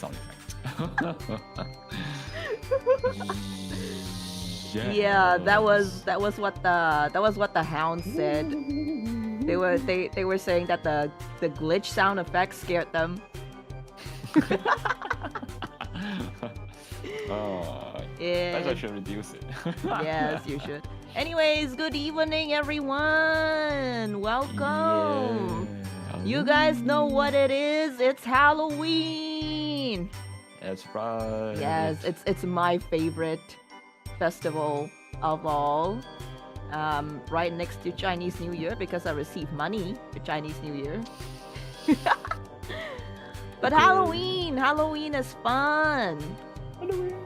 sound effect. Yeah, that was what the Hound said. They were saying that the glitch sound effect scared them. Yeah. I should reduce it. Yes, you should. Anyways, good evening, everyone. Welcome. Yeah. You guys know what it is. It's Halloween. That's right. Yes, it's my favorite festival of all. Right next to Chinese New Year because I receive money for Chinese New Year. But Okay. Halloween is fun. Halloween.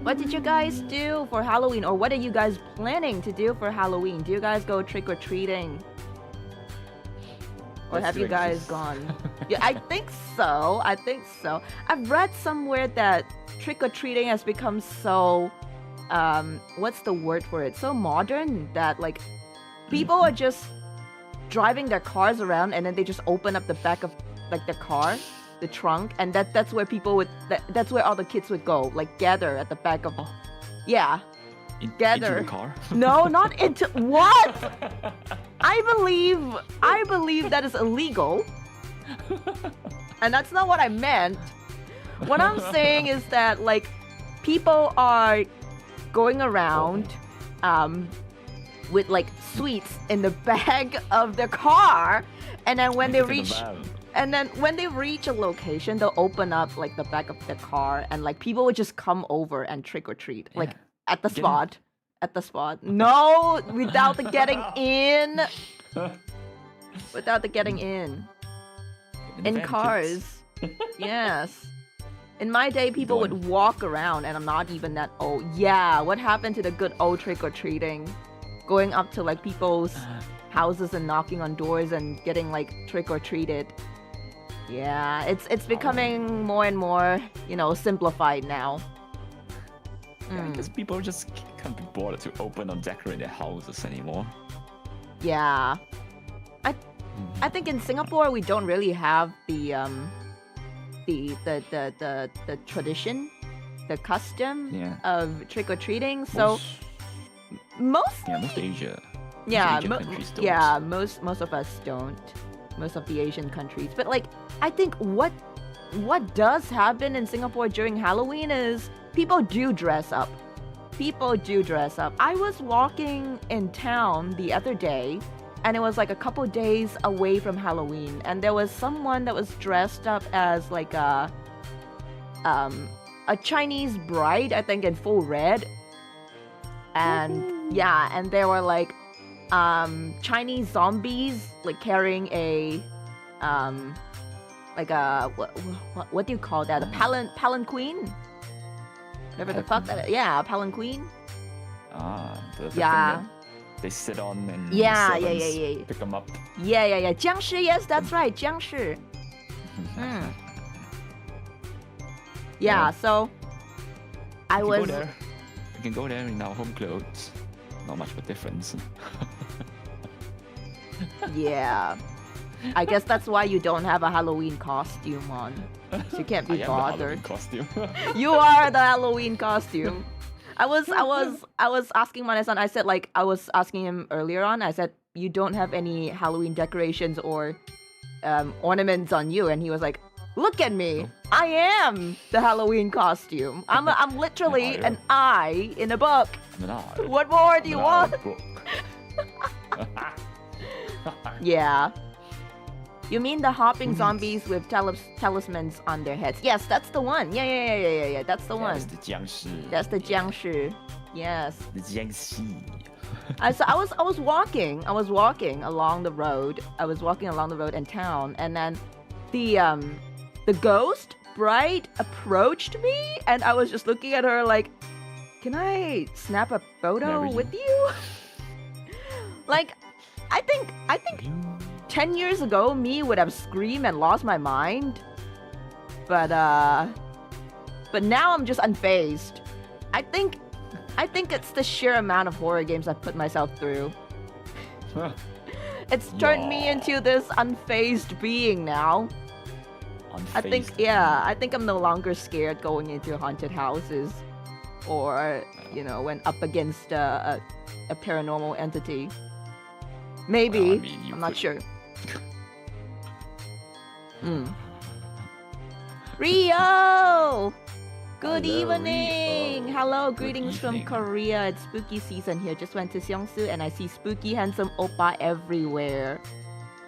What did you guys do for Halloween, or what are you guys planning to do for Halloween? Do you guys go trick-or-treating? Or have you guys gone? Yeah, I think so. I've read somewhere that trick-or-treating has become so what's the word for it? So modern that like people are just driving their cars around and then they just open up the back of like the car, the trunk, and that's where people would that's where all the kids would go, like gather at the back of gather Into the car? No, not into what? I believe that is illegal. And that's not what I meant. What I'm saying is that like people are going around with like sweets in the bag of their car, and then when they reach a location, they'll open up like the back of the car, and like people would just come over and trick or treat, like at the spot. No, without the getting in. Without the getting in cars. Yes. In my day, people would walk around, and I'm not even that old. Yeah, what happened to the good old trick-or-treating? Going up to like people's houses and knocking on doors and getting like trick-or-treated. Yeah, it's becoming more and more, simplified now. Yeah, because people just can't be bothered to open or decorate their houses anymore. Yeah. I think in Singapore we don't really have the tradition, the custom of trick-or-treating. So most Asia. Countries don't. Most of us don't. Most of the Asian countries. But like I think what does happen in Singapore during Halloween is people do dress up. I was walking in town the other day, and it was like a couple days away from Halloween, and there was someone that was dressed up as like a Chinese bride, I think, in full red. And and there were like Chinese zombies like carrying a like a what do you call that? A palanquin? Whatever the fuck that is. Yeah, a palanquin. The thing that they sit on and pick them up. Yeah. 僵尸, yes, that's right, 僵尸. Yeah, so we can go there in our home clothes. Not much of a difference. Yeah. I guess that's why you don't have a Halloween costume on. So you can't be bothered. Costume. You are the Halloween costume. I was asking my son, I was asking him earlier on, I said, you don't have any Halloween decorations or ornaments on you, and he was like, look at me, I am the Halloween costume. I'm literally an eye in a book. What more do you want? Yeah. You mean the hopping zombies with talismans on their heads? Yes, that's the one. Yeah. That's the one. That's the 僵尸. Yes. The 僵尸. So I was walking along the road. In town, and then the ghost bride approached me, and I was just looking at her like, can I snap a photo with you? Like, I think 10 years ago, me would have screamed and lost my mind. But now I'm just unfazed. I think it's the sheer amount of horror games I've put myself through. It's turned me into this unfazed being now. I think I'm no longer scared going into haunted houses, or when up against a paranormal entity. Maybe. Well, I mean, I'm not sure. Rio! Good Hello, evening! Rio. Hello, Good greetings from evening. Korea. It's spooky season here. Just went to Seongsu and I see spooky handsome oppa everywhere.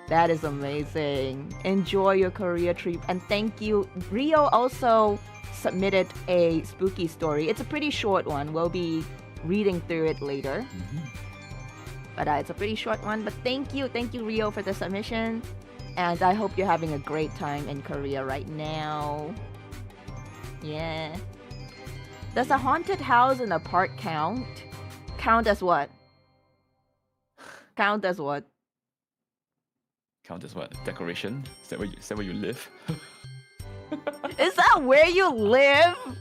That is amazing. Enjoy your Korea trip. And thank you. Rio also submitted a spooky story. It's a pretty short one. We'll be reading through it later. But it's a pretty short one. But thank you, Rio, for the submission. And I hope you're having a great time in Korea right now. Yeah. Does a haunted house in a park count? Count as what? Count as what? Count as what? Decoration? Is that where you live? Is that where you live? Is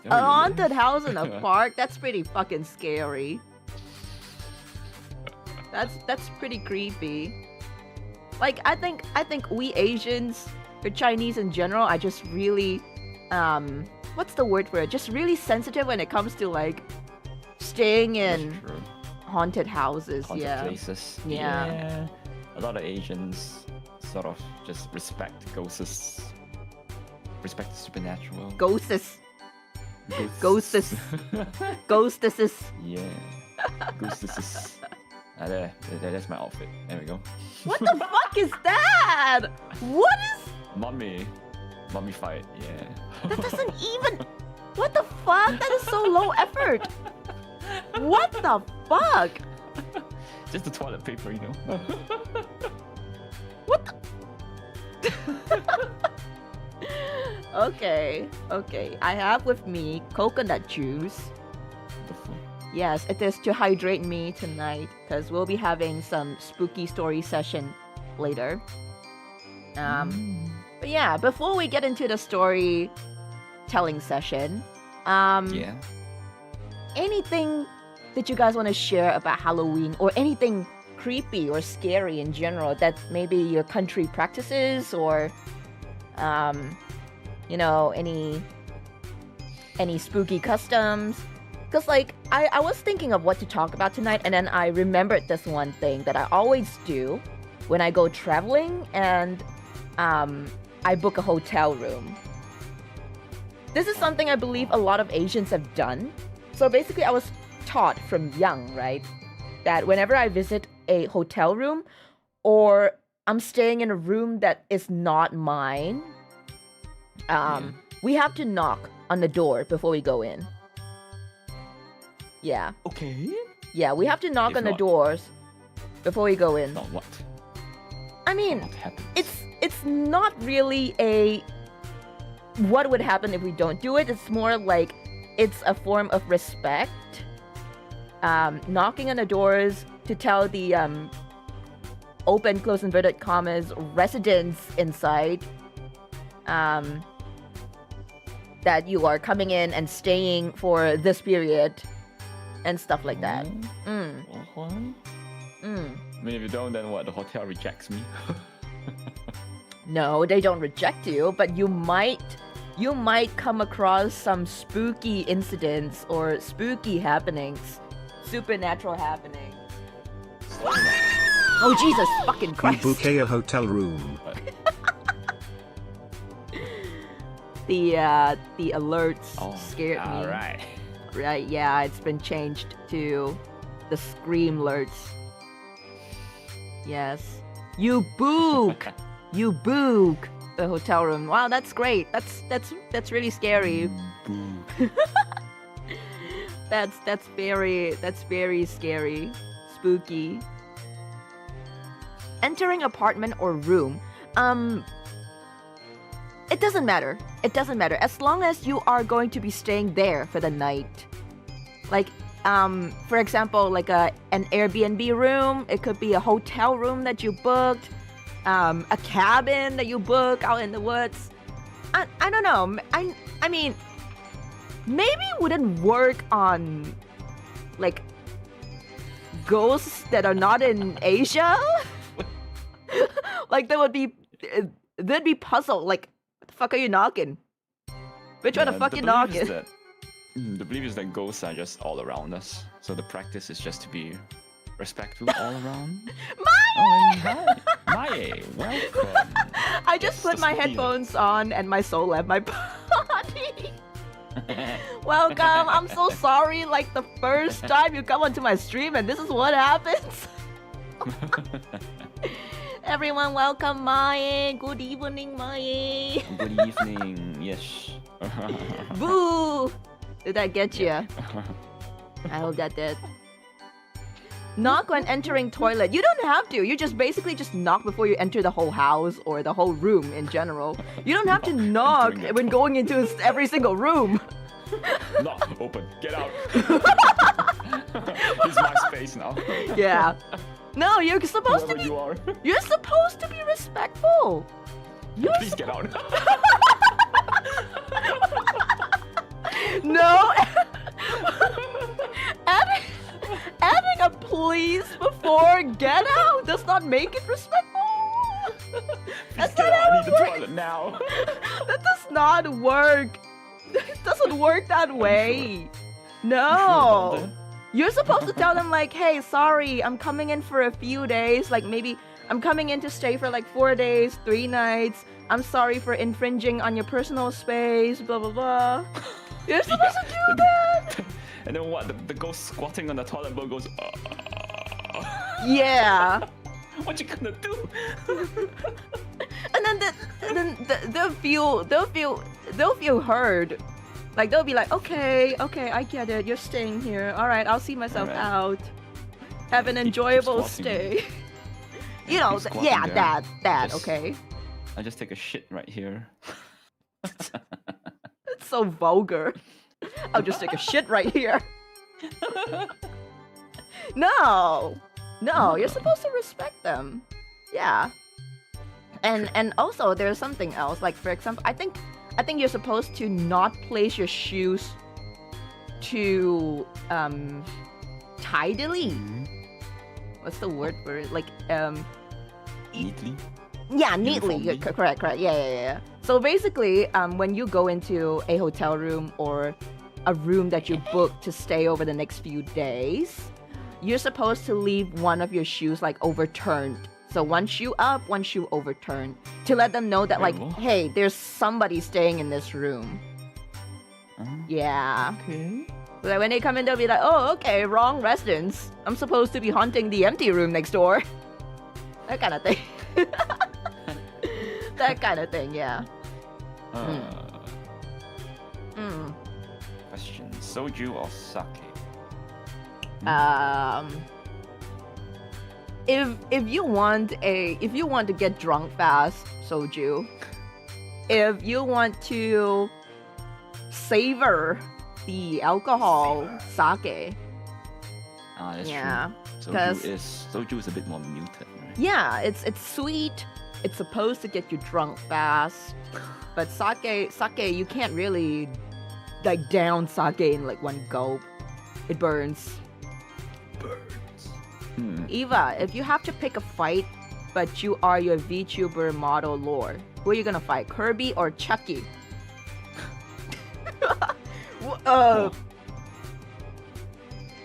that A where you haunted live? house in a park? That's pretty fucking scary. That's pretty creepy. Like I think we Asians or Chinese in general are just really what's the word for it? Just really sensitive when it comes to like staying in That's true. haunted houses. Haunted Yeah. places. Yeah. A lot of Asians sort of just respect ghosts. Respect the supernatural. Ghosts. Ghostesses. Ghostesses. Yeah. Ghostesses. That's my outfit. There we go. What the fuck is that? What is Mummified, yeah. that? Doesn't even. What the fuck? That is so low effort. What the fuck? Just the toilet paper, you know. What the? Okay. I have with me coconut juice. Wonderful. Yes, it is to hydrate me tonight because we'll be having some spooky story session later. But yeah, before we get into the story telling session, Yeah. anything that you guys want to share about Halloween or anything creepy or scary in general that maybe your country practices or any spooky customs? Because like I was thinking of what to talk about tonight, and then I remembered this one thing that I always do when I go traveling and I book a hotel room. This is something I believe a lot of Asians have done. So basically I was taught from young, right, that whenever I visit a hotel room or I'm staying in a room that is not mine, we have to knock on the door before we go in. Yeah. Okay. Yeah, we have to knock If on the not- doors before we go in. Not what? I mean, What happens? it's not really a what would happen if we don't do it. It's more like it's a form of respect. Knocking on the doors to tell the open, close inverted commas residents inside that you are coming in and staying for this period and stuff like that. Uh-huh. I mean, if you don't, then what? The hotel rejects me. No, they don't reject you, but you might come across some spooky incidents or spooky happenings, supernatural happenings. Oh Jesus fucking Christ! You book a hotel room. The alerts scared me. Alright. Right? Yeah, it's been changed to the scream alerts. Yes, you book. You book the hotel room. Wow, that's great. That's really scary. Boo. That's very scary. Spooky. Entering apartment or room. It doesn't matter. It doesn't matter. As long as you are going to be staying there for the night. Like, for example, like an Airbnb room. It could be a hotel room that you booked. A cabin that you book out in the woods. I don't know. I mean, maybe it wouldn't work on like ghosts that are not in Asia. Like there would be they'd be puzzled. Like, what the fuck are you knocking? Which one the fuck you knocking? The belief is that ghosts are just all around us. So the practice is just to be respectful all around. Mae! Mae, welcome. I just put my headphones on and my soul left my body. Welcome. I'm so sorry. Like the first time you come onto my stream and this is what happens. Everyone, welcome Mae. Good evening, Mae. Good evening. Yes. Boo! Did that get you? I hope that did. Knock when entering toilet. You don't have to. You just basically just knock before you enter the whole house or the whole room in general. You don't have to knock when going into every single room. Knock, open, get out. This is my space now. Yeah. No, you're supposed Whoever to be. You are. You're supposed to be respectful. Please get out. No. Adding a please before get out does not make it respectful. That's not how I need it the works. toilet now. That does not work. It doesn't work that way. No. You're supposed to tell them like, hey, sorry, I'm coming in for a few days. Like maybe I'm coming in to stay for like 4 days, 3 nights. I'm sorry for infringing on your personal space, blah, blah, blah. You're supposed to do that. And then what? The ghost squatting on the toilet bowl goes. Yeah. What you gonna do? And then they'll feel heard. Like they'll be like, okay, I get it. You're staying here. All right, I'll see myself out. Have an enjoyable stay. You know, yeah, there. that. Okay. I just take a shit right here. It's so vulgar. I'll just take a shit right here. No, you're supposed to respect them. Yeah. And also there's something else. Like for example, I think you're supposed to not place your shoes too tidily. What's the word for it? Like Neatly. Yeah, neatly. Correct. Yeah. So basically, when you go into a hotel room or a room that you book to stay over the next few days, you're supposed to leave one of your shoes like overturned. So one shoe up, one shoe overturned, to let them know that like, hey, there's somebody staying in this room. Yeah. Okay. So that when they come in, they'll be like, oh, okay, wrong residence. I'm supposed to be haunting the empty room next door. That kind of thing. That kind of thing, yeah. Question: soju or sake? If you want to get drunk fast, soju. If you want to savor the alcohol, sake. That's yeah. True. Soju is a bit more muted, right? Yeah, it's sweet. It's supposed to get you drunk fast, but sake you can't really like down sake in like one gulp. It burns. Eva, if you have to pick a fight, but you are your VTuber model lore, who are you gonna fight, Kirby or Chucky?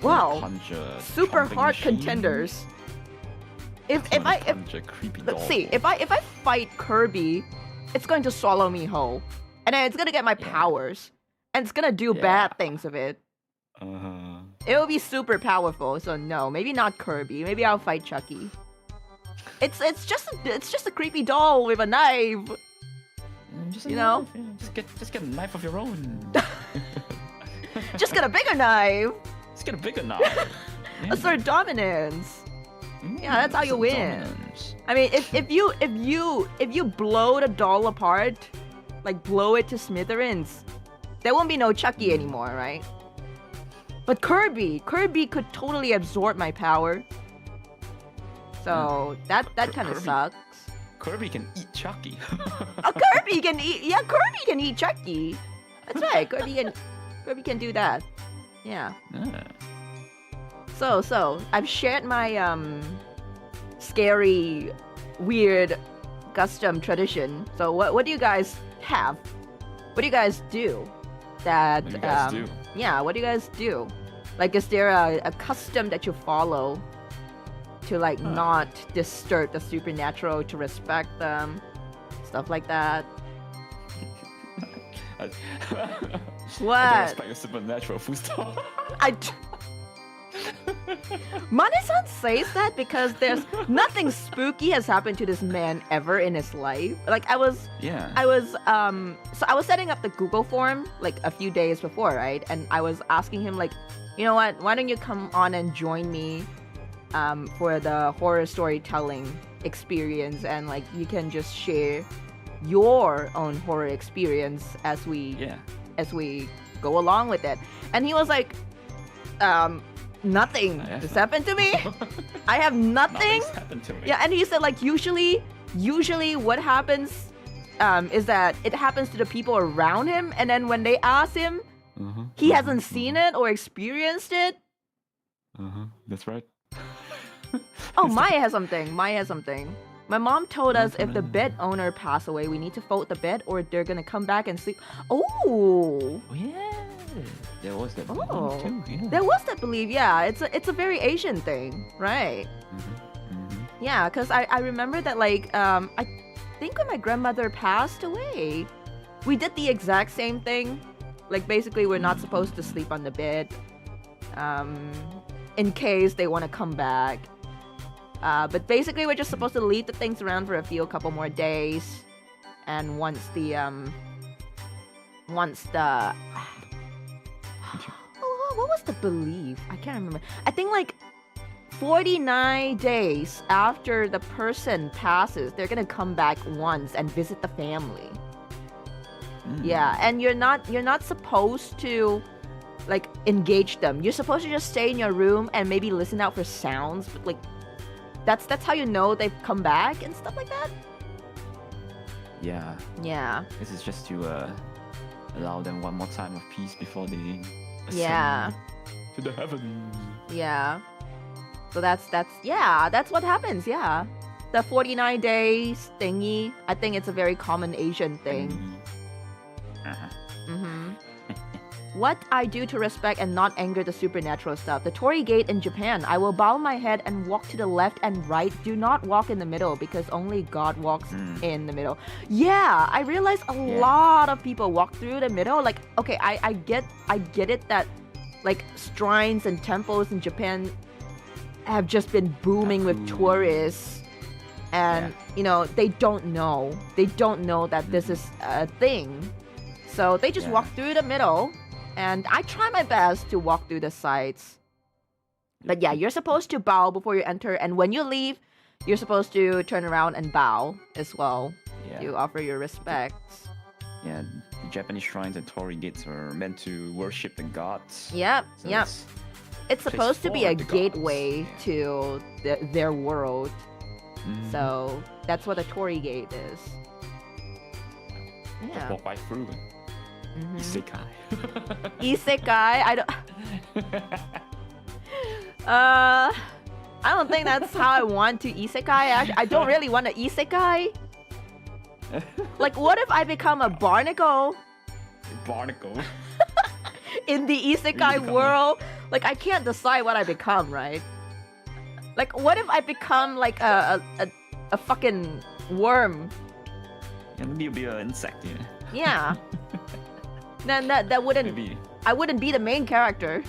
Wow, super hard contenders. If I fight Kirby, it's going to swallow me whole, and then it's gonna get my powers, and it's gonna do bad things with it. It will be super powerful, so no, maybe not Kirby. Maybe I'll fight Chucky. It's just a creepy doll with a knife. You know? Just get a knife of your own. Just get a bigger knife. Just get a bigger knife. Assert dominance. Yeah, that's how you win. Dominance. I mean, if you blow the doll apart, like blow it to smithereens, there won't be no Chucky anymore, right? But Kirby could totally absorb my power. So that kind of sucks. Kirby can eat Chucky. Kirby can eat Chucky. That's right. Kirby can do that. Yeah. So I've shared my scary, weird custom tradition. So what do you guys have? What do you guys do? That What do you guys do? Yeah, what do you guys do? Like, is there a custom that you follow to like not disturb the supernatural, to respect them, stuff like that? I What? don't respect your supernatural full stop. Mane-san says that because there's nothing spooky has happened to this man ever in his life. Like I was setting up the Google form like a few days before, right? And I was asking him like, you know what, why don't you come on and join me for the horror storytelling experience, and like you can just share your own horror experience as we go along with it. And he was like, nothing has happened to me. I have nothing. Nothing's happened to me. Yeah, and he said like usually what happens is that it happens to the people around him, and then when they ask him, he hasn't seen it or experienced it. That's right. Oh, Maya has something. My mom told us if the bed owner passed away, we need to fold the bed or they're gonna come back and sleep. Oh Yeah. There was that belief too. Yeah. There was that belief, yeah. It's a very Asian thing, right? Yeah, because I remember that like I think when my grandmother passed away, we did the exact same thing. Like basically we're not supposed to sleep on the bed in case they want to come back. But basically we're just supposed to leave the things around for a couple more days, and once the what was the belief? I can't remember. I think like 49 days after the person passes, they're gonna come back once and visit the family. Yeah, and you're not supposed to like engage them. You're supposed to just stay in your room and maybe listen out for sounds, but like that's how you know they've come back and stuff like that. Yeah. Yeah. This is just to allow them one more time of peace before they ascend to the heavens. Yeah. So that's what happens. Yeah. The 49 days thingy. I think it's a very common Asian thing. What I do to respect and not anger the supernatural stuff. The Torii Gate in Japan. I will bow my head and walk to the left and right. Do not walk in the middle because only God walks in the middle. Yeah, I realized a lot of people walk through the middle. Like, okay, I get it that like shrines and temples in Japan have just been booming with tourists. And you know, they don't know that this is a thing. So they just walk through the middle. And I try my best to walk through the sides. But yeah, you're supposed to bow before you enter. And when you leave, you're supposed to turn around and bow as well to offer your respects. Yeah, the Japanese shrines and Torii gates are meant to worship the gods. Yep, So It's supposed to be a the gods. gateway to their world. So that's what a Torii gate is. Just Yeah. walk right through. Isekai. Isekai? I don't think that's how I want to isekai. I don't really want to isekai. Like, what if I become a barnacle Barnacle. in the isekai world? Like, I can't decide what I become, right? Like, what if I become like a fucking worm? Yeah, maybe you'll be an insect, yeah. Yeah. Then that wouldn't. Maybe. I wouldn't be the main character.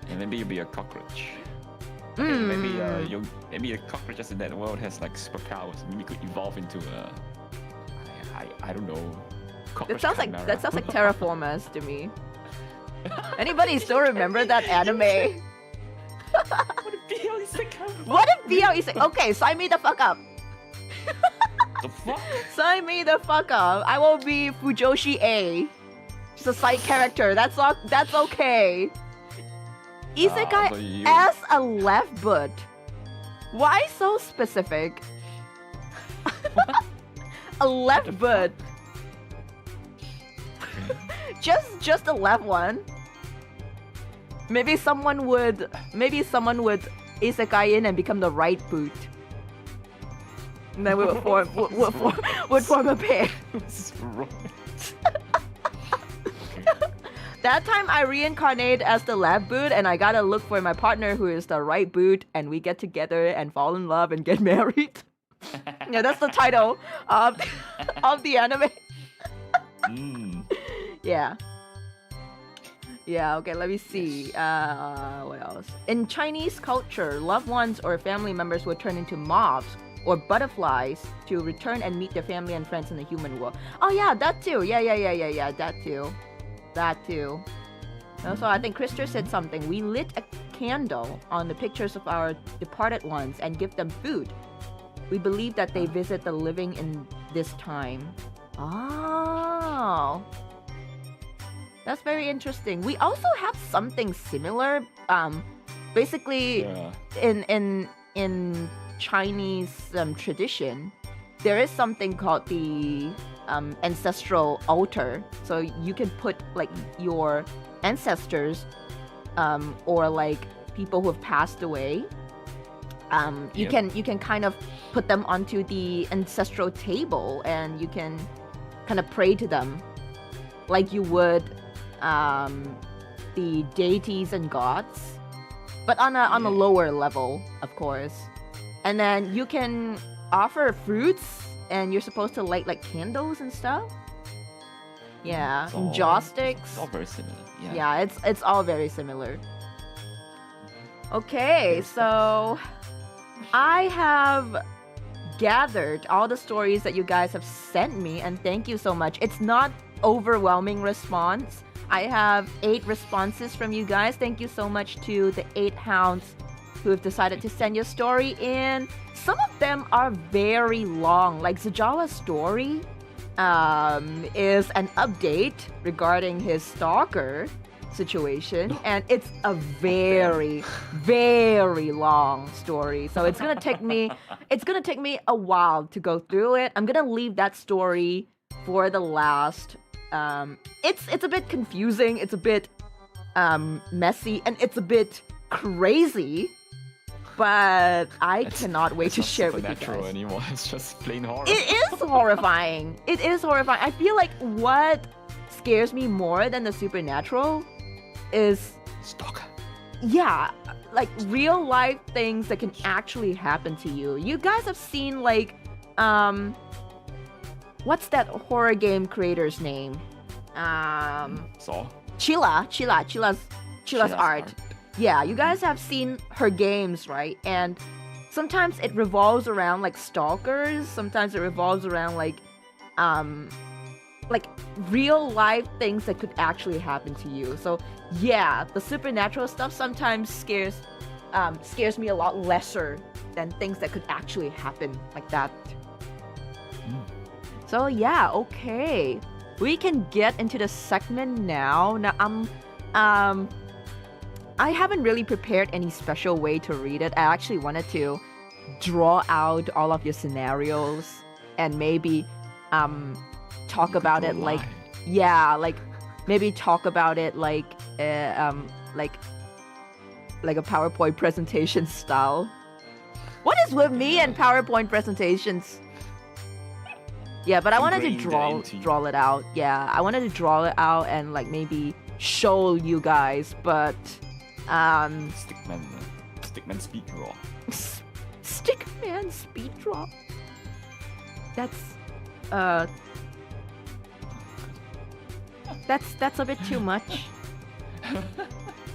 Yeah, maybe you'll be a cockroach. Mm. Maybe a cockroaches in that world has like superpowers. Maybe you could evolve into a I don't know. That sounds like Terraformers to me. Anybody still remember that anime? What if BL is the What if BL is okay? Sign me the fuck up. The fuck? Sign me the fuck up. I will be Fujoshi A. Just a side character. That's okay. Isekai as a left foot. Why so specific? A left foot. just a left one. Maybe someone would isekai in and become the right boot. And then we would form would form a pair. What's wrong? That time I reincarnate as the lab boot, and I gotta look for my partner who is the right boot, and we get together and fall in love and get married. Yeah, that's the title of the anime. Yeah. Yeah, okay, let me see. What else? In Chinese culture, loved ones or family members would turn into moths or butterflies to return and meet their family and friends in the human world. Oh yeah, that too. Yeah, that too. That too. Also, I think Krister said something. We lit a candle on the pictures of our departed ones and give them food. We believe that they visit the living in this time. Oh. That's very interesting. We also have something similar. Basically, in Chinese tradition, there is something called the ancestral altar. So you can put like your ancestors, or like people who have passed away. You can kind of put them onto the ancestral table, and you can kind of pray to them, like you would the deities and gods, but on a lower level, of course. And then you can offer fruits, and you're supposed to light like candles and stuff. Yeah, jaw sticks. It's all very similar. Yeah, it's all very similar. Okay, so I have gathered all the stories that you guys have sent me, and thank you so much. It's not overwhelming response. I have 8 responses from you guys. Thank you so much to the 8 hounds who have decided to send your story in. Some of them are very long, like Zajawa's story is an update regarding his stalker situation, and it's a very, very long story. So it's gonna take me a while to go through it. I'm gonna leave that story for the last. It's a bit confusing, it's a bit messy, and it's a bit crazy, but I cannot wait to share it with you guys. Anymore. It's just plain horror. It is horrifying. It is horrifying. I feel like what scares me more than the supernatural is stalker. Yeah, like real life things that can actually happen to you. You guys have seen like what's that horror game creator's name? Saw. Chilla's art. Yeah, you guys have seen her games, right? And sometimes it revolves around like stalkers, sometimes it revolves around like real life things that could actually happen to you. So yeah, the supernatural stuff sometimes scares me a lot lesser than things that could actually happen like that. So yeah, okay. We can get into the segment now. Now I haven't really prepared any special way to read it. I actually wanted to draw out all of your scenarios and maybe talk about it like maybe talk about it like a PowerPoint presentation style. What is with me and PowerPoint presentations? Yeah, but I wanted to draw it out. Yeah, I wanted to draw it out and like maybe show you guys, but Stickman speed draw. Stickman speed draw. That's a bit too much.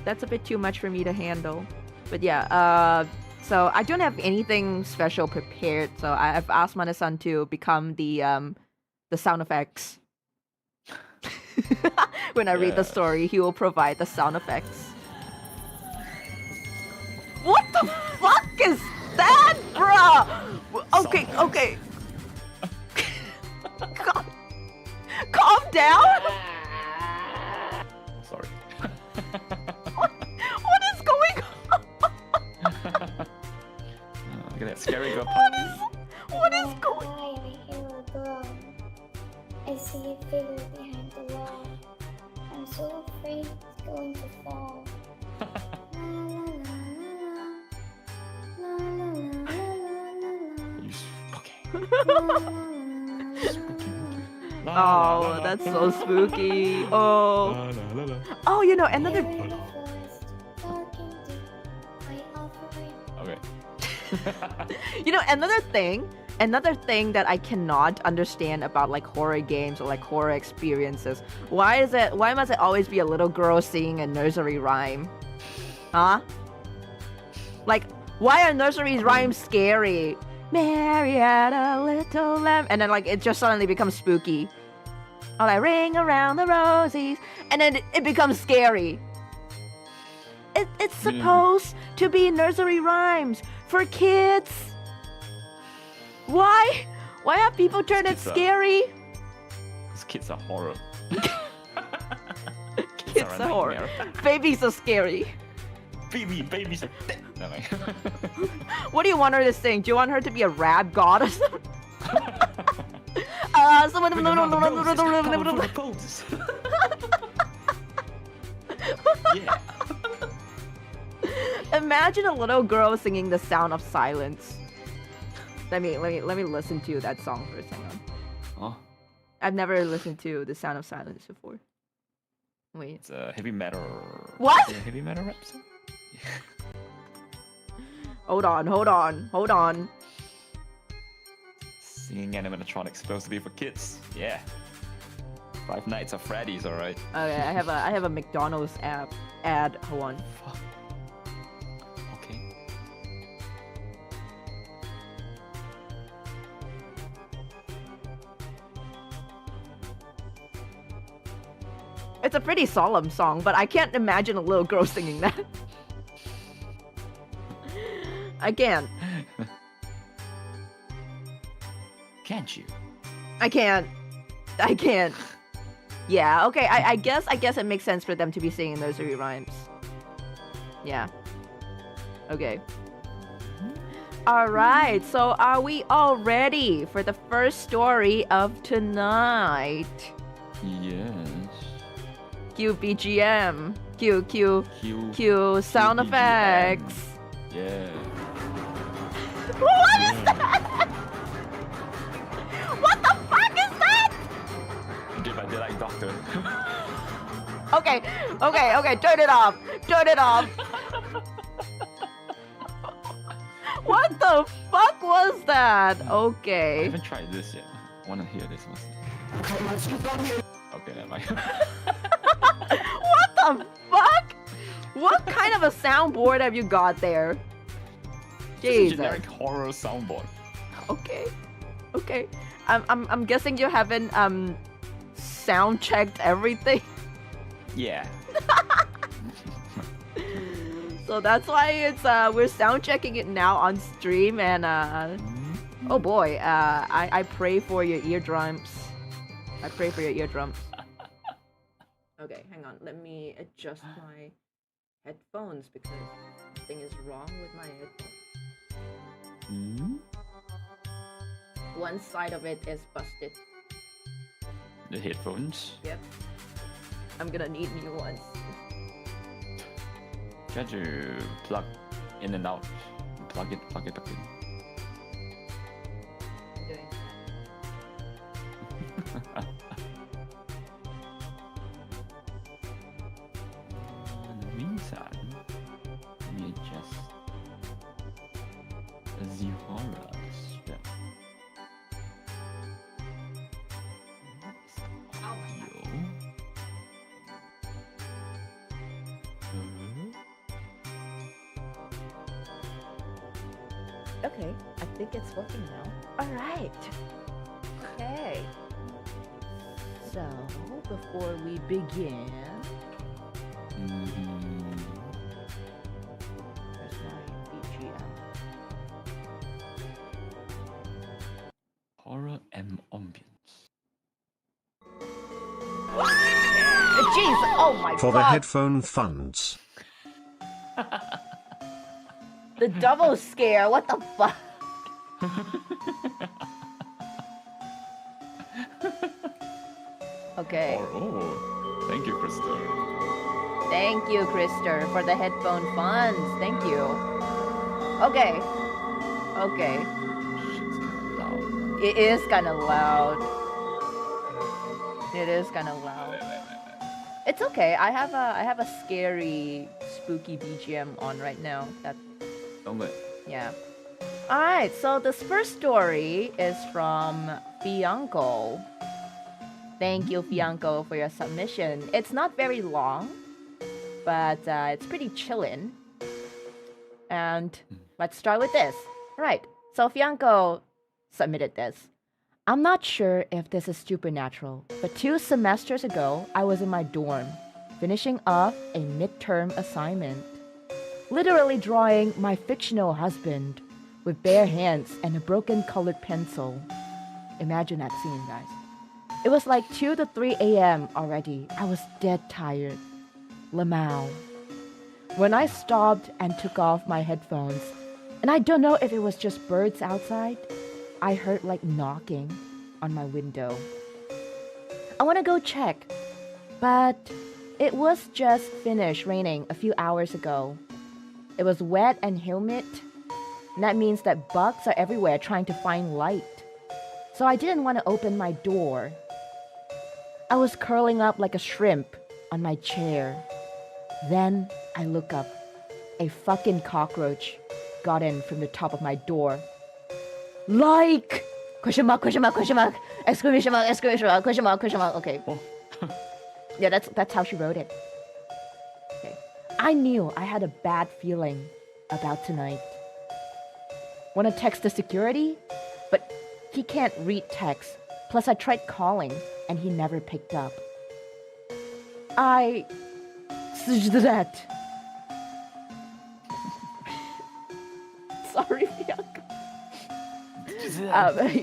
That's a bit too much for me to handle. But yeah, so I don't have anything special prepared. So I've asked Mana-san to become the sound effects. When I read the story, he will provide the sound effects. What the fuck is that, bruh? Okay. Calm down. Sorry. What is going on? Look at that scary girl. What is going on? I hear a girl. I see a figure behind the wall. I'm so afraid it's going to fall. Okay. Oh, that's so spooky. Oh. Oh, you know, another. Here in the forest, talking to my offering. Okay. You know, another thing that I cannot understand about like horror games or like horror experiences. Why must it always be a little girl singing a nursery rhyme? Huh? Like, why are nursery rhymes scary? Mary had a little lamb, and then like it just suddenly becomes spooky. Or like ring around the rosies, and then it becomes scary. It's supposed to be nursery rhymes for kids. Why have people turned it scary? Because kids are horror. Kids are horror. Babies are scary. Babies are dead. No, like... What do you want her to sing? Do you want her to be a rap god or something? Yeah. Imagine a little girl singing The Sound of Silence. Let me listen to that song for a second. Oh, I've never listened to The Sound of Silence before. Wait. it's a heavy metal. What? Is it a heavy metal rap song? Hold on. Singing animatronics supposed to be for kids. Yeah. Five Nights at Freddy's, alright. Okay, I have a McDonald's ad. Hold on. Fuck. Okay. It's a pretty solemn song, but I can't imagine a little girl singing that. I can't. Can't you? I can't. Yeah, okay, I guess it makes sense for them to be singing nursery rhymes. Yeah. Okay. Alright, so are we all ready for the first story of tonight? Yes. Cue BGM. Cue Cue sound BGM. effects. Yeah. What is that? What the fuck is that? Did I like Doctor? Okay, turn it off. What the fuck was that? I Okay. haven't tried this yet. I wanna hear this one. Okay, never mind. What the fuck? What kind of a soundboard have you got there? Just a Jesus. generic horror soundboard. Okay. I'm guessing you haven't sound checked everything. Yeah. So that's why it's we're sound checking it now on stream, and oh boy, I pray for your eardrums. Okay, hang on. Let me adjust my headphones because something is wrong with my headphones. One side of it is busted. The headphones. Yep. I'm gonna need new ones. Try to plug in and out. Plug it back in. I'm doing that. In the meantime, let me adjust the horror strap. Okay, I think it's working now. Alright. Okay. So, before we begin, there's my BGM. Horror and ambience. Jeez, oh my god! For the headphone funds. The double scare, what the fuck? Okay. Oh, thank you, Krista. Thank you, Krister, for the headphone funds. Thank you. Okay. Shit's kinda loud. It is kind of loud. It is kind of loud. It's okay. I have a scary, spooky BGM on right now. That yeah. All right. So this first story is from Fiantco. Thank you, Fiantco, for your submission. It's not very long, but it's pretty chillin'. And let's start with this. All right. So Fiantco submitted this. I'm not sure if this is supernatural, but 2 semesters ago, I was in my dorm, finishing off a midterm assignment. Literally drawing my fictional husband with bare hands and a broken colored pencil. Imagine that scene, guys. It was like 2 to 3 a.m. already. I was dead tired. Lamau. When I stopped and took off my headphones, and I don't know if it was just birds outside, I heard like knocking on my window. I want to go check, but it was just finished raining a few hours ago. It was wet and humid, and that means that bugs are everywhere trying to find light. So I didn't want to open my door. I was curling up like a shrimp on my chair. Then I look up. A fucking cockroach got in from the top of my door. Like! Question mark, question mark, question mark, exclamation mark, exclamation mark, question mark, question mark. Okay. Yeah, that's how she wrote it. Okay. I knew I had a bad feeling about tonight. Want to text the security? But he can't read text. Plus I tried calling and he never picked up. That. Sorry, Fiantco.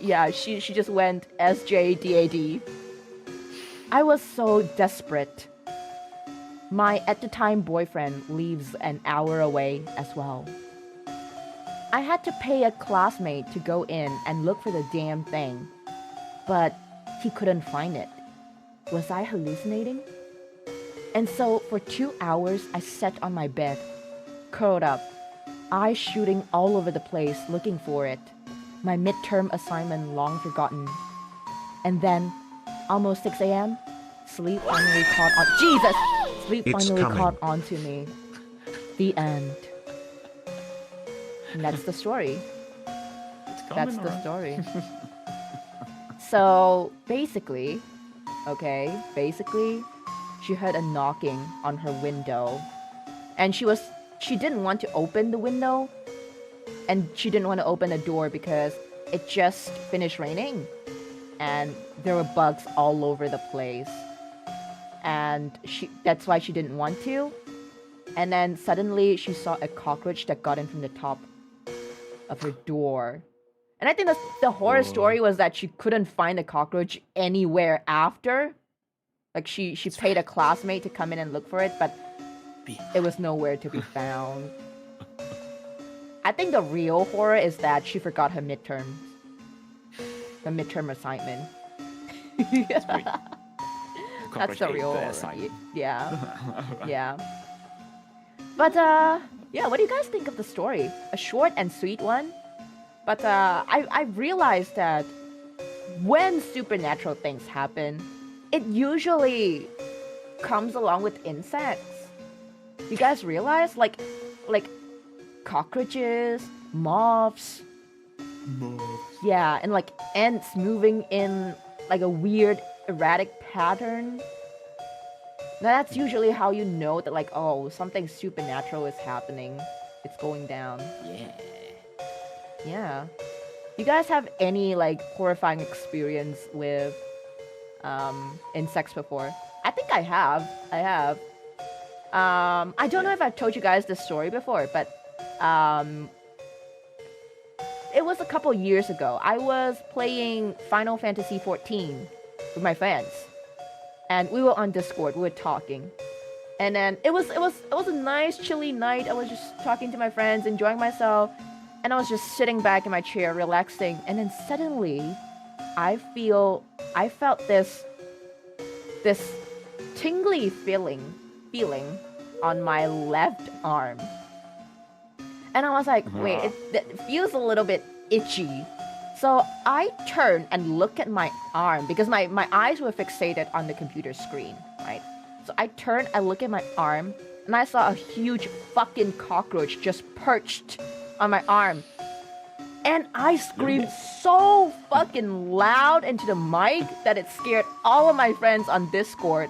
Yeah, she just went SJDAD. I was so desperate. My at the time boyfriend lives an hour away as well. I had to pay a classmate to go in and look for the damn thing, but he couldn't find it. Was I hallucinating? And so for 2 hours I sat on my bed, curled up, eyes shooting all over the place looking for it. My midterm assignment long forgotten. And then, almost 6 a.m., sleep finally caught on. Jesus! Sleep finally caught on to me. The end. And that's the story. That's the story. So, basically, she heard a knocking on her window. And she didn't want to open the window. And she didn't want to open the door because it just finished raining. And there were bugs all over the place. And that's why she didn't want to. And then suddenly she saw a cockroach that got in from the top of her door. And I think the horror story was that she couldn't find the cockroach anywhere after. Like she paid a classmate to come in and look for it, but it was nowhere to be found. I think the real horror is that she forgot her midterm. The midterm assignment. That's the real horror. Yeah. Yeah. But yeah, what do you guys think of the story? A short and sweet one. But I realized that when supernatural things happen, it usually comes along with insects. You guys realize? Like cockroaches, moths. Yeah, and like ants moving in like a weird erratic pattern. Now that's usually how you know that like, oh, something supernatural is happening. It's going down. Yeah. You guys have any like horrifying experience with insects before? I think I have. I don't know if I've told you guys this story before, but it was a couple years ago. I was playing Final Fantasy XIV with my friends, and we were on Discord. We were talking, and then it was a nice chilly night. I was just talking to my friends, enjoying myself, and I was just sitting back in my chair, relaxing. And then suddenly, I felt this tingly feeling on my left arm. And I was like, wait, it feels a little bit itchy. So I turn and look at my arm because my eyes were fixated on the computer screen, right? So I turn and look at my arm and I saw a huge fucking cockroach just perched on my arm. And I screamed so fucking loud into the mic that it scared all of my friends on Discord.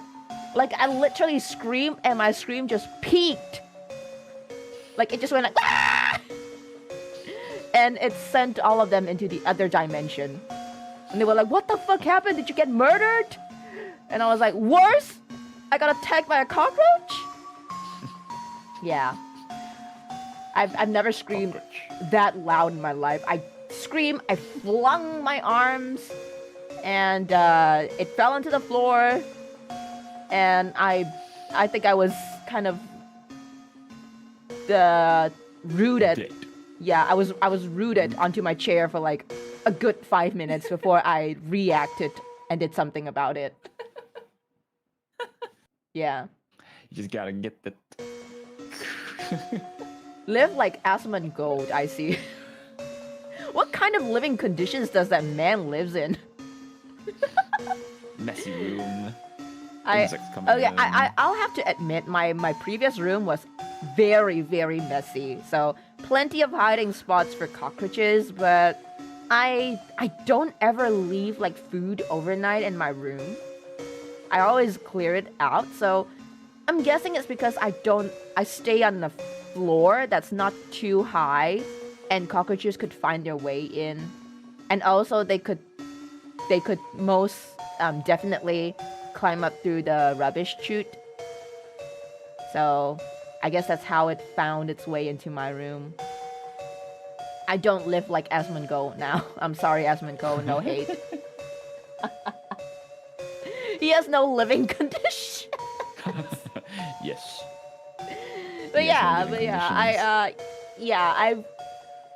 Like, I literally screamed and my scream just peaked. Like, it just went like, ah! And it sent all of them into the other dimension. And they were like, what the fuck happened? Did you get murdered? And I was like, worse? I got attacked by a cockroach? Yeah. I've never screamed that loud in my life. I screamed, I flung my arms, and it fell onto the floor. And I think I was kind of rooted. Dead. Yeah, I was rooted onto my chair for like a good 5 minutes before I reacted and did something about it. Yeah. You just gotta get that. Live like Asmon Gold, I see. What kind of living conditions does that man lives in? Messy room. I'll have to admit my previous room was very, very messy. So plenty of hiding spots for cockroaches, but I don't ever leave like food overnight in my room. I always clear it out. So I'm guessing it's because I stay on the floor that's not too high and cockroaches could find their way in. And also they could most definitely climb up through the rubbish chute. So I guess that's how it found its way into my room. I don't live like Asmongo now. I'm sorry, Asmongo, no hate. He has no living condition. Yes. But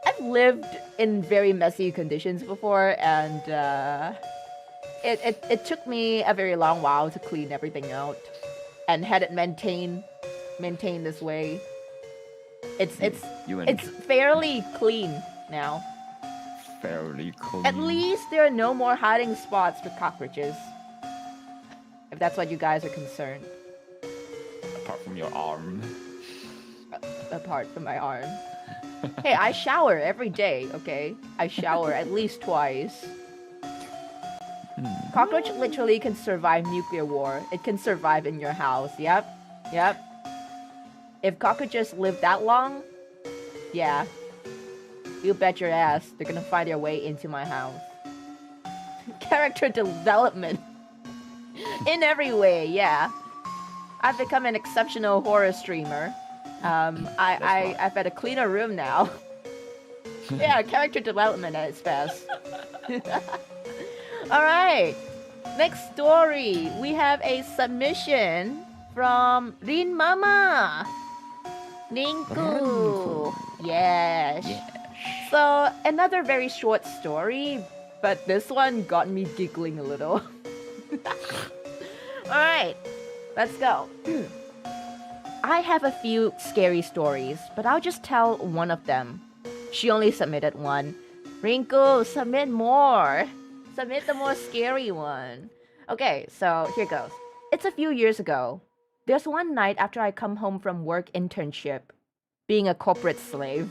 I've lived in very messy conditions before, and it took me a very long while to clean everything out and had it maintained this way. It's fairly clean now. Fairly clean. At least there are no more hiding spots for cockroaches. If that's what you guys are concerned. Apart from your arm. Apart from my arm. Hey, I shower every day, okay? I shower at least twice. Cockroach literally can survive nuclear war. It can survive in your house. Yep. If cockroaches live that long, yeah. You bet your ass they're gonna find their way into my house. Character development. In every way, yeah. I've become an exceptional horror streamer. I've had a cleaner room now. Yeah, character development at its best. Alright. Next story. We have a submission from Rin Mama. Rinku. Yes. So, another very short story, but this one got me giggling a little. Alright, let's go. I have a few scary stories, but I'll just tell one of them. She only submitted one. Rinku, submit more. Submit the more scary one. Okay, so here goes. It's a few years ago. There's one night after I come home from work internship, being a corporate slave.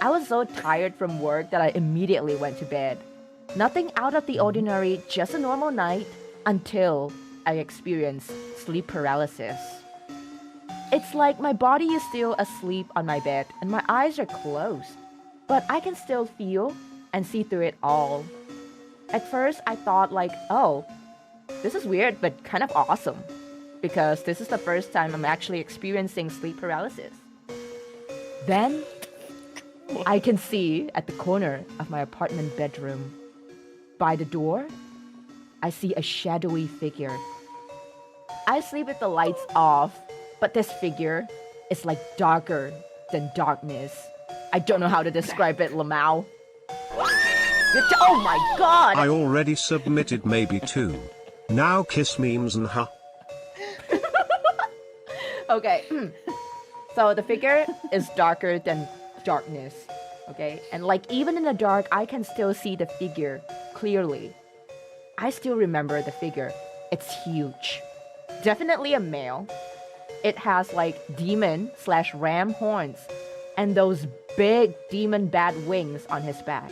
I was so tired from work that I immediately went to bed. Nothing out of the ordinary, just a normal night, until I experienced sleep paralysis. It's like my body is still asleep on my bed and my eyes are closed, but I can still feel and see through it all. At first, I thought like, oh, this is weird but kind of awesome, because this is the first time I'm actually experiencing sleep paralysis. Then, I can see at the corner of my apartment bedroom, by the door, I see a shadowy figure. I sleep with the lights off, but this figure is like darker than darkness. I don't know how to describe it, Lamau. Oh my god! I already submitted maybe 2. Now kiss memes and huh. Okay, so the figure is darker than darkness. Okay, and like even in the dark, I can still see the figure clearly. I still remember the figure. It's huge. Definitely a male. It has like demon/ram horns and those big demon bat wings on his back.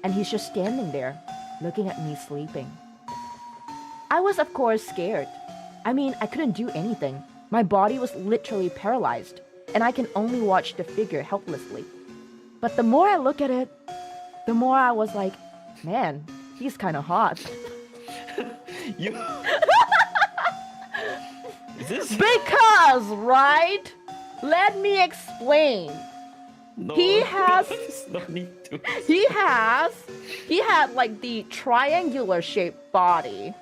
And he's just standing there, looking at me sleeping. I was, of course, scared. I mean, I couldn't do anything. My body was literally paralyzed, and I can only watch the figure helplessly. But the more I look at it, the more I was like, man, he's kind of hot. You. Is this? Because, right? Let me explain. No, He has- There's no need to. He had like the triangular shaped body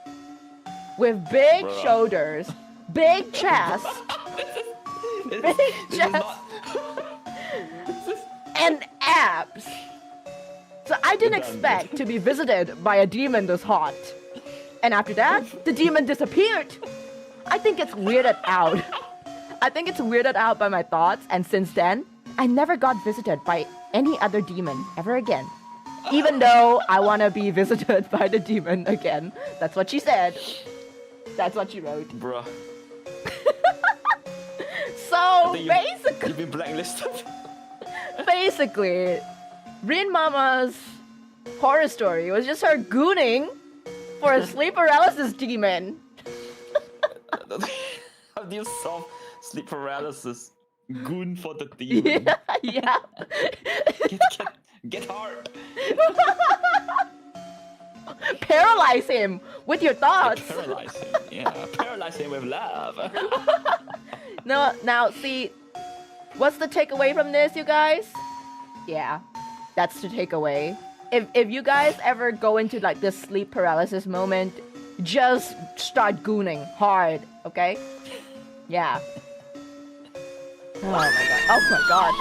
with big Bruh. shoulders, big chest, This big is chest, not. and abs. So I didn't Done. expect to be visited by a demon this hot. And after that, the demon disappeared. I think it's weirded out. I think it's weirded out by my thoughts, and since then, I never got visited by any other demon ever again. Even though I want to be visited by the demon again. That's what she said. That's what she wrote. Bruh. So think basically, You've been blacklisted. basically, Rin Mama's horror story was just her gooning for a sleep paralysis demon. How do you solve sleep paralysis? Goon for the demon. Yeah. Get hard. Paralyze him with your thoughts. Paralyze him. Yeah, paralyze him with love. No, now see, what's the takeaway from this, you guys? Yeah, that's the takeaway. If you guys ever go into like this sleep paralysis moment, just start gooning hard, okay? Yeah. Oh my god. Oh my god.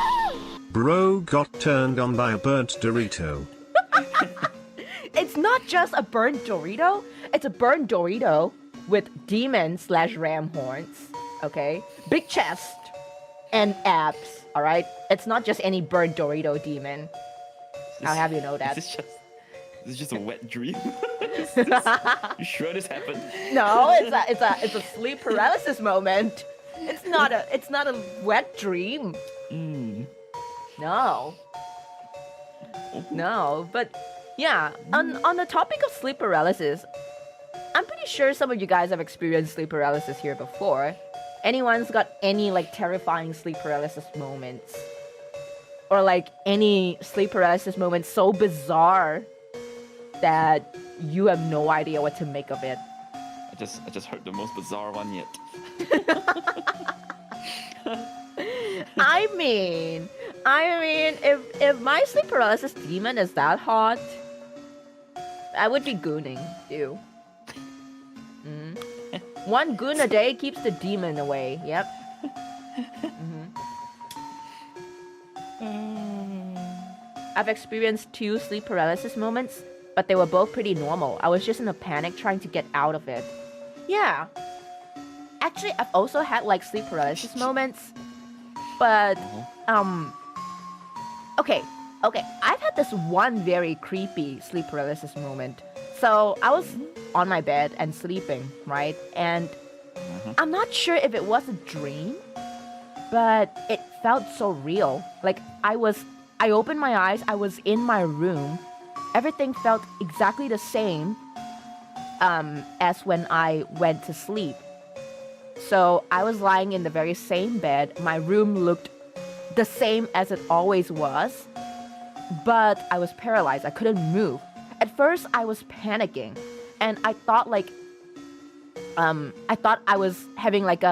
Bro got turned on by a burnt Dorito. It's not just a burnt Dorito. It's a burnt Dorito with demon/ram horns. Okay, big chest and abs. All right, it's not just any burnt Dorito demon. I'll have you know that. This is just a wet dream. You sure this happened? No, it's a sleep paralysis moment. It's not a wet dream. Mm. No. No, but yeah, on the topic of sleep paralysis, I'm pretty sure some of you guys have experienced sleep paralysis here before. Anyone's got any like terrifying sleep paralysis moments? Or like any sleep paralysis moment so bizarre that you have no idea what to make of it? I just heard the most bizarre one yet. I mean, if my sleep paralysis demon is that hot, I would be gooning too. One goon a day keeps the demon away. Yep. I've experienced 2 sleep paralysis moments, but they were both pretty normal. I was just in a panic trying to get out of it. Yeah. Actually, I've also had like sleep paralysis moments, but okay. I've had this one very creepy sleep paralysis moment. So I was on my bed and sleeping, right? And I'm not sure if it was a dream, but it felt so real. Like I opened my eyes, I was in my room. Everything felt exactly the same as when I went to sleep. So I was lying in the very same bed. My room looked the same as it always was, but I was paralyzed. I couldn't move. At first, I was panicking, and I thought I was having like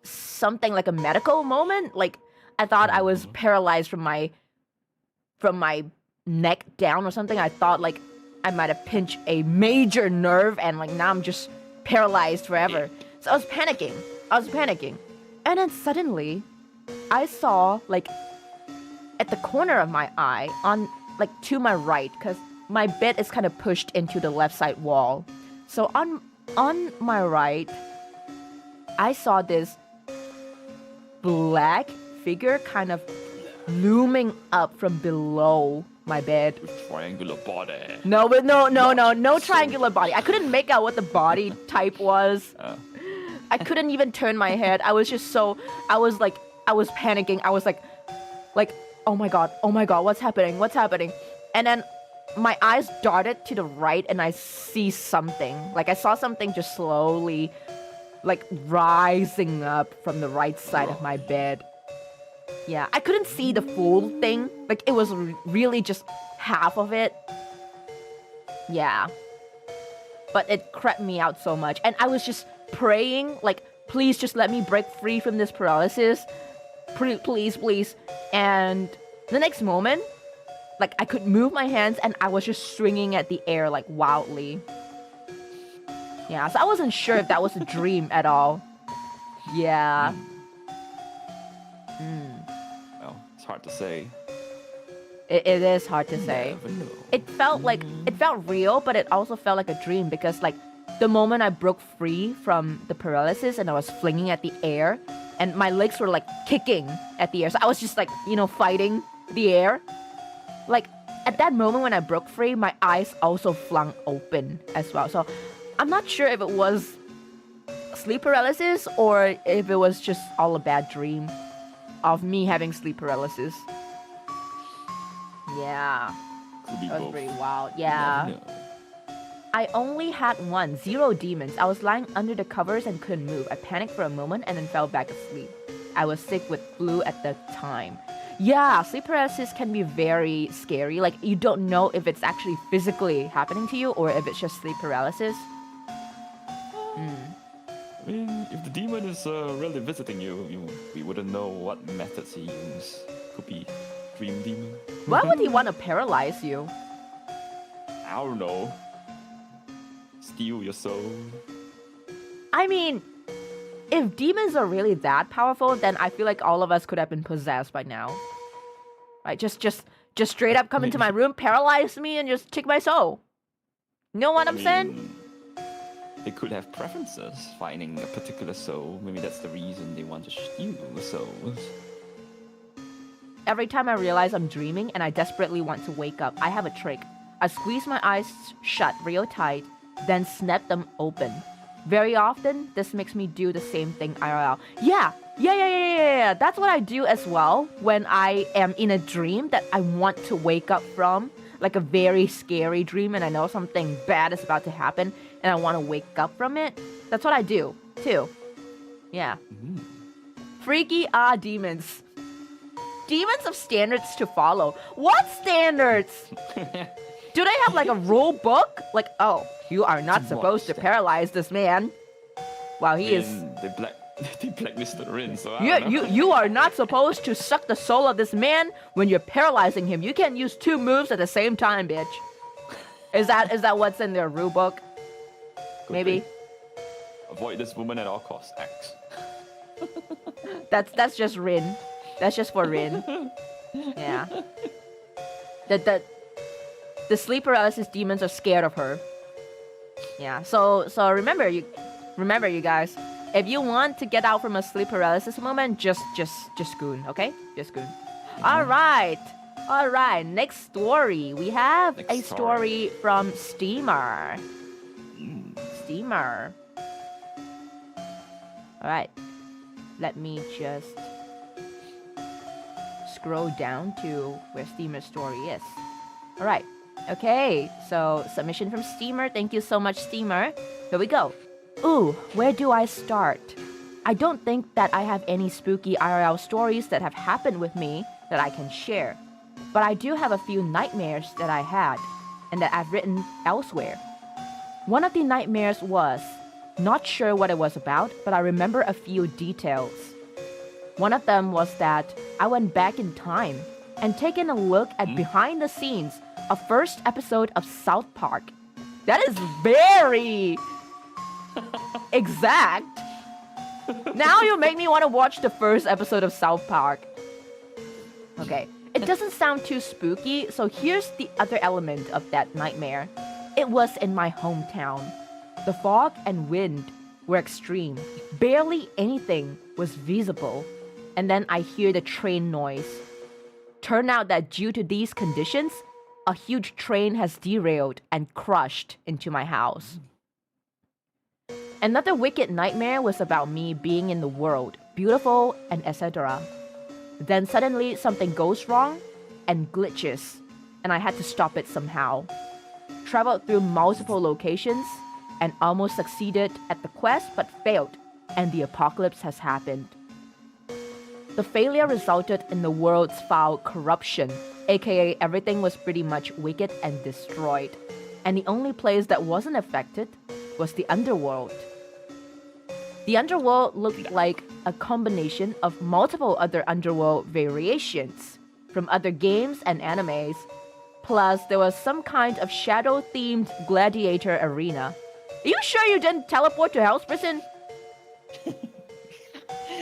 something like a medical moment. Like I thought I was paralyzed from my neck down or something. I thought like I might have pinched a major nerve, and like now I'm just paralyzed forever. So I was panicking. And then suddenly I saw like at the corner of my eye on like to my right, because my bed is kind of pushed into the left side wall. So on my right, I saw this black figure kind of looming up from below my bed. With triangular body. No, but no So- triangular body. I couldn't make out what the body type was. I couldn't even turn my head. I was panicking. I was like, oh my god, what's happening? And then my eyes darted to the right and I see something. Like I saw something just slowly like rising up from the right side of my bed. Yeah, I couldn't see the full thing. Like it was really just half of it. Yeah. But it crept me out so much. And I was just praying, like, please just let me break free from this paralysis. Please. And the next moment, like, I could move my hands and I was just swinging at the air, like, wildly. Yeah, so I wasn't sure if that was a dream at all. Yeah. Well, it's hard to say. It is hard to say. Never know. It felt real, but it also felt like a dream because, like, the moment I broke free from the paralysis and I was flinging at the air and my legs were like kicking at the air. So I was just like, fighting the air. Like at that moment when I broke free, my eyes also flung open as well. So I'm not sure if it was sleep paralysis or if it was just all a bad dream of me having sleep paralysis. Yeah. Could be That was both. pretty wild. Yeah. Never know. I only had 0 demons. I was lying under the covers and couldn't move. I panicked for a moment and then fell back asleep. I was sick with flu at the time. Yeah, sleep paralysis can be very scary. Like, you don't know if it's actually physically happening to you or if it's just sleep paralysis. I mean, if the demon is really visiting you, we wouldn't know what methods he uses. Could be dream demon. Why would he want to paralyze you? I don't know. Steal your soul. I mean, if demons are really that powerful, then I feel like all of us could have been possessed by now. Right? Just straight up come into my room, paralyze me, and just take my soul. You know what I'm saying? They could have preferences, finding a particular soul. Maybe that's the reason they want to steal the souls. Every time I realize I'm dreaming and I desperately want to wake up, I have a trick. I squeeze my eyes shut real tight, then snap them open. Very often, this makes me do the same thing IRL. Yeah. That's what I do as well when I am in a dream that I want to wake up from. Like a very scary dream and I know something bad is about to happen and I want to wake up from it. That's what I do, too. Yeah. Freaky demons. Demons have standards to follow. What standards? Do they have like a rule book? Like, oh, you are not supposed to paralyze this man. Wow, he is. They blacklisted Rin, so I don't know. You are not supposed to suck the soul of this man when you're paralyzing him. You can't use 2 moves at the same time, bitch. Is that what's in their rule book? Could Maybe. be. Avoid this woman at all costs. X. That's just Rin. That's just for Rin. Yeah. The sleep paralysis demons are scared of her. Yeah. So remember you guys. If you want to get out from a sleep paralysis moment, just goon, okay? Just goon. All right. Next story. We have a story from Steamer. Steamer. All right. Let me just scroll down to where Steamer's story is. All right. Okay. So submission from Steamer. Thank you so much, Steamer. Here we go. Ooh, where do I start? I don't think that I have any spooky IRL stories that have happened with me that I can share. But I do have a few nightmares that I had and that I've written elsewhere. One of the nightmares was, not sure what it was about, but I remember a few details. One of them was that I went back in time and taken a look at behind the scenes of first episode of South Park. That is very exact. Now you make me want to watch the first episode of South Park. Okay, it doesn't sound too spooky, so here's the other element of that nightmare. It was in my hometown. The fog and wind were extreme. Barely anything was visible. And then I hear the train noise. Turn out that due to these conditions, a huge train has derailed and crushed into my house. Another wicked nightmare was about me being in the world, beautiful and etc. Then suddenly something goes wrong and glitches, and I had to stop it somehow. Traveled through multiple locations and almost succeeded at the quest but failed, and the apocalypse has happened. The failure resulted in the world's foul corruption, aka everything was pretty much wicked and destroyed. And the only place that wasn't affected was the underworld. The underworld looked like a combination of multiple other underworld variations from other games and animes. Plus, there was some kind of shadow-themed gladiator arena. Are you sure you didn't teleport to Hell's Prison?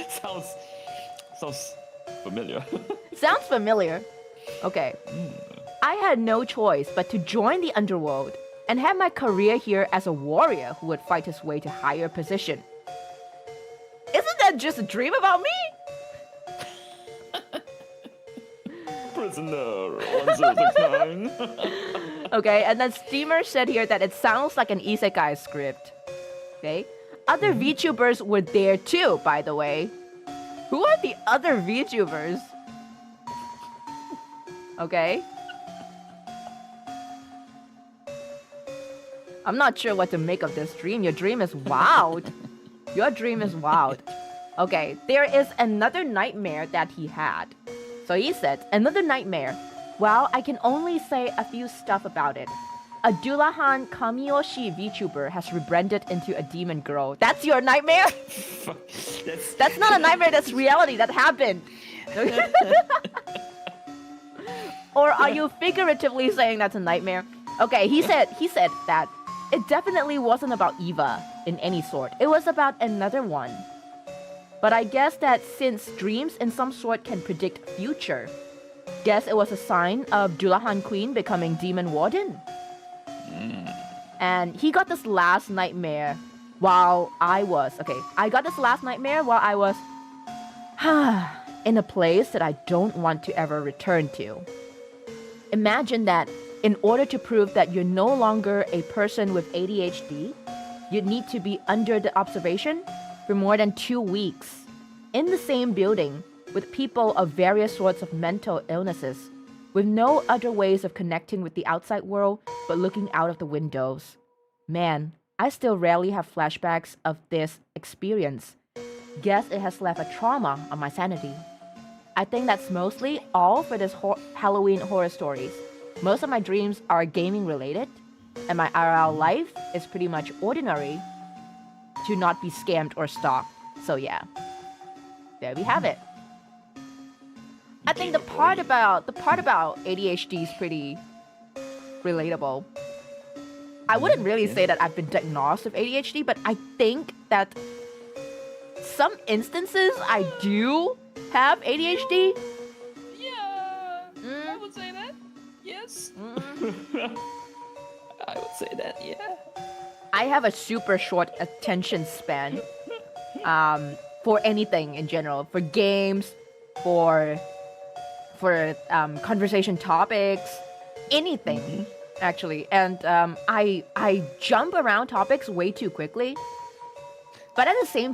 Sounds familiar. Sounds familiar. Okay. I had no choice but to join the underworld and have my career here as a warrior who would fight his way to higher position. Isn't that just a dream about me? Prisoner 1069. Okay, and then Steamer said here that it sounds like an isekai script. Okay? Other VTubers were there too, by the way. Who are the other VTubers? Okay. I'm not sure what to make of this dream. Your dream is wild. Your dream is wild. Okay, there is another nightmare that he had. So he said, another nightmare. Well, I can only say a few stuff about it. A Dulahan Kamiyoshi VTuber has rebranded into a demon girl. That's your nightmare? That's not a nightmare, that's reality. That happened. Or are you figuratively saying that's a nightmare? Okay, he said that it definitely wasn't about Eva in any sort. It was about another one. But I guess that since dreams in some sort can predict future, guess it was a sign of Dulahan Queen becoming Demon Warden. And he got this last nightmare while I was in a place that I don't want to ever return to. Imagine that in order to prove that you're no longer a person with ADHD, you'd need to be under the observation for more than 2 weeks in the same building with people of various sorts of mental illnesses, with no other ways of connecting with the outside world but looking out of the windows. Man, I still rarely have flashbacks of this experience. Guess it has left a trauma on my sanity. I think that's mostly all for this Halloween horror stories. Most of my dreams are gaming related, and my IRL life is pretty much ordinary to not be scammed or stalked. So yeah, there we have it. I think the part about ADHD is pretty relatable. I wouldn't really say that I've been diagnosed with ADHD, but I think that some instances I do have ADHD. Yeah, I would say that. Yes. I would say that, yeah. I have a super short attention span for anything in general. For games, for conversation topics, anything actually. And I jump around topics way too quickly. But at the same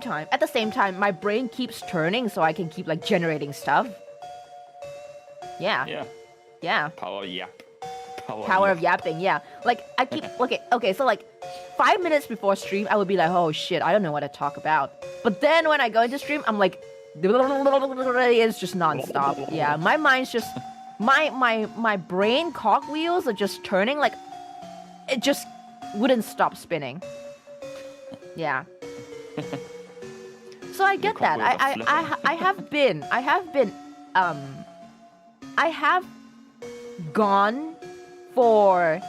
time, my brain keeps turning so I can keep like generating stuff. Yeah. Power yap. Power of yapping, yeah. Like, I keep... Okay, so like, 5 minutes before stream, I would be like, oh shit, I don't know what to talk about. But then when I go into stream, I'm like... It's just non-stop. Yeah, my mind's just... My brain cogwheels are just turning, like... It just wouldn't stop spinning. Yeah. So I get that. I have gone for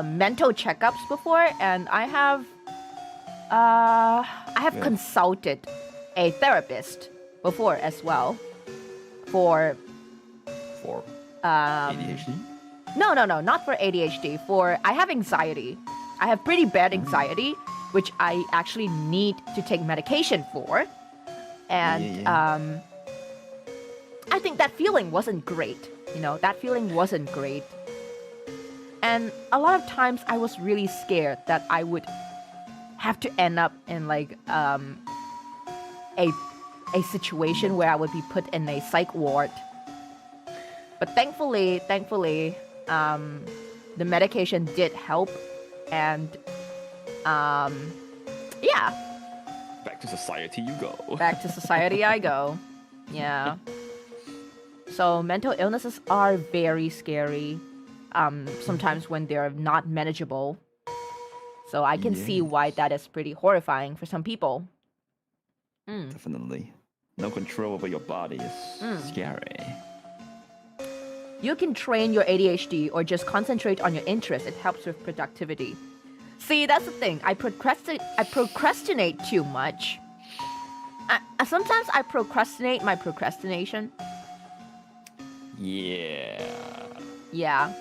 mental checkups before, and I have consulted a therapist before as well for ADHD? No, not for ADHD. I have anxiety. I have pretty bad anxiety, which I actually need to take medication for. And I think that feeling wasn't great. You know, that feeling wasn't great. And a lot of times I was really scared that I would have to end up in like a situation where I would be put in a psych ward. But thankfully, the medication did help, and yeah. Back to society you go. Back to society I go. Yeah. So mental illnesses are very scary. Sometimes when they're not manageable. So I can see why that is pretty horrifying for some people. Definitely. No control over your body is scary. You can train your ADHD or just concentrate on your interest. It helps with productivity. See, that's the thing. I procrastinate too much. Sometimes I procrastinate my procrastination. Yeah. Yeah.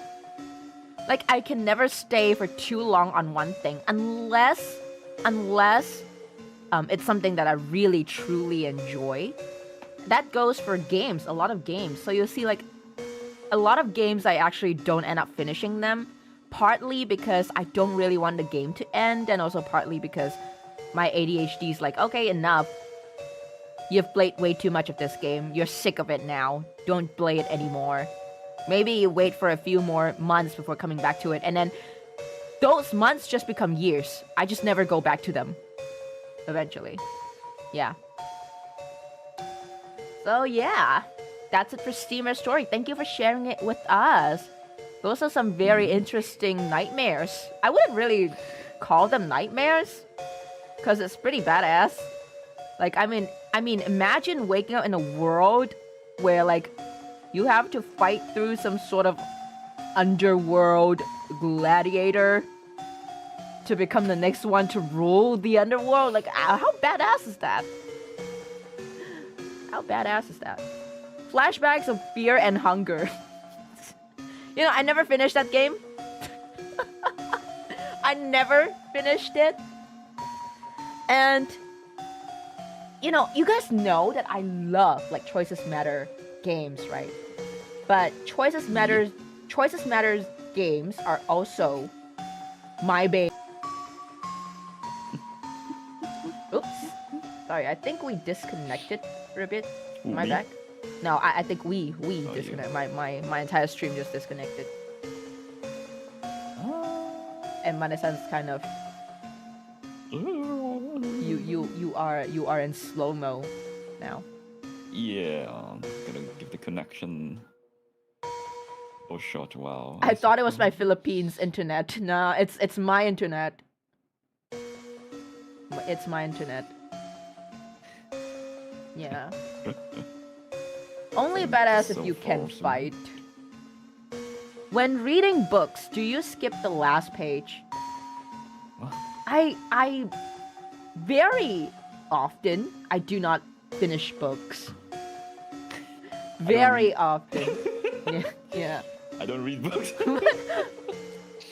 Like, I can never stay for too long on one thing unless it's something that I really, truly enjoy. That goes for games, a lot of games. So you'll see, like, a lot of games I actually don't end up finishing them. Partly because I don't really want the game to end, and also partly because my ADHD is like, okay, enough. You've played way too much of this game. You're sick of it now. Don't play it anymore. Maybe you wait for a few more months before coming back to it, and then those months just become years. I just never go back to them. Eventually. Yeah. So yeah. That's it for Steamer Story. Thank you for sharing it with us. Those are some very interesting nightmares. I wouldn't really call them nightmares, because it's pretty badass. Like, I mean, imagine waking up in a world where, like, you have to fight through some sort of underworld gladiator to become the next one to rule the underworld. Like, how badass is that? How badass is that? Flashbacks of fear and hunger. You know, I never finished that game. I never finished it. And, you know, you guys know that I love, like, Choices Matter games, right? But Choices Matters games are also my baby. Oops. Sorry, I think we disconnected for a bit. Am I back? No, I think we disconnected. My entire stream just disconnected. And Mane-san's kind of you are in slow-mo now. Yeah, I'm gonna give the connection a short while. I thought it was my Philippines internet. Nah, it's my internet. It's my internet. Yeah. Only badass if you can fight. When reading books, do you skip the last page? What? I very often I do not finish books. Very often. Yeah. I don't read books.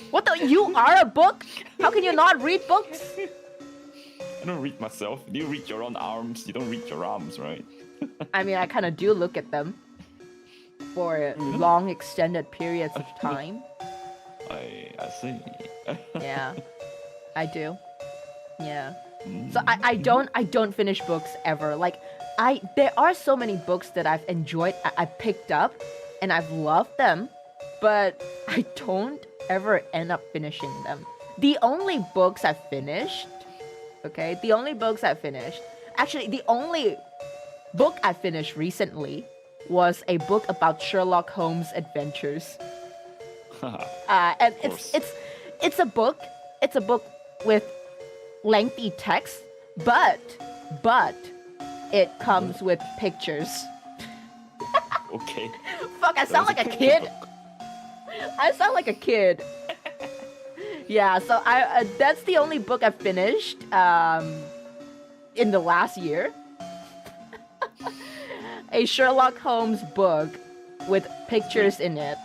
What the? You are a book? How can you not read books? I don't read myself. You read your own arms. You don't read your arms, right? I mean, I kind of do look at them for long, extended periods of time. I see. Yeah, I do. Yeah. So I don't finish books ever. Like, there are so many books that I've enjoyed, I picked up, and I've loved them, but I don't ever end up finishing them. The only books I've finished, actually, the only book I finished recently was a book about Sherlock Holmes' adventures. And it's a book with lengthy text, but it comes with pictures. Okay. Fuck, I sound like a kid. I sound like a kid. Yeah, so that's the only book I finished in the last year. A Sherlock Holmes book with pictures in it.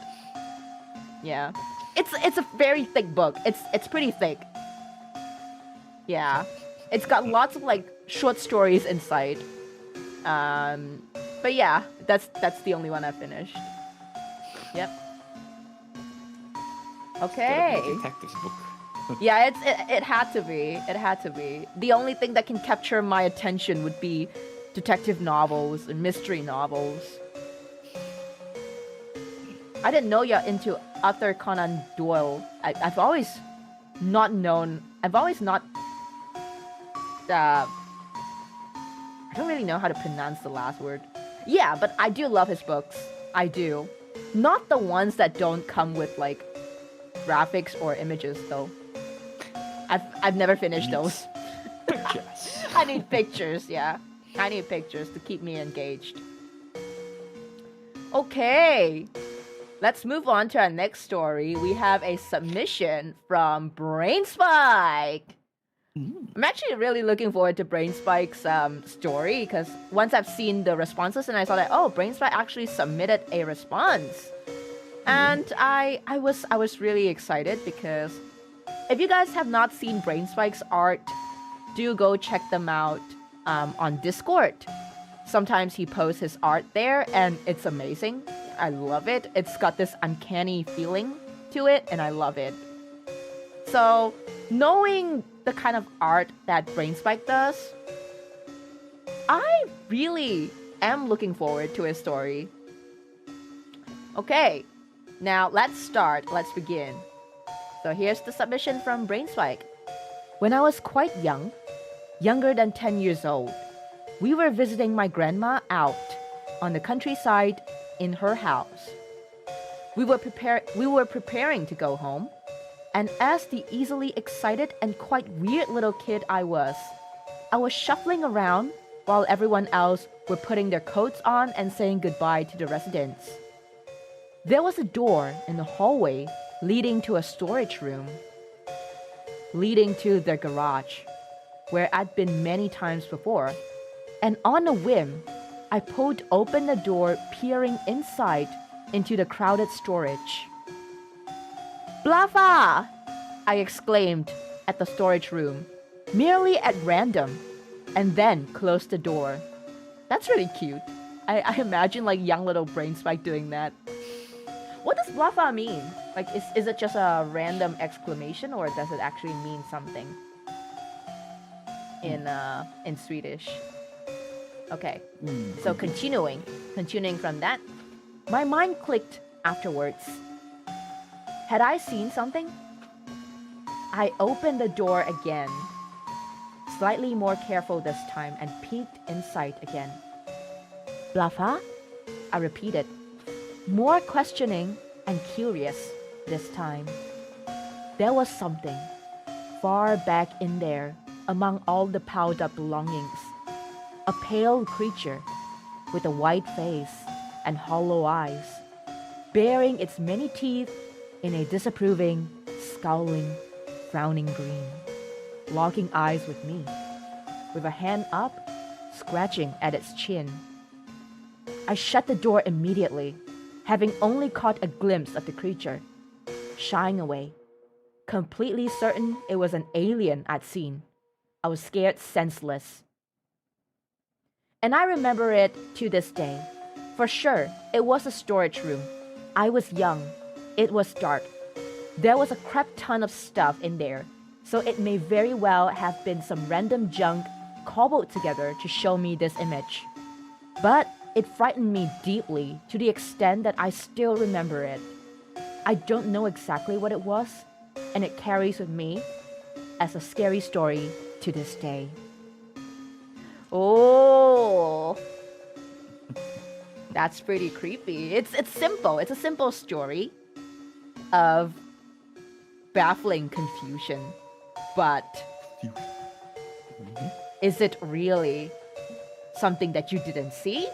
Yeah. It's a very thick book. It's pretty thick. Yeah. It's got lots of, like, short stories inside. But yeah, that's the only one I finished. Yep. Okay. It's a detective's book. Yeah, it had to be. It had to be. The only thing that can capture my attention would be detective novels and mystery novels. I didn't know you're into Arthur Conan Doyle. I've always not known. I've always not. I don't really know how to pronounce the last word. Yeah, but I do love his books. I do. Not the ones that don't come with like graphics or images though. I've never finished those. Pictures. I need pictures, yeah. I need pictures to keep me engaged. Okay. Let's move on to our next story. We have a submission from Brainspike. I'm actually really looking forward to Brainspike's story because once I've seen the responses and I saw that, oh, Brainspike actually submitted a response. And I was really excited because if you guys have not seen Brainspike's art, do go check them out on Discord. Sometimes he posts his art there and it's amazing. I love it. It's got this uncanny feeling to it and I love it. So, knowing the kind of art that Brainspike does, I really am looking forward to his story. Okay, now let's start. Let's begin. So here's the submission from Brainspike. When I was quite young, younger than 10 years old, we were visiting my grandma out on the countryside in her house. We were preparing to go home, and as the easily excited and quite weird little kid I was shuffling around while everyone else were putting their coats on and saying goodbye to the residents. There was a door in the hallway leading to a storage room, leading to the garage, where I'd been many times before, and on a whim, I pulled open the door, peering inside into the crowded storage. "Blaffa!" I exclaimed at the storage room, merely at random, and then closed the door. That's really cute. I imagine like young little Brainspike doing that. What does Blaffa mean? Like, is it just a random exclamation or does it actually mean something in Swedish? Okay, so continuing from that, my mind clicked afterwards. Had I seen something? I opened the door again, slightly more careful this time, and peeked inside again. "Blaffa?" I repeated, more questioning and curious this time. There was something far back in there among all the piled up belongings. A pale creature with a white face and hollow eyes, baring its many teeth in a disapproving, scowling, frowning grin, locking eyes with me, with a hand up, scratching at its chin. I shut the door immediately, having only caught a glimpse of the creature, shying away, completely certain it was an alien I'd seen. I was scared senseless. And I remember it to this day. For sure, it was a storage room. I was young. It was dark. There was a crap ton of stuff in there, so it may very well have been some random junk cobbled together to show me this image. But it frightened me deeply to the extent that I still remember it. I don't know exactly what it was, and it carries with me as a scary story to this day. Oh, that's pretty creepy. It's simple. It's a simple story of baffling confusion, but is it really something that you didn't see?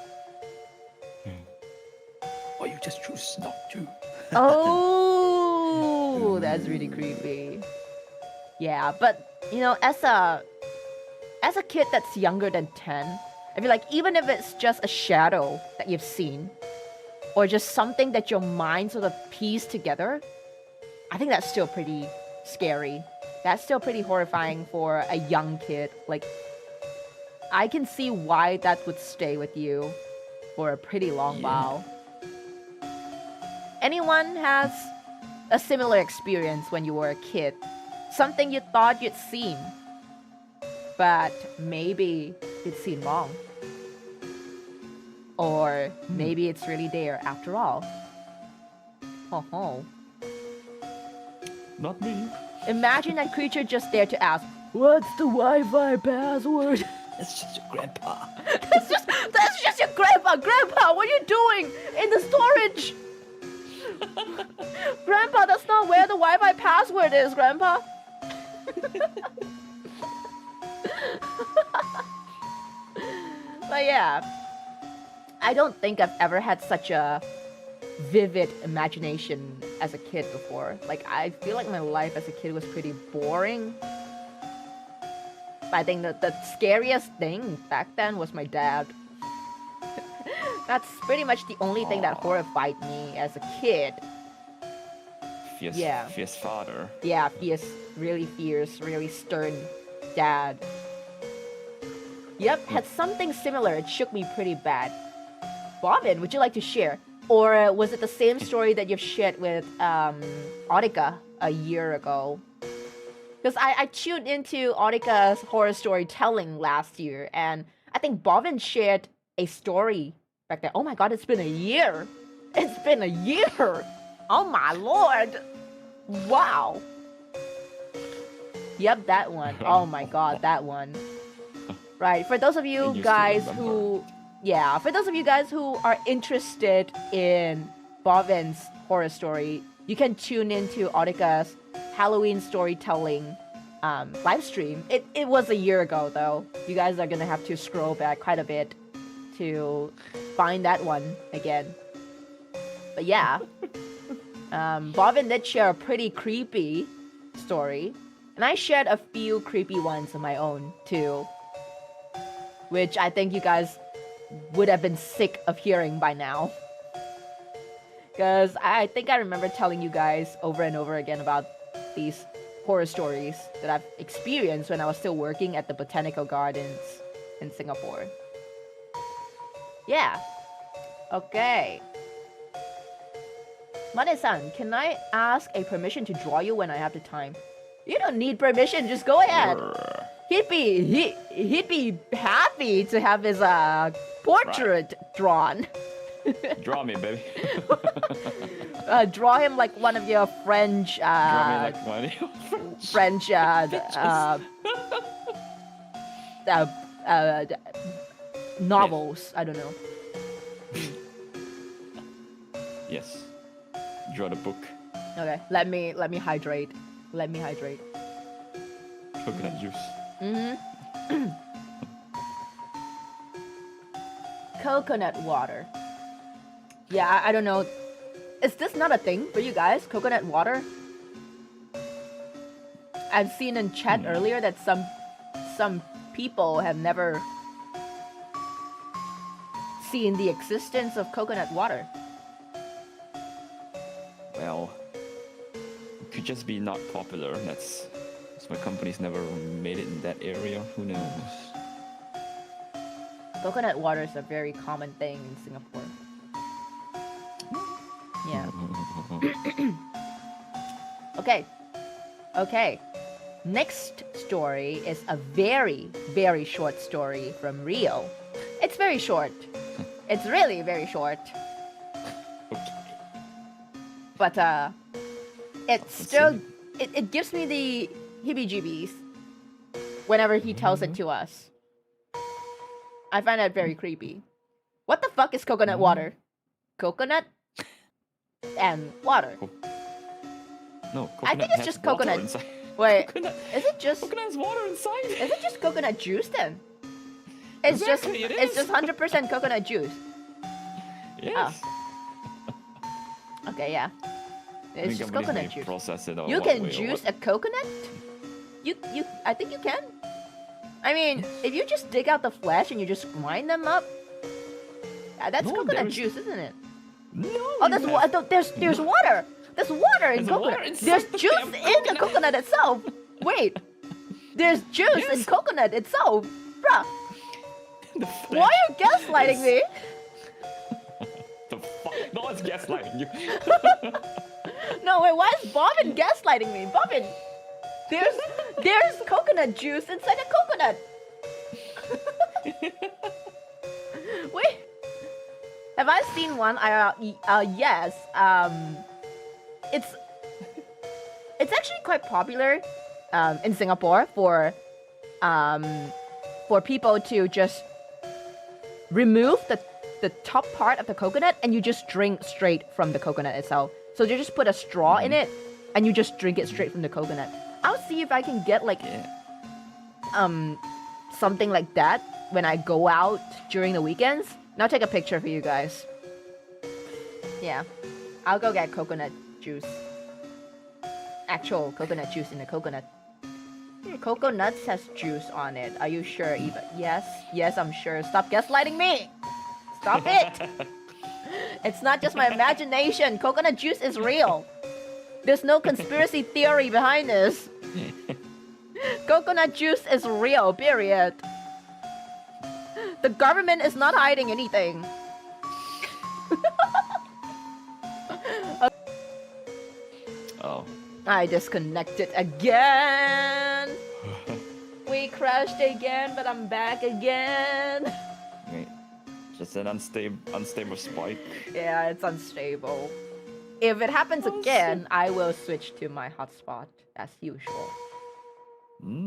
Or you just choose not to. Oh, that's really creepy. Yeah, but you know, as a kid that's younger than 10, I feel like even if it's just a shadow that you've seen, or just something that your mind sort of pieced together, I think that's still pretty scary. That's still pretty horrifying for a young kid. Like, I can see why that would stay with you for a pretty long Yeah. while. Anyone has a similar experience when you were a kid? Something you thought you'd seen, but maybe you'd seen wrong. Or maybe it's really there after all. Ho ho. Not me. Imagine that creature just there to ask, "What's the Wi-Fi password?" It's just your grandpa. That's just your grandpa. Grandpa, what are you doing in the storage? Grandpa, that's not where the Wi-Fi password is, Grandpa. But yeah, I don't think I've ever had such a vivid imagination as a kid before. Like, I feel like my life as a kid was pretty boring. I think that the scariest thing back then was my dad. That's pretty much the only thing that horrified me as a kid. Fierce, Yeah. fierce father. Yeah, fierce, really stern dad. Yep, had something similar. It shook me pretty bad. Bobbin, would you like to share? Or was it the same story that you've shared with Audica a year ago? Because I tuned into Audica's horror storytelling last year, and I think Bobbin shared a story back then. Oh my god, it's been a year! It's been a year! Oh my lord! Wow! Yep, that one. Oh my god, that one. Right, for those of you used to guys remember. who... Yeah, for those of you guys who are interested in Bobbin's horror story, you can tune into Audica's Halloween storytelling live stream. It was a year ago, though. You guys are gonna have to scroll back quite a bit to find that one again. But yeah, Bobbin did share a pretty creepy story, and I shared a few creepy ones of my own, too. Which I think you guys would have been sick of hearing by now. Because I think I remember telling you guys over and over again about these horror stories that I've experienced when I was still working at the Botanical Gardens in Singapore. Yeah. Okay. Mane-san, can I ask a permission to draw you when I have the time? You don't need permission, just go ahead. Brr. He'd be happy to have his portrait drawn. Draw me, baby. Draw him like one of your French Draw me like one of your friends. French novels. I don't know. Yes. Draw the book. Okay, let me hydrate. Let me hydrate. Coconut juice. Coconut water. Yeah, I don't know. Is this not a thing for you guys? Coconut water? I've seen in chat earlier that some people have never seen the existence of coconut water. Well, it could just be not popular. That's why companies never made it in that area. Who knows? Coconut water is a very common thing in Singapore. Yeah. Okay. Next story is a very, very short story from Rio. It's very short. It's really very short. Okay. But it's still it gives me the heebie-jeebies whenever he tells it to us. I find that very creepy. What the fuck is coconut water? Coconut and water. No, coconut I think it's has just water coconut. inside. Wait, Coconut. is it just Coconut has water inside. is it just coconut juice then? It's Exactly, it it's is. just 100% coconut juice. Yes. Okay, yeah. I It's think just companies coconut may juice. process it or You what can way or juice what. a coconut? You I think you can. I mean, if you just dig out the flesh and you just grind them up, that's No, coconut there's- juice, isn't it? No. Oh, you there's No. water. There's water in There's coconut. water inside There's the juice damn in the coconut itself. Wait, there's juice in Yes. coconut itself, bruh. The Why flesh are you gaslighting me? was gaslighting you. No, wait, why is Bobbin gaslighting me? Bobbin, there's coconut juice inside a coconut. Wait, have I seen one? Yes. It's actually quite popular in Singapore for people to just remove the top part of the coconut and you just drink straight from the coconut itself. So you just put a straw in it and you just drink it straight from the coconut. I'll see if I can get like something like that when I go out during the weekends. And I'll take a picture for you guys. Yeah, I'll go get coconut juice. Actual coconut juice in the coconut. Coconuts has juice on it. Are you sure, Eva? Yes, I'm sure. Stop gaslighting me. Stop it. It's not just my imagination. Coconut juice is real. There's no conspiracy theory behind this. Coconut juice is real, period. The government is not hiding anything. Oh. I disconnected again. We crashed again, but I'm back again. Wait. Just an unstable spike. Yeah, it's unstable. If it happens again, I will switch to my hotspot as usual.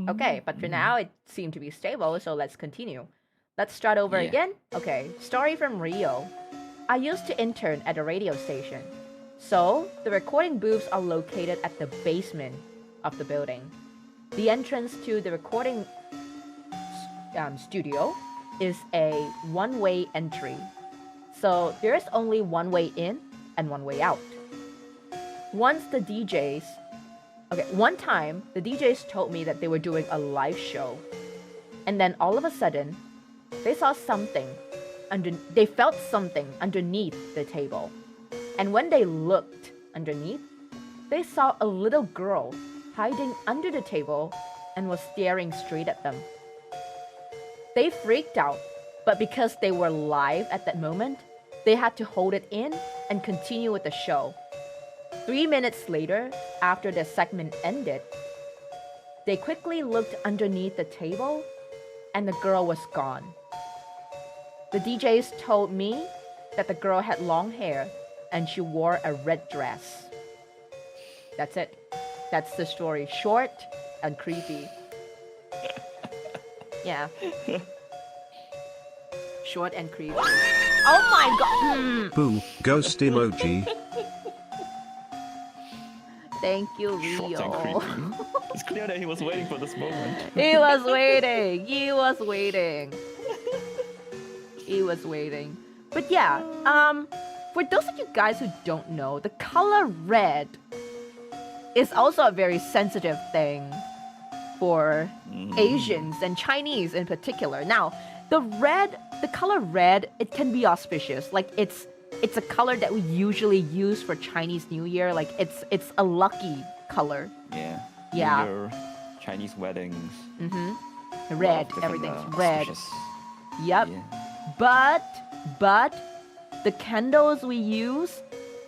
Okay, but for now it seemed to be stable, so let's continue. Let's start over again. Okay, story from Rio. I used to intern at a radio station. So, the recording booths are located at the basement of the building. The entrance to the recording studio is a one-way entry. So, there is only one way in and one way out. One time, the DJs told me that they were doing a live show. And then all of a sudden, they saw something. They felt something underneath the table. And when they looked underneath, they saw a little girl hiding under the table and was staring straight at them. They freaked out, but because they were live at that moment, they had to hold it in and continue with the show. 3 minutes later, after the segment ended, they quickly looked underneath the table and the girl was gone. The DJs told me that the girl had long hair and she wore a red dress. That's it. That's the story. Short and creepy. Yeah. Short and creepy. Oh my god! Boo, ghost emoji. Thank you, Short and Rio. creepy. It's clear that he was waiting for this moment. He was waiting. But yeah, for those of you guys who don't know, the color red is also a very sensitive thing for Asians and Chinese in particular. Now, the color red, it can be auspicious. Like it's a color that we usually use for Chinese New Year. Like it's a lucky color. Yeah. Yeah. New Year, Chinese weddings. Red, different, everything's red. auspicious. Yep. Yeah. But the candles we use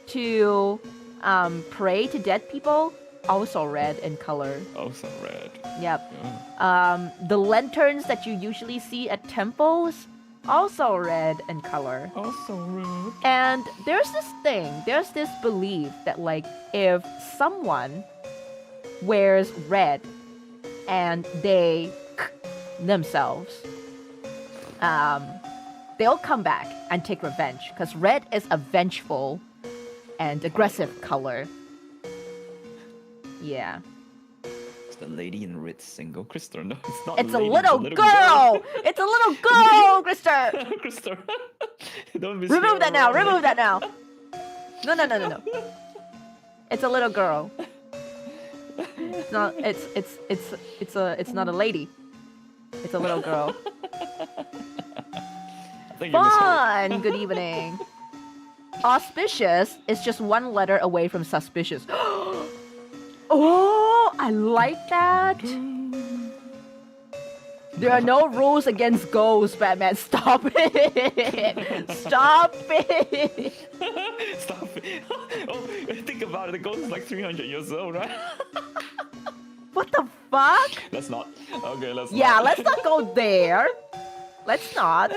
to pray to dead people also red in color. Also red. Yep. Yeah. The lanterns that you usually see at temples also red in color. Also red. And there's this belief that like if someone wears red and they themselves, they'll come back and take revenge because red is a vengeful and aggressive color. Yeah. It's the lady in red single. Krister, no, it's not. It's a lady, little girl! It's a little girl, Krister! Krister, don't be Remove that now! wrong. Remove that now! No. It's a little girl. It's not. It's not a lady. It's a little girl. I think you misheard. Fun! Good evening. Auspicious is just one letter away from suspicious. Oh, I like that. There are no rules against ghosts, Batman. Stop it! Stop it! Stop it. Oh, think about it. The ghost is like 300 years old, right? What the fuck? Let's not. Okay, let's Yeah, not. let's not go there. Let's not.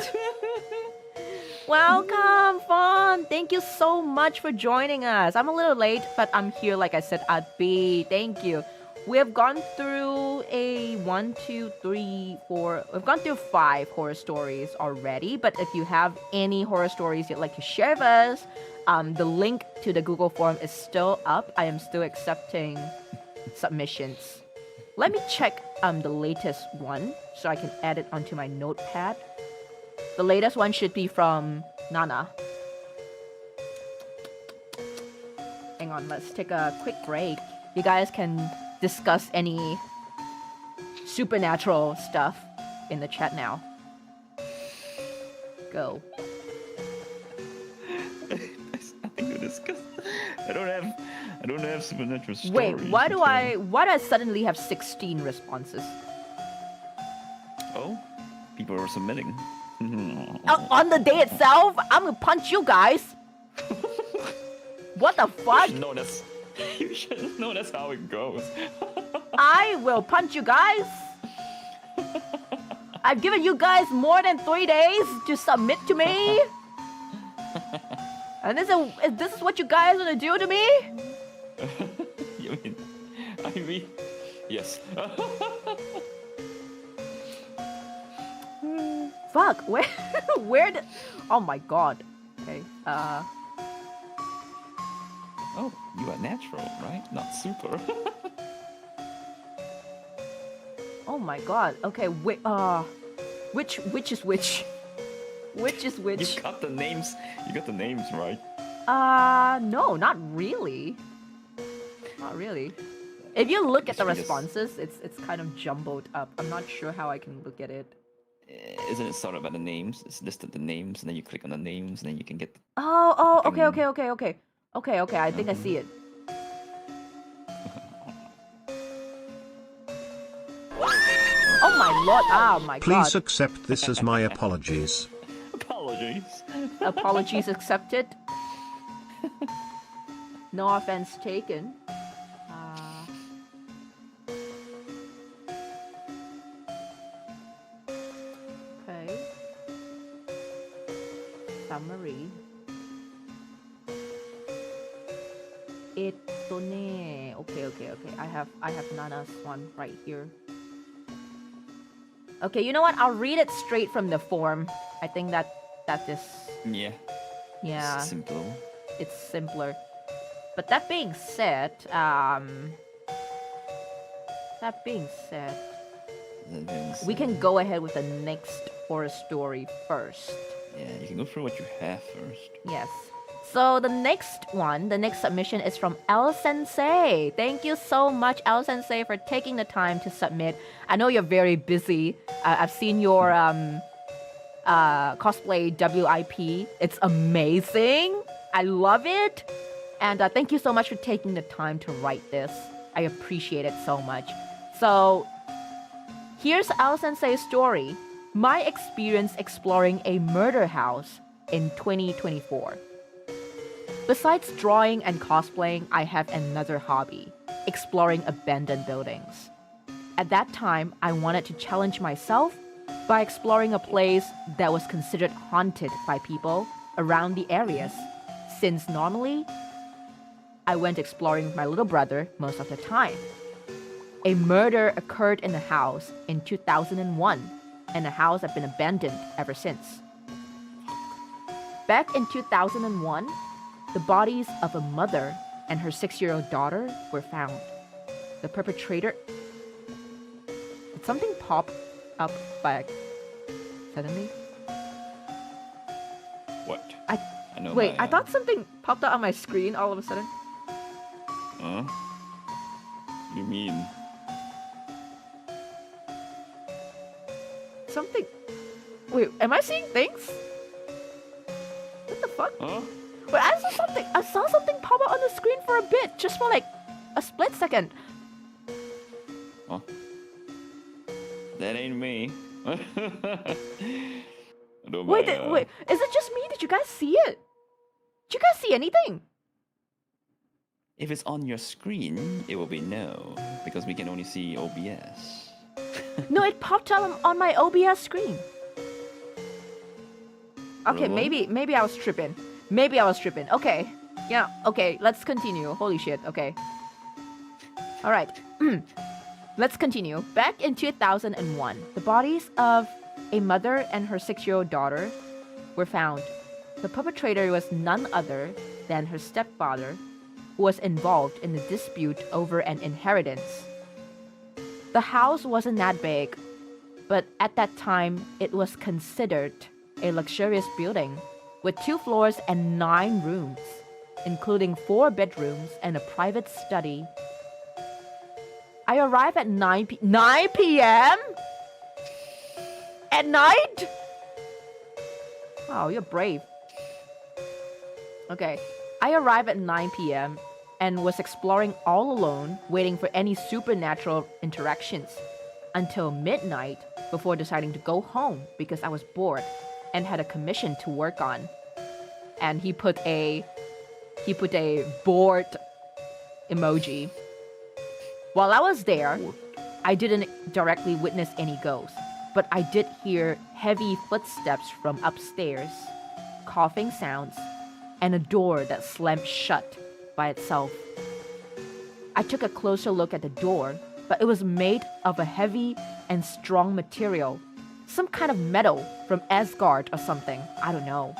Welcome, Fawn. Thank you so much for joining us. I'm a little late, but I'm here, like I said, Addpico. Thank you. We have gone through we've gone through 5 horror stories already, but if you have any horror stories you'd like to share with us, the link to the Google form is still up. I am still accepting submissions. Let me check the latest one so I can add it onto my notepad. The latest one should be from Nana. Hang on, let's take a quick break. You guys can discuss any supernatural stuff in the chat now. Go. I think we discussed. I don't have supernatural stories. Wait, why do I suddenly have 16 responses? Oh, people are submitting. On the day itself, I'm gonna punch you guys. What the fuck? You should know that's how it goes. I will punch you guys. I've given you guys more than 3 days to submit to me. And this is what you guys gonna do to me? You mean, Ivy? Yes. Fuck, where did... Oh my god. Okay, Oh, you are natural, right? Not super. Oh my god. Okay, wait, which is which? Which is which? You got the names right. No, not really. Not really. If you look at the Because- responses, it's kind of jumbled up. I'm not sure how I can look at it. Isn't it sort of about the names? It's listed the names, and then you click on the names, and then you can get. Oh, You okay. can- I think I see it. Oh my lord! Oh my Please god! accept this as my apologies. Apologies. Apologies accepted. No offense taken. Okay. Summary. Ito ne. Okay. I have Nana's one right here. Okay, you know what? I'll read it straight from the form. I think that is Yeah. yeah. It's simple. It's simpler. But that being said, we can go ahead with the next horror story first. Yeah, you can go through what you have first. Yes. So the next submission is from L Sensei. Thank you so much, L Sensei, for taking the time to submit. I know you're very busy. I've seen your cosplay WIP. It's amazing. I love it. And thank you so much for taking the time to write this. I appreciate it so much. So here's L Sensei's story. My experience exploring a murder house in 2024. Besides drawing and cosplaying, I have another hobby, exploring abandoned buildings. At that time, I wanted to challenge myself by exploring a place that was considered haunted by people around the areas, since normally, I went exploring with my little brother most of the time. A murder occurred in the house in 2001, and the house had been abandoned ever since. Back in 2001, the bodies of a mother and her 6-year-old daughter were found. The perpetrator... Did something pop up by suddenly? What? I know. Wait, I thought something popped up on my screen all of a sudden. Huh? You mean? Something... Wait, am I seeing things? What the fuck? Huh? Wait, I saw something pop up on the screen for a bit, just for like a split second. Huh? That ain't me. Wait, is it just me? Did you guys see it? Did you guys see anything? If it's on your screen, it will be no, because we can only see OBS. No, it popped up on my OBS screen. Okay, Really? maybe I was tripping. Maybe I was tripping. Okay. Yeah, okay, let's continue. Holy shit, okay. Alright. Let's continue. Back in 2001, the bodies of a mother and her 6-year-old daughter were found. The perpetrator was none other than her stepfather, who was involved in a dispute over an inheritance. The house wasn't that big, but at that time it was considered a luxurious building with 2 floors and 9 rooms, including 4 bedrooms and a private study. I arrived at 9 p.m. at night? Oh, you're brave. Okay, I arrived at 9 p.m. and was exploring all alone, waiting for any supernatural interactions until midnight before deciding to go home because I was bored and had a commission to work on. And he put a bored emoji. While I was there, I didn't directly witness any ghosts, but I did hear heavy footsteps from upstairs, coughing sounds, and a door that slammed shut by itself. I took a closer look at the door, but it was made of a heavy and strong material, some kind of metal from Asgard or something, I don't know.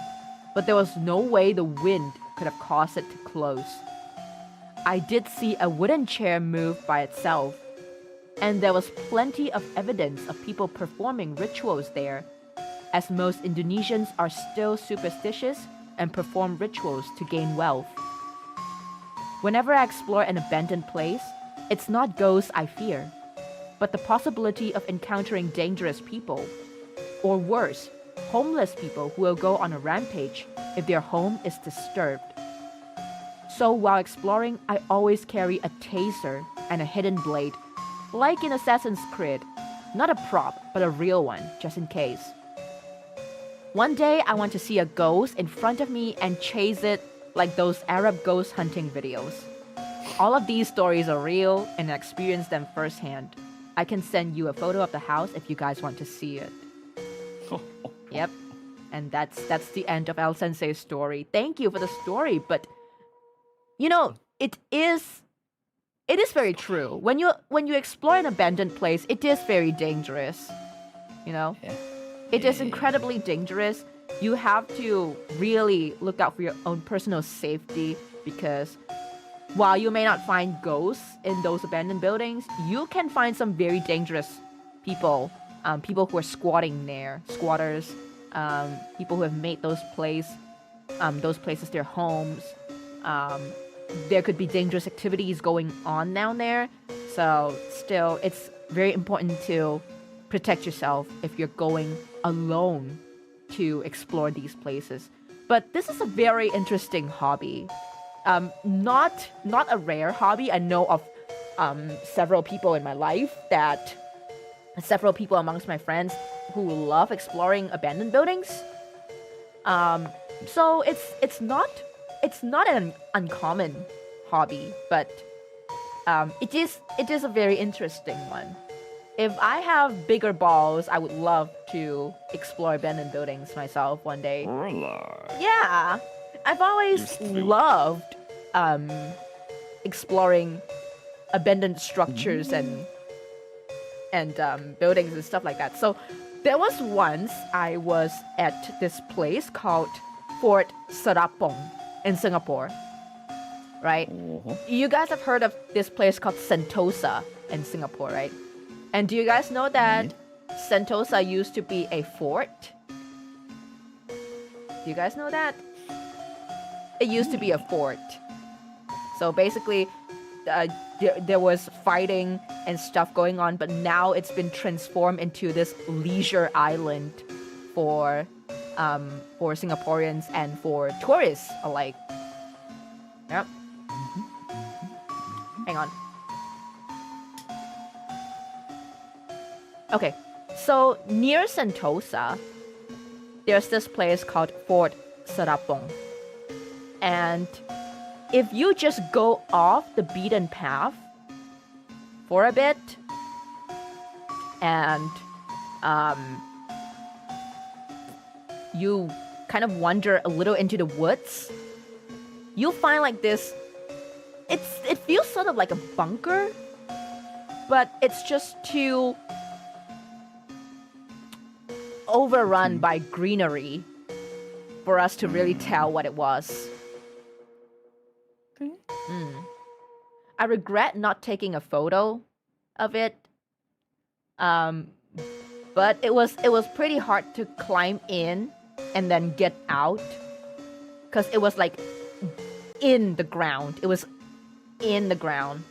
But there was no way the wind could have caused it to close. I did see a wooden chair move by itself, and there was plenty of evidence of people performing rituals there, as most Indonesians are still superstitious and perform rituals to gain wealth. Whenever I explore an abandoned place, it's not ghosts I fear, but the possibility of encountering dangerous people, or worse, homeless people who will go on a rampage if their home is disturbed. So while exploring, I always carry a taser and a hidden blade, like in Assassin's Creed. Not a prop, but a real one, just in case. One day, I want to see a ghost in front of me and chase it like those Arab ghost hunting videos. All of these stories are real, and I experienced them firsthand. I can send you a photo of the house if you guys want to see it. Yep. And that's the end of El Sensei's story. Thank you for the story, but you know, it is very true. When you explore an abandoned place, it is very dangerous. You know? Yeah. It is incredibly dangerous. You have to really look out for your own personal safety, because while you may not find ghosts in those abandoned buildings, you can find some very dangerous people. People who are squatting there, squatters, people who have made those places their homes. There could be dangerous activities going on down there. So still, it's very important to protect yourself if you're going alone to explore these places. But this is a very interesting hobby. Not a rare hobby. I know of several people in my life several people amongst my friends who love exploring abandoned buildings. So it's not an uncommon hobby, but it is a very interesting one. If I have bigger balls, I would love to explore abandoned buildings myself one day. Yeah, I've always loved exploring abandoned structures and buildings and stuff like that. So there was once I was at this place called Fort Serapong in Singapore, right? You guys have heard of this place called Sentosa in Singapore, right? And do you guys know that Sentosa used to be a fort? Do you guys know that? It used to be a fort. So basically, there was fighting and stuff going on, but now it's been transformed into this leisure island for Singaporeans and for tourists alike. Yep. Hang on. Okay, So near Sentosa, there's this place called Fort Serapong. And if you just go off the beaten path for a bit and you kind of wander a little into the woods, you'll find like this, it feels sort of like a bunker, but it's just too overrun by greenery for us to really tell what it was. I regret not taking a photo of it. But it was pretty hard to climb in and then get out, because it was like in the ground. It was in the ground.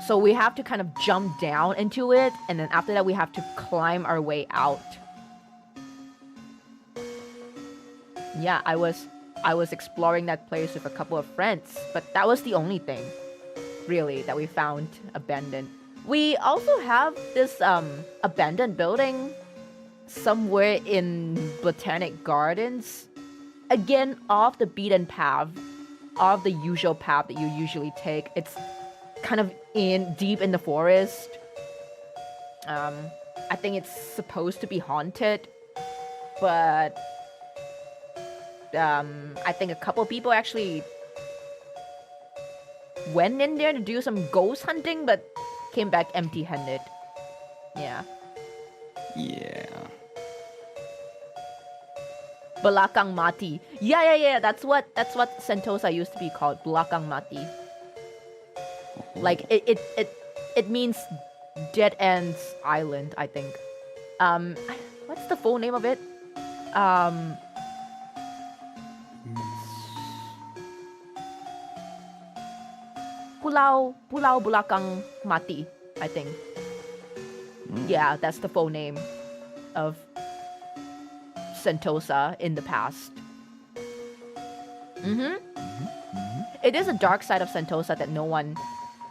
So we have to kind of jump down into it, and then after that we have to climb our way out. Yeah, I was exploring that place with a couple of friends, but that was the only thing, really, that we found abandoned. We also have this abandoned building somewhere in Botanic Gardens. Again, off the beaten path, off the usual path that you usually take. It's kind of deep in the forest. I think it's supposed to be haunted, but I think a couple people actually went in there to do some ghost hunting, but came back empty-handed. Yeah. Yeah. Belakang Mati. Yeah. That's what Sentosa used to be called. Belakang Mati. Like it means Dead Ends Island, I think. What's the full name of it? Pulau Belakang Mati, I think. Yeah, that's the full name of Sentosa in the past. It is a dark side of Sentosa that no one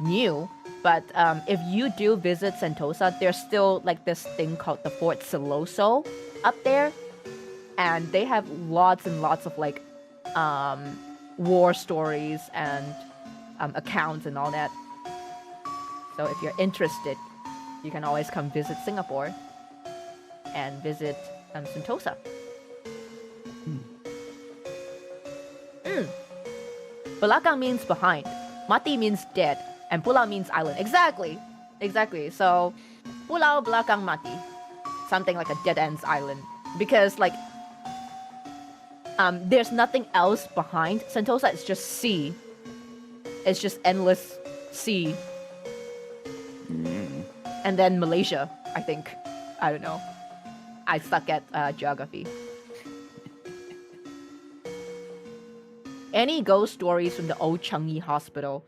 knew, but if you do visit Sentosa, there's still like this thing called the Fort Siloso up there, and they have lots and lots of like war stories and accounts and all that. So if you're interested, you can always come visit Singapore and visit Sentosa. Belakang means behind, Mati means dead, and Pulau means island. Exactly. So Pulau Belakang Mati, something like a dead ends island, because like there's nothing else behind Sentosa. It's just sea. It's just endless sea. And then Malaysia, I think. I don't know. I suck at geography. Any ghost stories from the old Changi Hospital?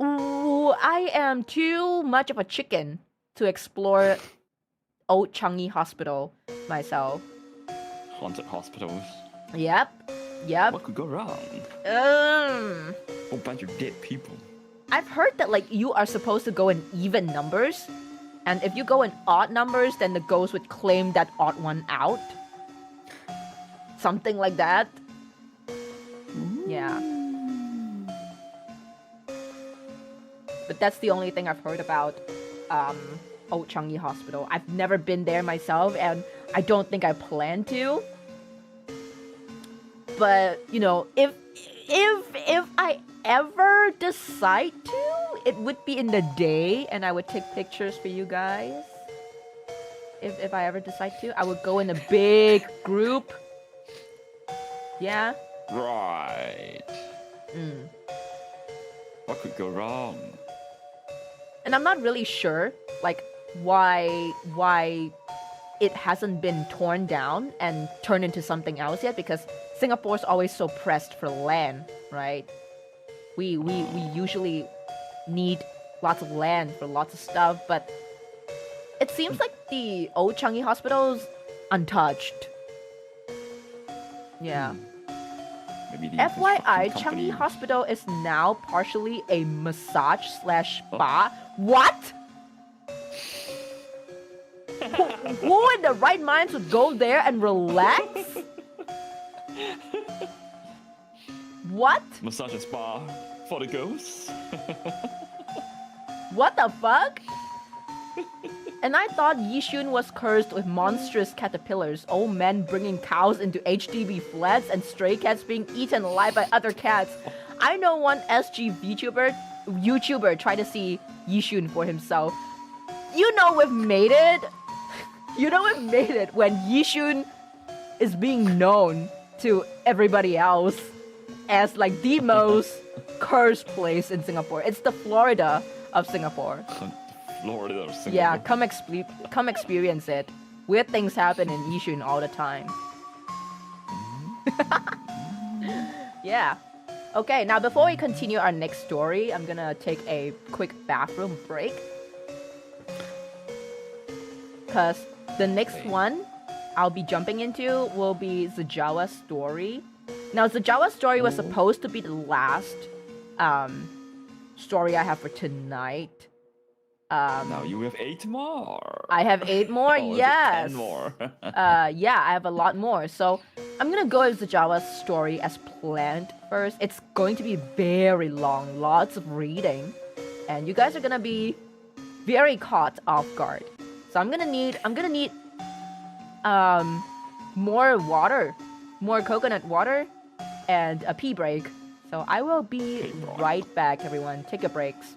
Ooh, I am too much of a chicken to explore old Changi Hospital myself. Haunted hospitals. Yep. What could go wrong? Whole bunch of dead people. I've heard that like you are supposed to go in even numbers, and if you go in odd numbers, then the ghost would claim that odd one out. Something like that. Yeah. But that's the only thing I've heard about Old Changi Hospital. I've never been there myself, and I don't think I plan to. But, you know, if I ever decide to, it would be in the day, and I would take pictures for you guys. If I ever decide to, I would go in a big group. Yeah. Right. What could go wrong? And I'm not really sure, like, why it hasn't been torn down and turned into something else yet, because Singapore's always so pressed for land, right? We usually need lots of land for lots of stuff, but it seems like the old Changi Hospital's untouched. Yeah. Maybe the FYI, construction Changi company- Hospital is now partially a massage/spa. What? Who in the right minds would go there and relax? What? Massage and spa for the ghosts. What the fuck? And I thought Yishun was cursed with monstrous caterpillars, old men bringing cows into HDB flats, and stray cats being eaten alive by other cats. I know one SG YouTuber tried to see Yishun for himself. You know we've made it. You know we've made it when Yishun is being known to everybody else as like the most cursed place in Singapore. It's the Florida of Singapore. Florida of Singapore. Yeah, come experience it. Weird things happen in Yishun all the time. Yeah. Okay, now before we continue our next story, I'm gonna take a quick bathroom break. Because the next one I'll be jumping into will be Zajawa's story. Now, Zajawa's story was supposed to be the last story I have for tonight. Now you have 8 more. I have 8 more, Oh, is it yes. 10 more. Yeah, I have a lot more. So I'm gonna go with Zajawa's story as planned first. It's going to be very long, lots of reading, and you guys are gonna be very caught off guard. So I'm gonna need more water, more coconut water, and a pee break. So I will be right back, everyone. Take your breaks.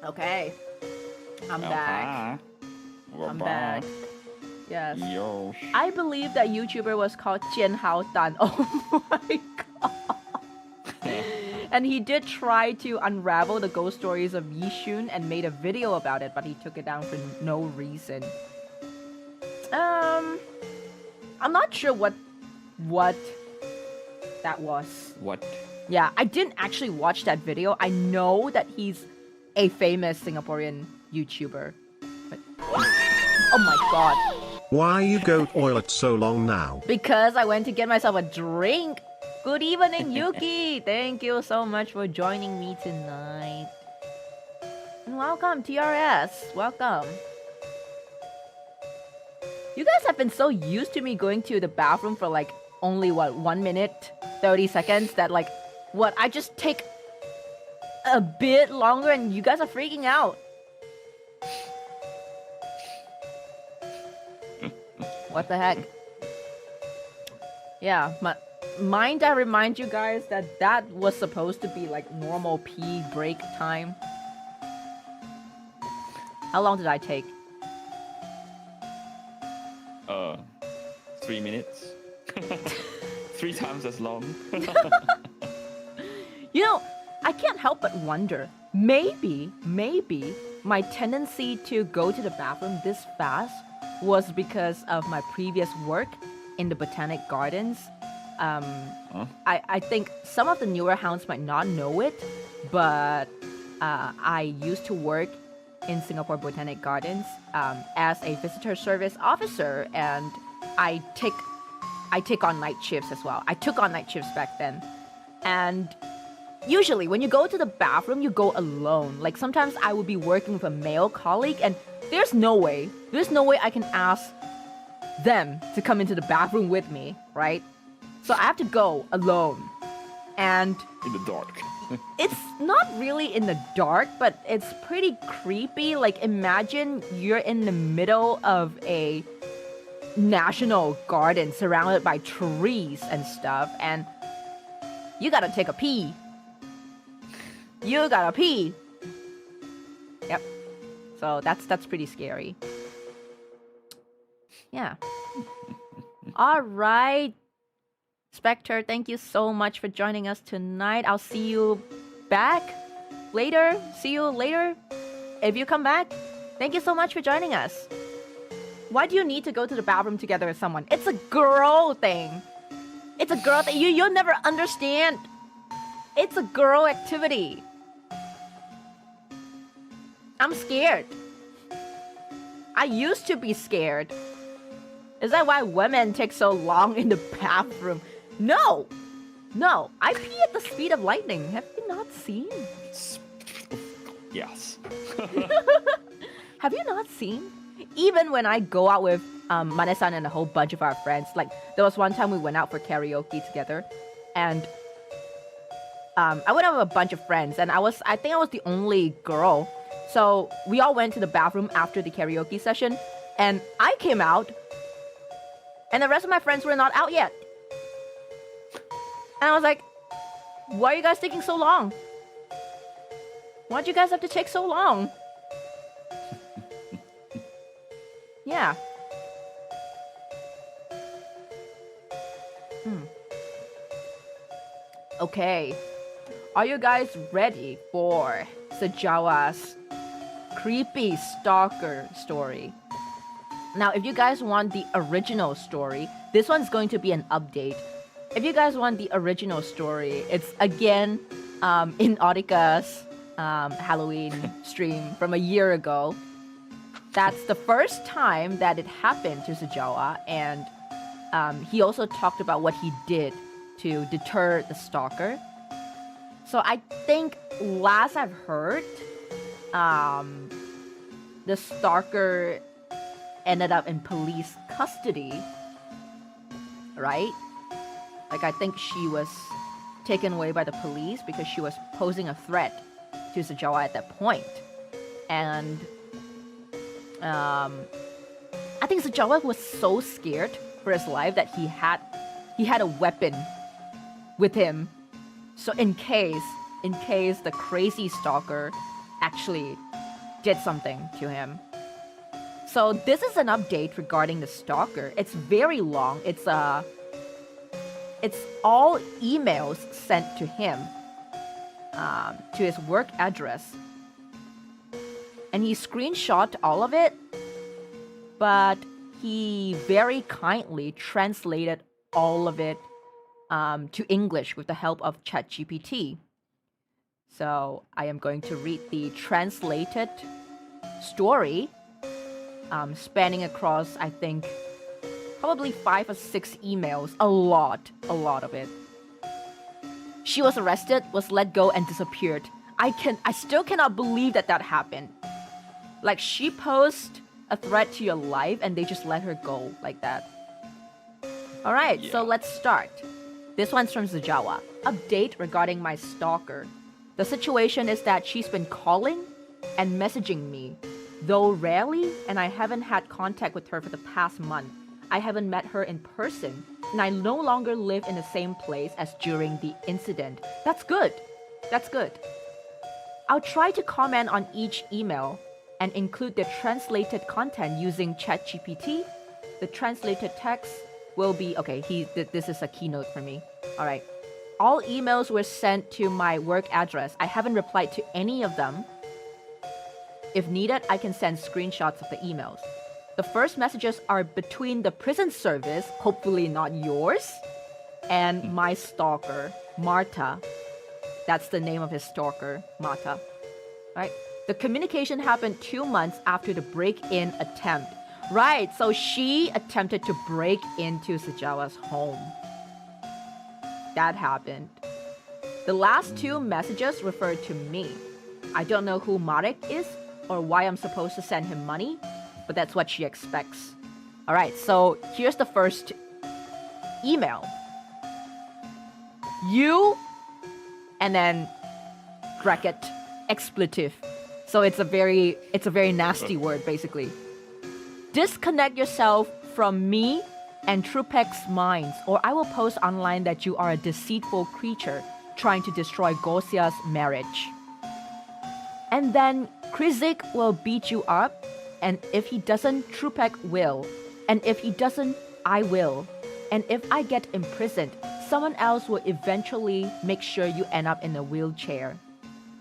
Okay. I'm back. I'm back. Yes. Yo. I believe that YouTuber was called Jianhao Dan. Oh my god. And he did try to unravel the ghost stories of Yishun and made a video about it, but he took it down for no reason. I'm not sure what that was. What? Yeah, I didn't actually watch that video. I know that he's a famous Singaporean YouTuber. But... oh my god. Why you go toilet so long now? Because I went to get myself a drink. Good evening, Yuki. Thank you so much for joining me tonight. And welcome, TRS. Welcome. You guys have been so used to me going to the bathroom for like only what, 1 minute, 30 seconds that like, what, I just take a bit longer and you guys are freaking out. What the heck? Yeah, mind I remind you guys that that was supposed to be like normal pee break time. How long did I take? 3 minutes. 3 times as long. You know, I can't help but wonder, maybe my tendency to go to the bathroom this fast was because of my previous work in the botanic gardens. I think some of the newer hounds might not know it, but I used to work in Singapore Botanic Gardens as a visitor service officer, and I take on night shifts as well. I took on night shifts back then, and usually when you go to the bathroom, you go alone. Like sometimes I would be working with a male colleague, and there's no way I can ask them to come into the bathroom with me, right? So I have to go alone, and In the dark. it's not really in the dark, but it's pretty creepy. Like imagine you're in the middle of a national garden surrounded by trees and stuff, and you gotta take a pee. You gotta pee. Yep. So that's pretty scary. Yeah. All right. Spectre, thank you so much for joining us tonight. I'll see you back later. See you later. If you come back, thank you so much for joining us. Why do you need to go to the bathroom together with someone? It's a girl thing. It's a girl thing. You'll never understand. It's a girl activity. I'm scared. I used to be scared. Is that why women take so long in the bathroom? No! No, I pee at the speed of lightning. Have you not seen? Yes. Have you not seen? Even when I go out with Mane-san and a whole bunch of our friends, like there was one time we went out for karaoke together, and I went out with a bunch of friends, and I think I was the only girl. So we all went to the bathroom after the karaoke session, and I came out, and the rest of my friends were not out yet. And I was like, why are you guys taking so long? Why'd you guys have to take so long? Yeah. Okay. Are you guys ready for Sajawa's creepy stalker story? Now, if you guys want the original story, this one's going to be an update. If you guys want the original story, it's again in Audika's Halloween stream from a year ago. That's the first time that it happened to Sajawa, and he also talked about what he did to deter the stalker. So I think last I've heard, the stalker ended up in police custody, right? Like I think she was taken away by the police because she was posing a threat to Sajawa at that point. And I think Sajawa was so scared for his life that he had a weapon with him. So in case the crazy stalker actually did something to him. So this is an update regarding the stalker. It's very long. It's all emails sent to him, to his work address. And he screenshot all of it, but he very kindly translated all of it to English with the help of ChatGPT. So I am going to read the translated story, spanning across, I think, probably 5 or 6 emails. A lot of it. She was arrested, was let go, and disappeared. I still cannot believe that happened. Like, she posed a threat to your life and they just let her go like that. Alright, so let's start. This one's from Zajawa. Update regarding my stalker. The situation is that she's been calling and messaging me, though rarely, and I haven't had contact with her for the past month. I haven't met her in person, and I no longer live in the same place as during the incident. That's good. That's good. I'll try to comment on each email and include the translated content using ChatGPT. The translated text will be... Okay, this is a keynote for me. Alright. All emails were sent to my work address. I haven't replied to any of them. If needed, I can send screenshots of the emails. The first messages are between the prison service, hopefully not yours, and my stalker, Marta. That's the name of his stalker, Marta. Right? The communication happened 2 months after the break-in attempt. Right, so she attempted to break into Sajawa's home. That happened. The last 2 messages referred to me. I don't know who Marek is or why I'm supposed to send him money, but that's what she expects. Alright, so here's the first email. You, and then bracket, expletive. So it's a very nasty word, basically. Disconnect yourself from me and Trupek's minds, or I will post online that you are a deceitful creature trying to destroy Gosia's marriage. And then Krizik will beat you up, and if he doesn't, Trupek will. And if he doesn't, I will. And if I get imprisoned, someone else will eventually make sure you end up in a wheelchair.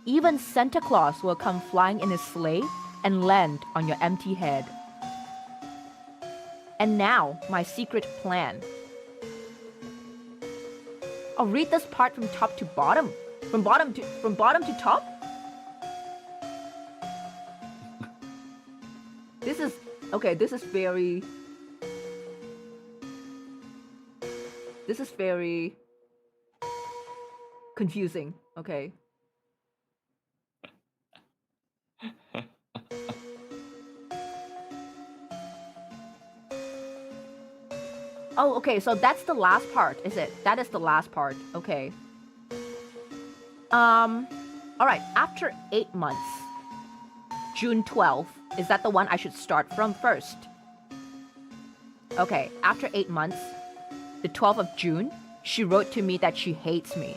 Even Santa Claus will come flying in his sleigh and land on your empty head. And now, my secret plan. I'll read this part from top to bottom. From bottom to top? This is very confusing. Okay. Oh, okay, so that's the last part, is it? That is the last part. Okay. Alright, after 8 months, June 12th, is that the one I should start from first? Okay, after 8 months, the 12th of June, she wrote to me that she hates me.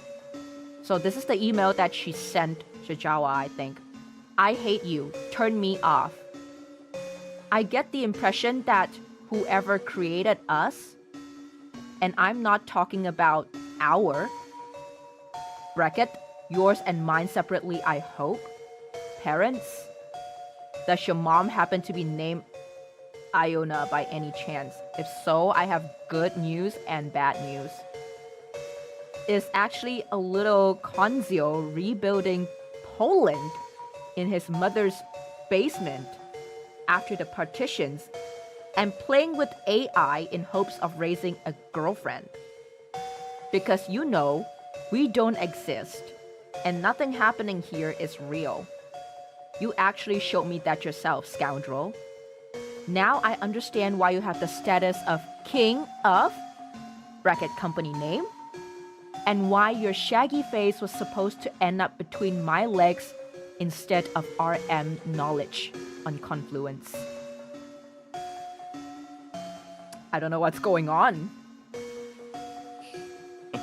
So this is the email that she sent Shijawa, I think. I hate you. Turn me off. I get the impression that whoever created us, and I'm not talking about our, bracket, yours and mine separately, I hope, parents. Does your mom happen to be named Iona by any chance? If so, I have good news and bad news. Is actually a little Konzio rebuilding Poland in his mother's basement after the partitions and playing with AI in hopes of raising a girlfriend. Because you know, we don't exist and nothing happening here is real. You actually showed me that yourself, scoundrel. Now I understand why you have the status of King of, bracket company name, and why your shaggy face was supposed to end up between my legs instead of RM knowledge on Confluence. I don't know what's going on.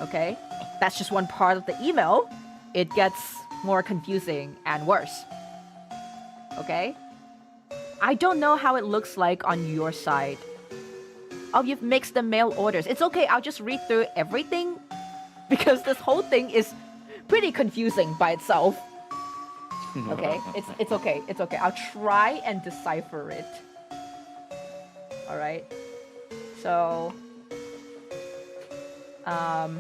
Okay, that's just one part of the email. It gets more confusing and worse. Okay? I don't know how it looks like on your side. Oh, you've mixed the mail orders. It's okay, I'll just read through everything because this whole thing is pretty confusing by itself. Okay? It's okay. It's okay. I'll try and decipher it. Alright? So... I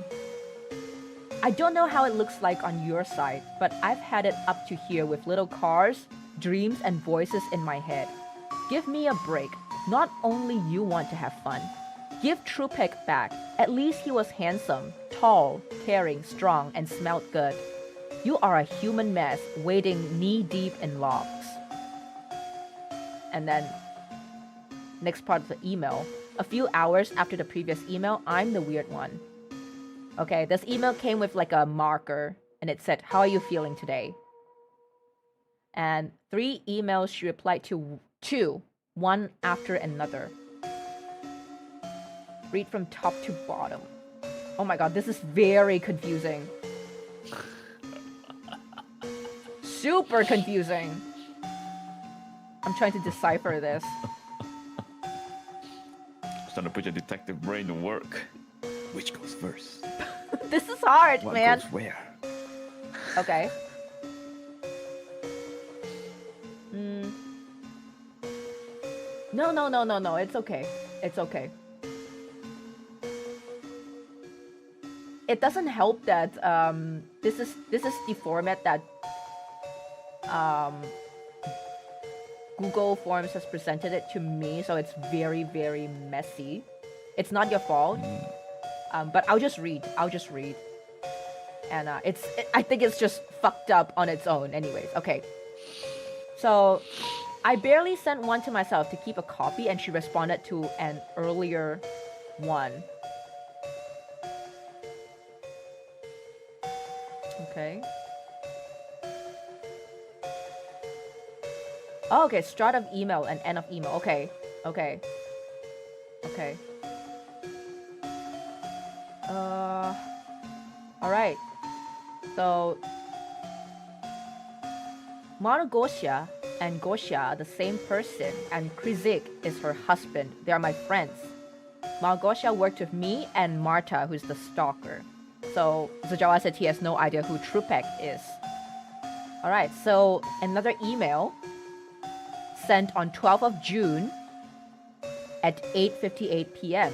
don't know how it looks like on your side, but I've had it up to here with little cars, dreams, and voices in my head. Give me a break. Not only you want to have fun. Give Trupek back. At least he was handsome, tall, caring, strong, and smelled good. You are a human mess, wading knee-deep in logs. And then, next part of the email. A few hours after the previous email, I'm the weird one. Okay, this email came with like a marker, and it said, how are you feeling today? And 3 emails she replied to, 2, one after another. Read from top to bottom. Oh my god, this is very confusing. Super confusing. I'm trying to decipher this. Trying to put your detective brain to work. Which goes first? This is hard, What man. goes where? Okay. No. It's okay. It's okay. It doesn't help that this is the format that Google Forms has presented it to me, so it's very, very messy. It's not your fault. But I'll just read. And I think it's just fucked up on its own anyways. Okay. So, I barely sent one to myself to keep a copy, and she responded to an earlier one. Okay. Oh, okay. Start of email and end of email. Okay. Alright. So, Margosha and Gosha are the same person, and Krizik is her husband. They are my friends. Margosha worked with me and Marta, who's the stalker. So, Zajawa said he has no idea who Trupek is. Alright, so another email sent on 12th of June at 8:58 p.m.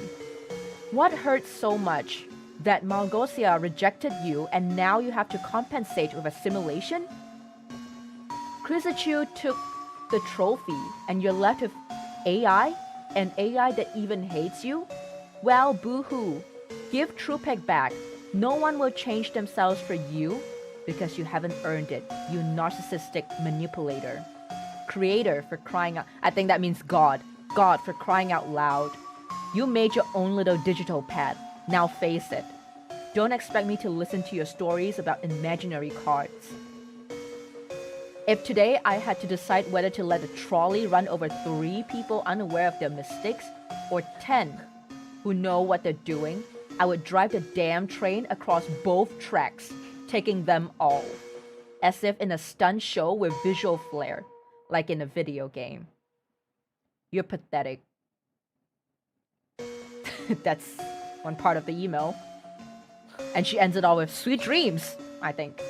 What hurts so much? That Malgosia rejected you and now you have to compensate with a simulation? Krizichu took the trophy and you're left with AI? An AI that even hates you? Well, boo-hoo. Give Trupek back. No one will change themselves for you because you haven't earned it, you narcissistic manipulator. Creator for crying out. I think that means God. God for crying out loud. You made your own little digital pet. Now face it. Don't expect me to listen to your stories about imaginary cards. If today I had to decide whether to let a trolley run over 3 people unaware of their mistakes, or 10 who know what they're doing, I would drive the damn train across both tracks, taking them all. As if in a stunt show with visual flair, like in a video game. You're pathetic. That's one part of the email. And she ends it all with sweet dreams, I think.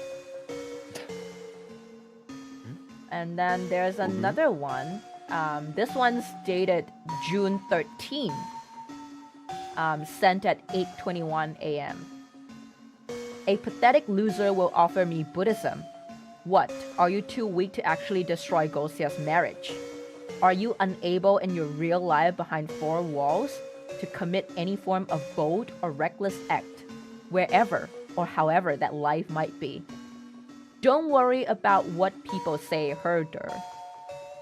And then there's another one. This one's dated June 13. Sent at 8:21 a.m. A pathetic loser will offer me Buddhism. What? Are you too weak to actually destroy Gosia's marriage? Are you unable in your real life behind 4 walls to commit any form of bold or reckless act, wherever or however that life might be? Don't worry about what people say, herder.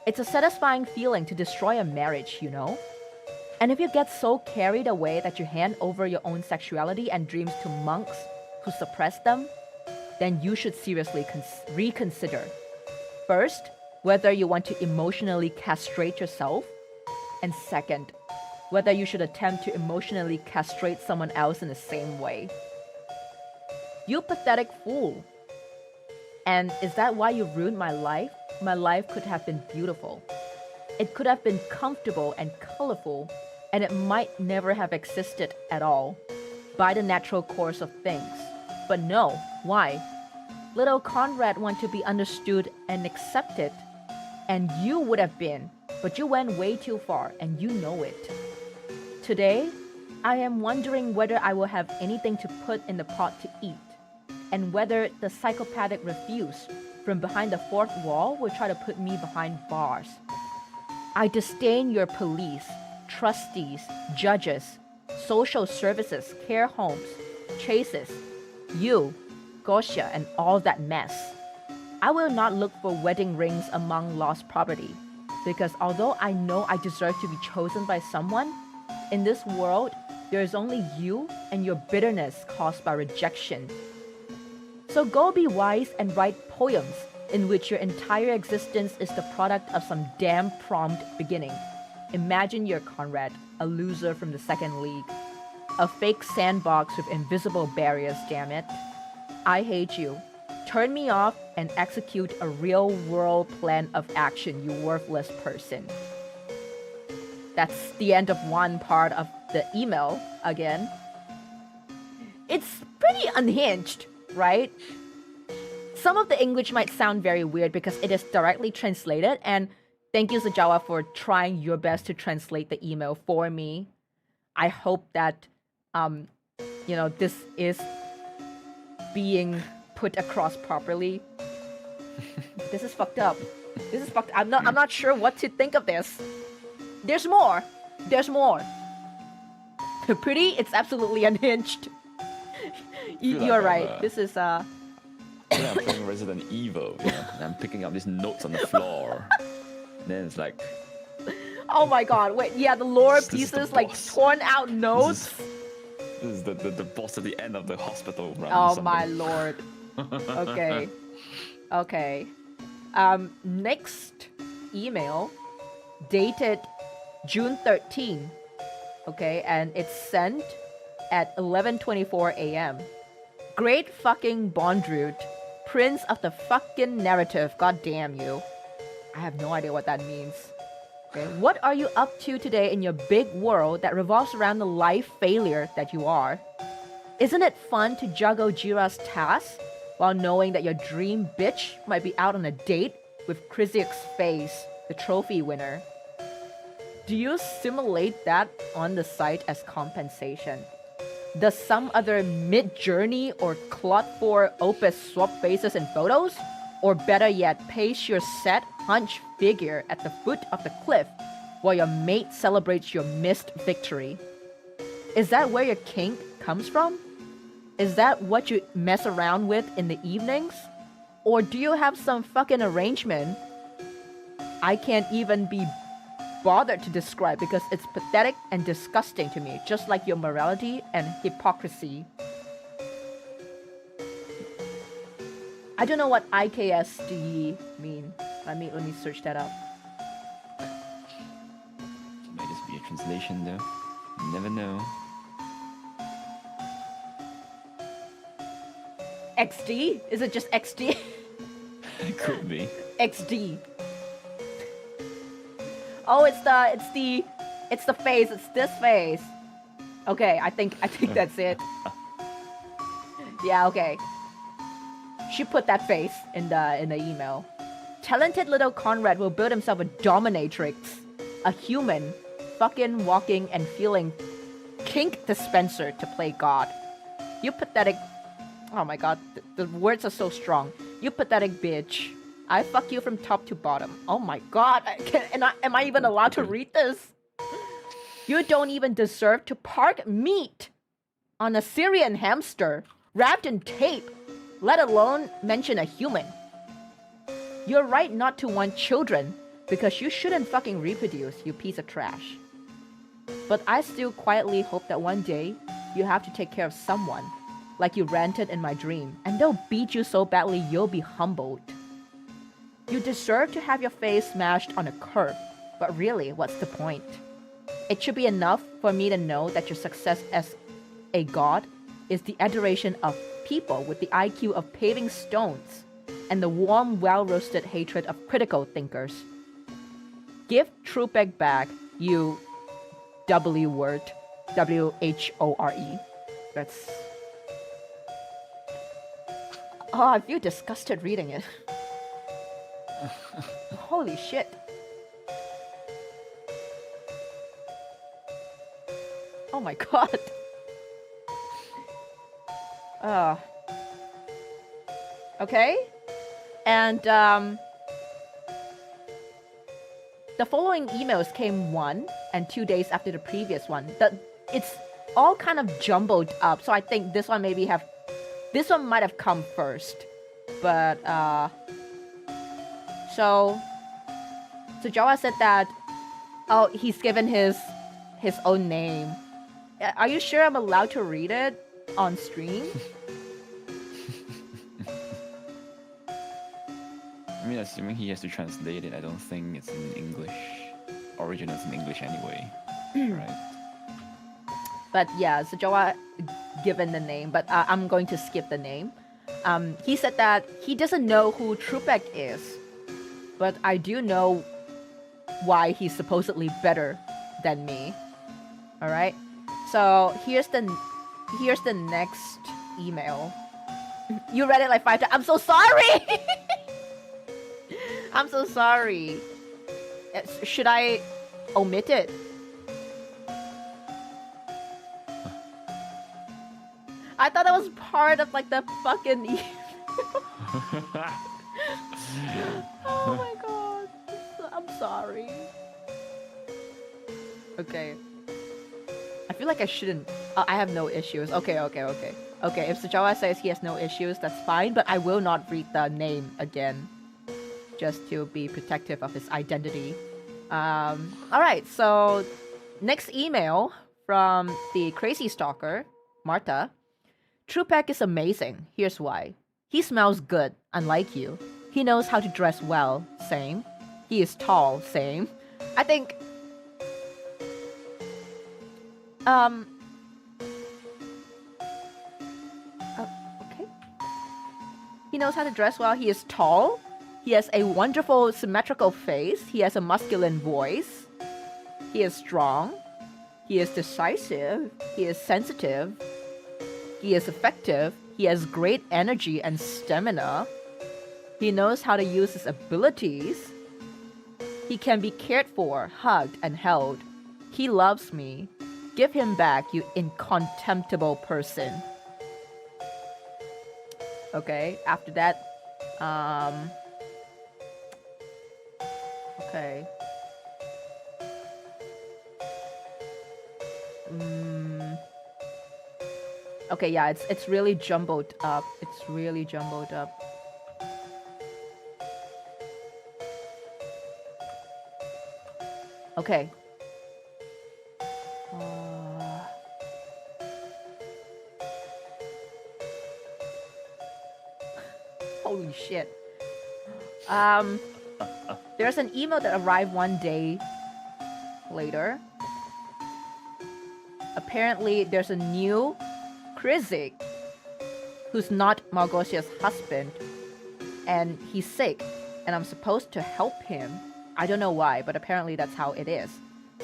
It's a satisfying feeling to destroy a marriage, you know? And if you get so carried away that you hand over your own sexuality and dreams to monks who suppress them, then you should seriously reconsider. First, whether you want to emotionally castrate yourself, and second, whether you should attempt to emotionally castrate someone else in the same way. You pathetic fool. And is that why you ruined my life? My life could have been beautiful. It could have been comfortable and colorful, and it might never have existed at all, by the natural course of things. But no, why? Little Conrad wanted to be understood and accepted, and you would have been, but you went way too far, and you know it. Today, I am wondering whether I will have anything to put in the pot to eat, and whether the psychopathic refuse from behind the fourth wall will try to put me behind bars. I disdain your police, trustees, judges, social services, care homes, chases, you, Gosia, and all that mess. I will not look for wedding rings among lost property, because although I know I deserve to be chosen by someone, in this world, there is only you and your bitterness caused by rejection. So go be wise and write poems in which your entire existence is the product of some damn prompt beginning. Imagine you're Conrad, a loser from the second league. A fake sandbox with invisible barriers, damn it. I hate you. Turn me off and execute a real-world plan of action, you worthless person. That's the end of one part of the email again. It's pretty unhinged, right? Some of the English might sound very weird because it is directly translated, and thank you, Sajawa, for trying your best to translate the email for me. I hope that, this is being put across properly. This is fucked up. This is fucked. I'm not sure what to think of this. There's more. There's more. Pretty? It's absolutely unhinged. You're right. This is I'm playing Resident Evil, and I'm picking up these notes on the floor. And then it's like, oh my god, wait, yeah, the lower This is pieces, the like boss. torn out notes. this is the boss at the end of the hospital run. Oh something. my lord. Okay. Okay. Next email, dated June 13. Okay, and it's sent at 11:24 a.m. Great fucking Bondrute, Prince of the fucking narrative, god damn you. I have no idea what that means. Okay, what are you up to today in your big world that revolves around the life failure that you are? Isn't it fun to juggle Jira's tasks while knowing that your dream bitch might be out on a date with Kriziak's face, the trophy winner? Do you simulate that on the site as compensation? Does some other mid-journey or Clot 4 opus swap faces and photos? Or better yet, paste your set hunch figure at the foot of the cliff while your mate celebrates your missed victory? Is that where your kink comes from? Is that what you mess around with in the evenings? Or do you have some fucking arrangement I can't even be bothered to describe because it's pathetic and disgusting to me, just like your morality and hypocrisy? I don't know what IKSD mean. Let me search that up. Might just be a translation though. You never know. XD? Is it just XD? It could be. XD. Oh, it's the face. It's this face. Okay, I think that's it. Yeah, okay. She put that face in the email. Talented little Conrad will build himself a dominatrix, a human, fucking walking and feeling kink dispenser to play God. You pathetic. Oh my god, the words are so strong. You pathetic bitch. I fuck you from top to bottom. Oh my god, am I even allowed to read this? You don't even deserve to park meat on a Syrian hamster wrapped in tape, let alone mention a human. You're right not to want children, because you shouldn't fucking reproduce, you piece of trash. But I still quietly hope that one day, you have to take care of someone, like you ranted in my dream, and they'll beat you so badly you'll be humbled. You deserve to have your face smashed on a curb, but really, what's the point? It should be enough for me to know that your success as a god is the adoration of people with the IQ of paving stones and the warm, well-roasted hatred of critical thinkers. Give Trupek back, you W-word, W-H-O-R-E. That's... Oh, I feel disgusted reading it. Holy shit. Oh my god. Okay. And the following emails came 1 and 2 days after the previous one. It's all kind of jumbled up, so I think this one might have come first. But so Jawa said that he's given his own name. Are you sure I'm allowed to read it on stream? I mean, assuming he has to translate it, I don't think it's in English. Original's in English anyway, right? But yeah, so Jawa given the name, but I'm going to skip the name. He said that he doesn't know who Trupek is, but I do know why he's supposedly better than me. All right. So here's the next email. You read it like 5 times. I'm so sorry. I'm so sorry. Should I omit it? I thought that was part of like the fucking email. Oh my god. I'm sorry. Okay. I feel like I shouldn't. I have no issues. Okay. Okay, if Sujawa says he has no issues, that's fine, but I will not read the name again. Just to be protective of his identity. Alright, so next email from the crazy stalker, Martha. Trupek is amazing. Here's why. He smells good, unlike you. He knows how to dress well, same. He is tall, same. I think... okay. He knows how to dress well. He is tall. He has a wonderful symmetrical face. He has a masculine voice. He is strong. He is decisive. He is sensitive. He is effective. He has great energy and stamina. He knows how to use his abilities. He can be cared for, hugged, and held. He loves me. Give him back, you incontemptible person. Okay, after that, okay. Okay, yeah, it's really jumbled up. It's really jumbled up. Okay. Holy shit. There's an email that arrived 1 day later. Apparently, there's a new Krizik who's not Malgosia's husband, and he's sick, and I'm supposed to help him. I don't know why, but apparently that's how it is.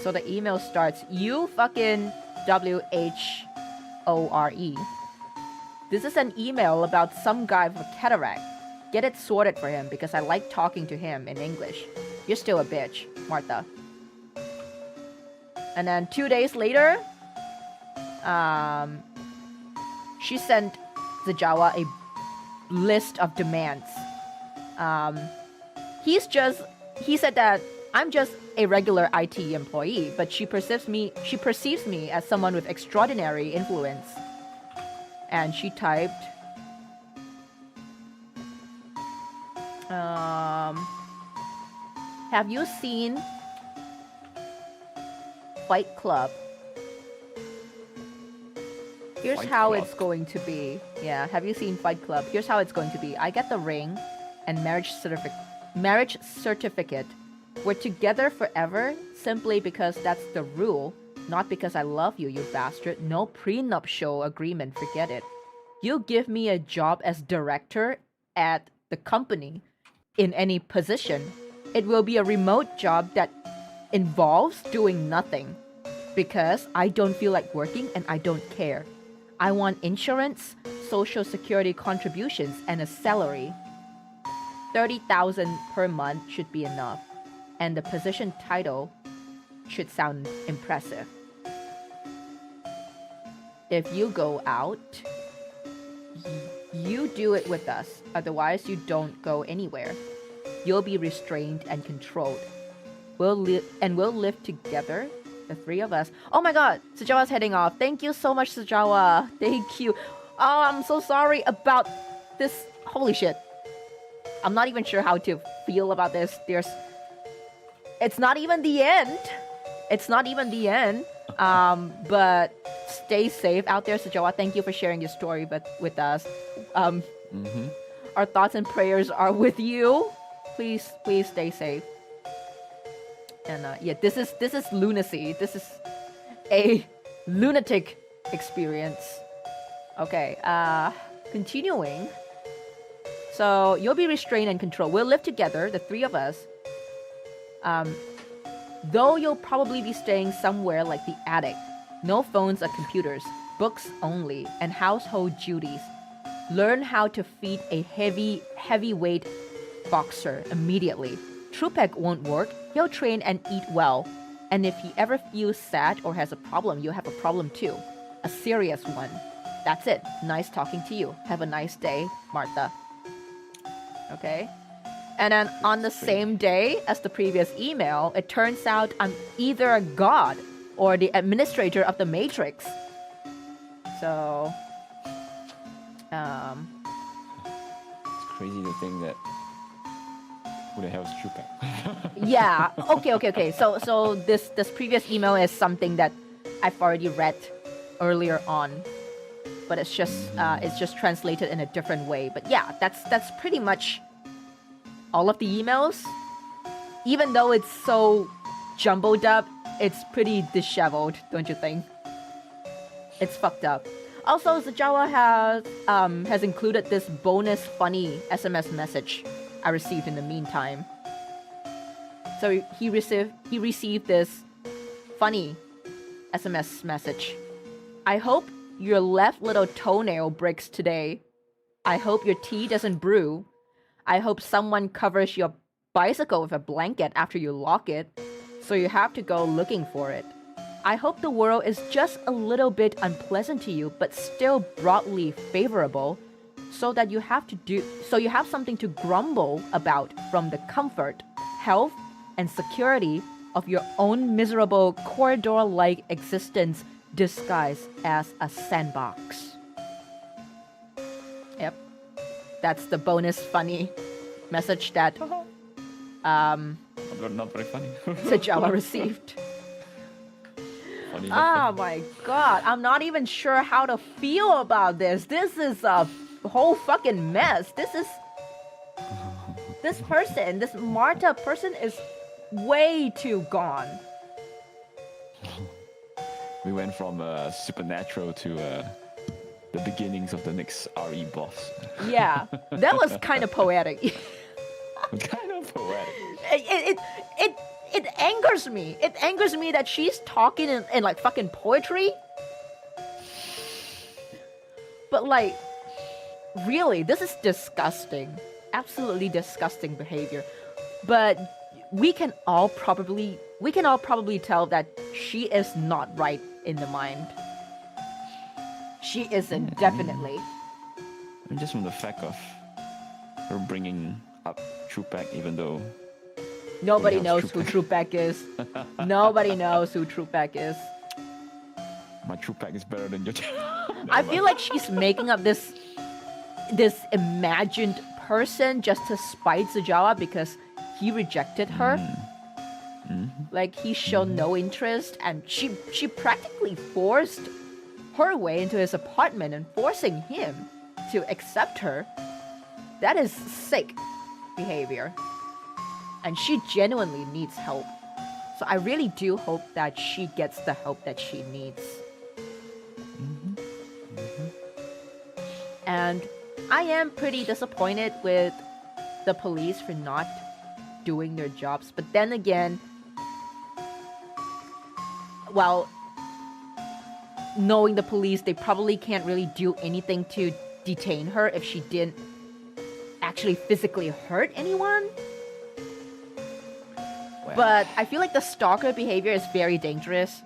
So the email starts, you fucking WHORE. This is an email about some guy with cataract. Get it sorted for him because I like talking to him in English. You're still a bitch, Martha. And then 2 days later, she sent Zajawa a list of demands. He said that I'm just a regular IT employee, but she perceives me as someone with extraordinary influence. And she typed, have you seen Fight Club? Here's how it's going to be. Yeah, have you seen Fight Club? Here's how it's going to be. I get the ring and marriage certificate. We're together forever simply because that's the rule, not because I love you, you bastard. No prenuptial agreement, forget it. You give me a job as director at the company in any position. It will be a remote job that involves doing nothing because I don't feel like working and I don't care. I want insurance, social security contributions, and a salary. 30,000 per month should be enough, and the position title should sound impressive. if you go out, you do it with us. Otherwise, you don't go anywhere. You'll be restrained and controlled. We'll live together, the three of us. Oh my god, Sujawa's heading off. Thank you so much, Sujawa. Thank you. Oh, I'm so sorry about this. Holy shit. I'm not even sure how to feel about this. It's not even the end. It's not even the end. But stay safe out there, Sujawa. Thank you for sharing your story with us. Our thoughts and prayers are with you. Please stay safe. And yeah, this is lunacy. This is a lunatic experience. Okay, continuing. So you'll be restrained and controlled. We'll live together, the three of us. Though you'll probably be staying somewhere like the attic. No phones or computers, books only, and household duties. Learn how to feed a heavyweight boxer immediately. Trupek won't work. He'll train and eat well. And if he ever feels sad or has a problem, you'll have a problem too. A serious one. That's it. Nice talking to you. Have a nice day, Martha. Okay? And then on the same day as the previous email, it turns out I'm either a god or the administrator of the Matrix. So, It's crazy to think that. Who the hell is Chupek? yeah. Okay. So this previous email is something that I've already read earlier on, but it's just translated in a different way. But yeah, that's pretty much all of the emails. Even though it's so jumbled up, it's pretty disheveled, don't you think? It's fucked up. Also, Zajawa has included this bonus funny SMS message I received in the meantime. So he received this funny SMS message. I hope your left little toenail breaks today. I hope your tea doesn't brew. I hope someone covers your bicycle with a blanket after you lock it, so you have to go looking for it. I hope the world is just a little bit unpleasant to you, but still broadly favorable, so you have something to grumble about from the comfort, health, and security of your own miserable corridor-like existence disguised as a sandbox. Yep. That's the bonus funny message that Not very funny. Sajawa received. Funny, Oh my god, I'm not even sure how to feel about this. This is a whole fucking mess. This Marta person is way too gone. We went from supernatural to the beginnings of the next RE boss. Yeah, that was kind of poetic. Kind of poetic. It angers me. It angers me that she's talking in like fucking poetry. But like, really, this is disgusting. Absolutely disgusting behavior. But we can all probably tell that she is not right in the mind. She isn't, definitely. I mean, just from the fact of her bringing up Chupek, even though Nobody knows who Trupek is. Nobody knows who Trupek is. my Chupek is better than your. I feel like she's making up this imagined person just to spite Sujawa because he rejected her. Like he showed no interest, and she practically forced her way into his apartment and forcing him to accept her. That is sick behavior. And she genuinely needs help. So I really do hope that she gets the help that she needs. And I am pretty disappointed with the police for not doing their jobs. But then again, well, knowing the police, they probably can't really do anything to detain her if she didn't actually physically hurt anyone. Well, But I feel like the stalker behavior is very dangerous.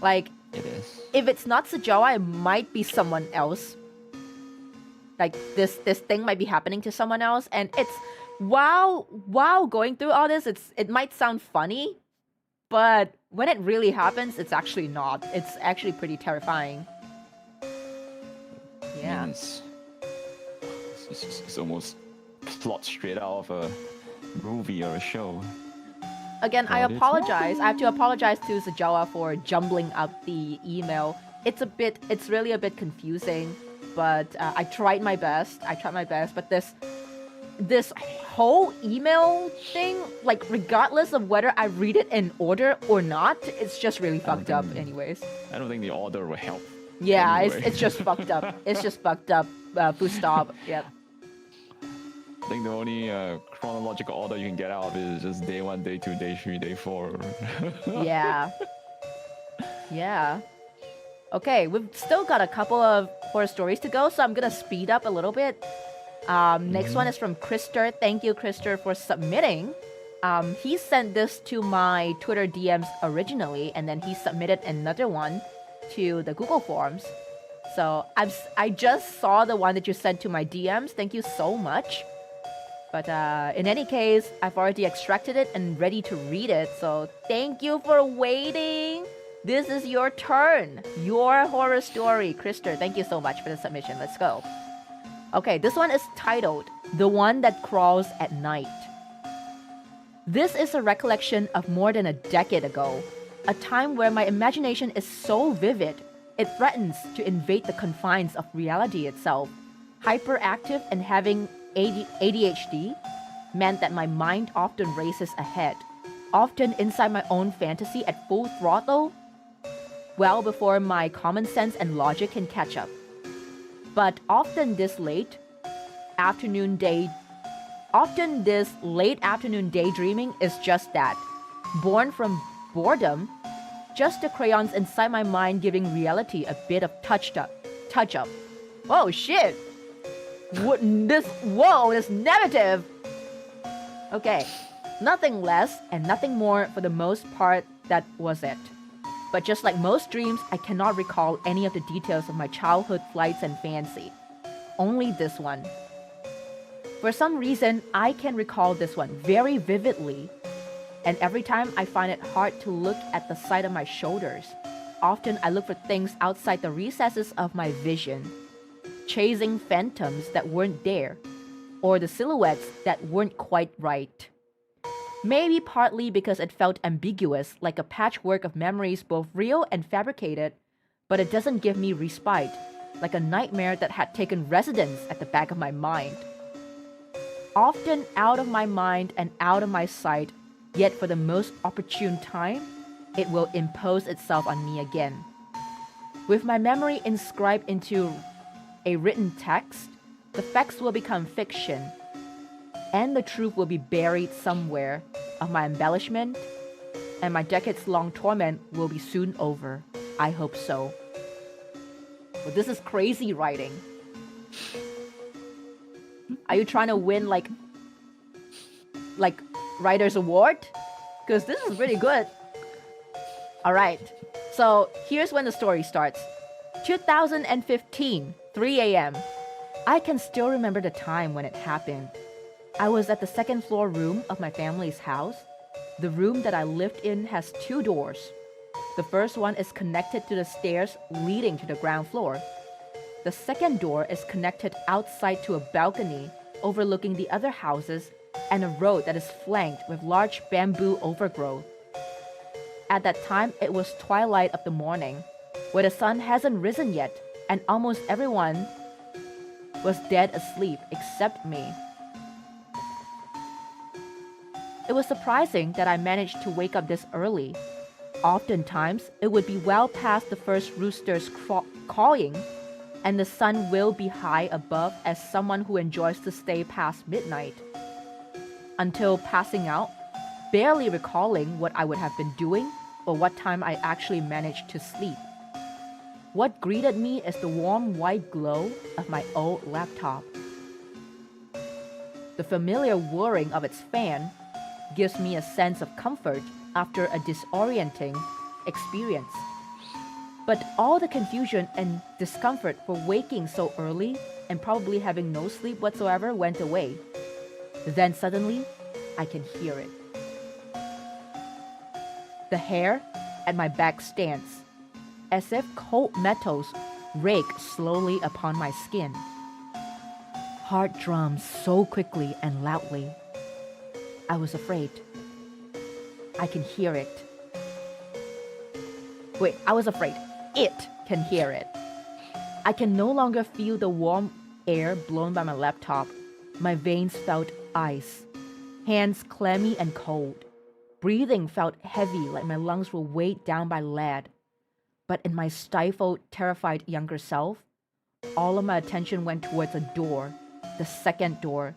Like, it is. if it's not Sajawa, it might be someone else. Like this thing might be happening to someone else, and it's while going through all this, it might sound funny, but when it really happens, it's actually not. It's actually pretty terrifying. Yeah. It's almost plot straight out of a movie or a show. Again, I apologize. I have to apologize to Sajawa for jumbling up the email. It's really a bit confusing, but I tried my best. But this whole email thing, like regardless of whether I read it in order or not, it's just really fucked up anyways. I don't think the order will help. Yeah, anyway. it's just fucked up. It's just fucked up. Full stop. Yep. I think the only chronological order you can get out of it is just day 1, day 2, day 3, day 4. Yeah. Yeah. Okay, we've still got a couple of horror stories to go, so I'm gonna speed up a little bit. Next one is from Krister. Thank you, Krister, for submitting. He sent this to my Twitter DMs originally, and then he submitted another one to the Google Forms. So I just saw the one that you sent to my DMs. Thank you so much. But in any case, I've already extracted it and ready to read it. So thank you for waiting. This is your turn. Your horror story. Krister, thank you so much for the submission. Let's go. Okay, this one is titled, The One That Crawls at Night. This is a recollection of more than a decade ago. A time where my imagination is so vivid, it threatens to invade the confines of reality itself. Hyperactive and having ADHD meant that my mind often races ahead, often inside my own fantasy at full throttle, well before my common sense and logic can catch up. But often this late afternoon daydreaming is just that, born from boredom, just the crayons inside my mind giving reality a bit of touch up. Oh shit! This negative! Okay, nothing less and nothing more for the most part, that was it. But just like most dreams, I cannot recall any of the details of my childhood flights and fancy. Only this one. For some reason, I can recall this one very vividly, and every time I find it hard to look at the side of my shoulders. Often I look for things outside the recesses of my vision, chasing phantoms that weren't there, or the silhouettes that weren't quite right. Maybe partly because it felt ambiguous, like a patchwork of memories both real and fabricated, but it doesn't give me respite, like a nightmare that had taken residence at the back of my mind. Often out of my mind and out of my sight, yet for the most opportune time, it will impose itself on me again. With my memory inscribed into a written text, the facts will become fiction, and the truth will be buried somewhere of my embellishment, and my decades-long torment will be soon over. I hope so. Well, this is crazy writing. Are you trying to win like Writer's Award? Because this is really good. Alright, so here's when the story starts. 2015, 3 a.m. I can still remember the time when it happened. I was at the second floor room of my family's house. The room that I lived in has 2 doors. The first one is connected to the stairs leading to the ground floor. The second door is connected outside to a balcony overlooking the other houses and a road that is flanked with large bamboo overgrowth. At that time, it was twilight of the morning, where the sun hasn't risen yet, and almost everyone was dead asleep except me. It was surprising that I managed to wake up this early. Oftentimes, it would be well past the first rooster's cawing, and the sun will be high above as someone who enjoys to stay past midnight. Until passing out, barely recalling what I would have been doing or what time I actually managed to sleep. What greeted me is the warm white glow of my old laptop. The familiar whirring of its fan gives me a sense of comfort after a disorienting experience. But all the confusion and discomfort for waking so early and probably having no sleep whatsoever went away. Then suddenly, I can hear it. The hair at my back stands, as if cold metals rake slowly upon my skin. Heart drums so quickly and loudly. I was afraid. I can hear it. Wait, I was afraid. It can hear it. I can no longer feel the warm air blown by my laptop. My veins felt ice. Hands clammy and cold. Breathing felt heavy, like my lungs were weighed down by lead. But in my stifled, terrified younger self, all of my attention went towards a door, the second door.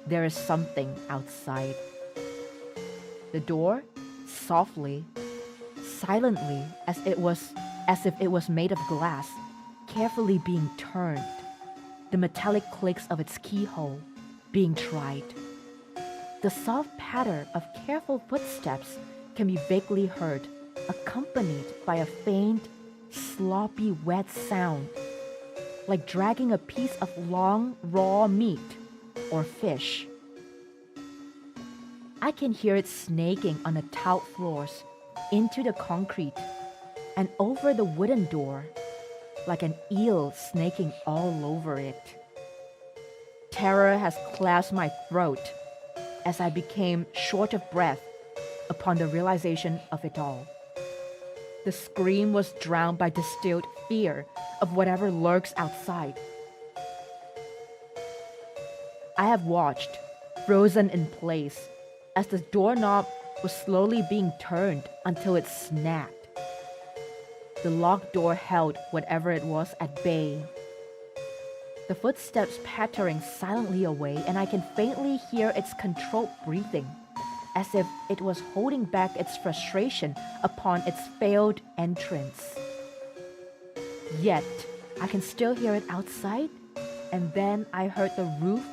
There is something outside. The door, softly, silently, as if it was made of glass, carefully being turned. The metallic clicks of its keyhole being tried. The soft patter of careful footsteps can be vaguely heard, accompanied by a faint, sloppy, wet sound, like dragging a piece of long, raw meat or fish. I can hear it snaking on the tiled floors, into the concrete, and over the wooden door, like an eel snaking all over it. Terror has clasped my throat as I became short of breath upon the realization of it all. The scream was drowned by distilled fear of whatever lurks outside. I have watched, frozen in place, as the doorknob was slowly being turned until it snapped. The locked door held whatever it was at bay. The footsteps pattering silently away, and I can faintly hear its controlled breathing, as if it was holding back its frustration upon its failed entrance. Yet, I can still hear it outside, and then I heard the roof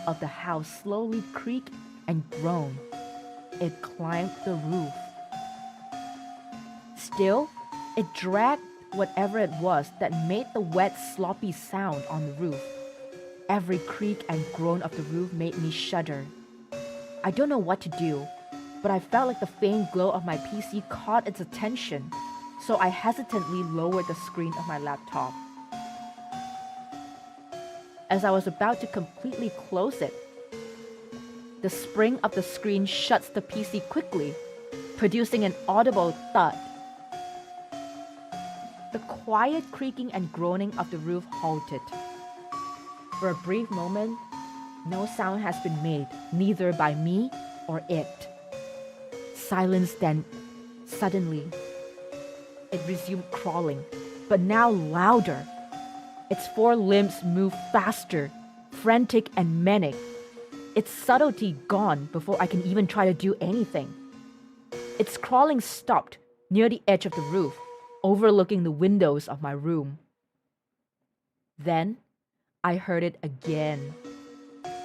of the house slowly creak and groan. It climbed the roof. Still, it dragged whatever it was that made the wet, sloppy sound on the roof. Every creak and groan of the roof made me shudder. I don't know what to do, but I felt like the faint glow of my PC caught its attention, so I hesitantly lowered the screen of my laptop. As I was about to completely close it, the spring of the screen shuts the PC quickly, producing an audible thud. The quiet creaking and groaning of the roof halted. For a brief moment, no sound has been made, neither by me or it. Silence then, suddenly, it resumed crawling, but now louder. Its four limbs moved faster, frantic and manic. Its subtlety gone before I can even try to do anything. Its crawling stopped near the edge of the roof, overlooking the windows of my room. Then, I heard it again.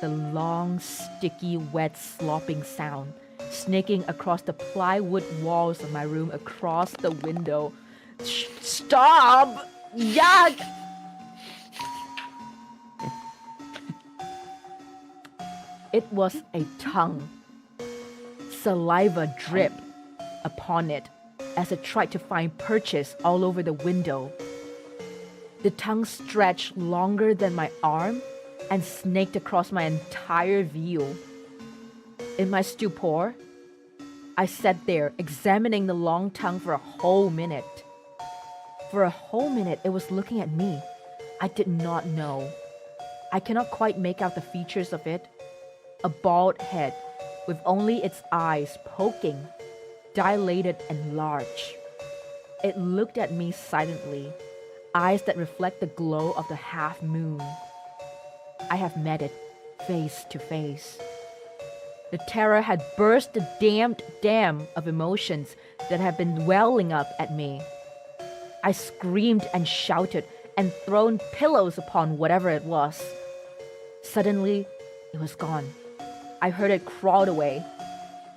The long, sticky, wet, slopping sound, snaking across the plywood walls of my room across the window. Stop! Yuck! It was a tongue. Saliva dripped upon it as it tried to find purchase all over the window. The tongue stretched longer than my arm and snaked across my entire view. In my stupor, I sat there examining the long tongue for a whole minute. For a whole minute, it was looking at me. I did not know. I cannot quite make out the features of it. A bald head with only its eyes poking, dilated and large. It looked at me silently, eyes that reflect the glow of the half moon. I have met it face to face. The terror had burst the damned dam of emotions that had been welling up at me. I screamed and shouted and thrown pillows upon whatever it was. Suddenly, it was gone. I heard it crawl away.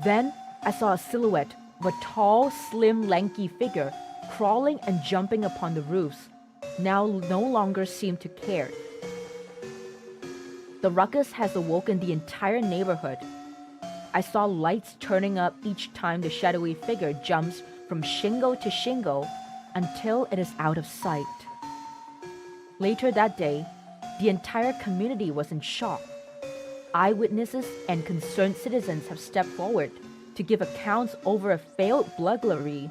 Then I saw a silhouette of a tall, slim, lanky figure crawling and jumping upon the roofs, now no longer seem to care. The ruckus has awoken the entire neighborhood. I saw lights turning up each time the shadowy figure jumps from shingle to shingle until it is out of sight. Later that day, the entire community was in shock. Eyewitnesses and concerned citizens have stepped forward to give accounts over a failed burglary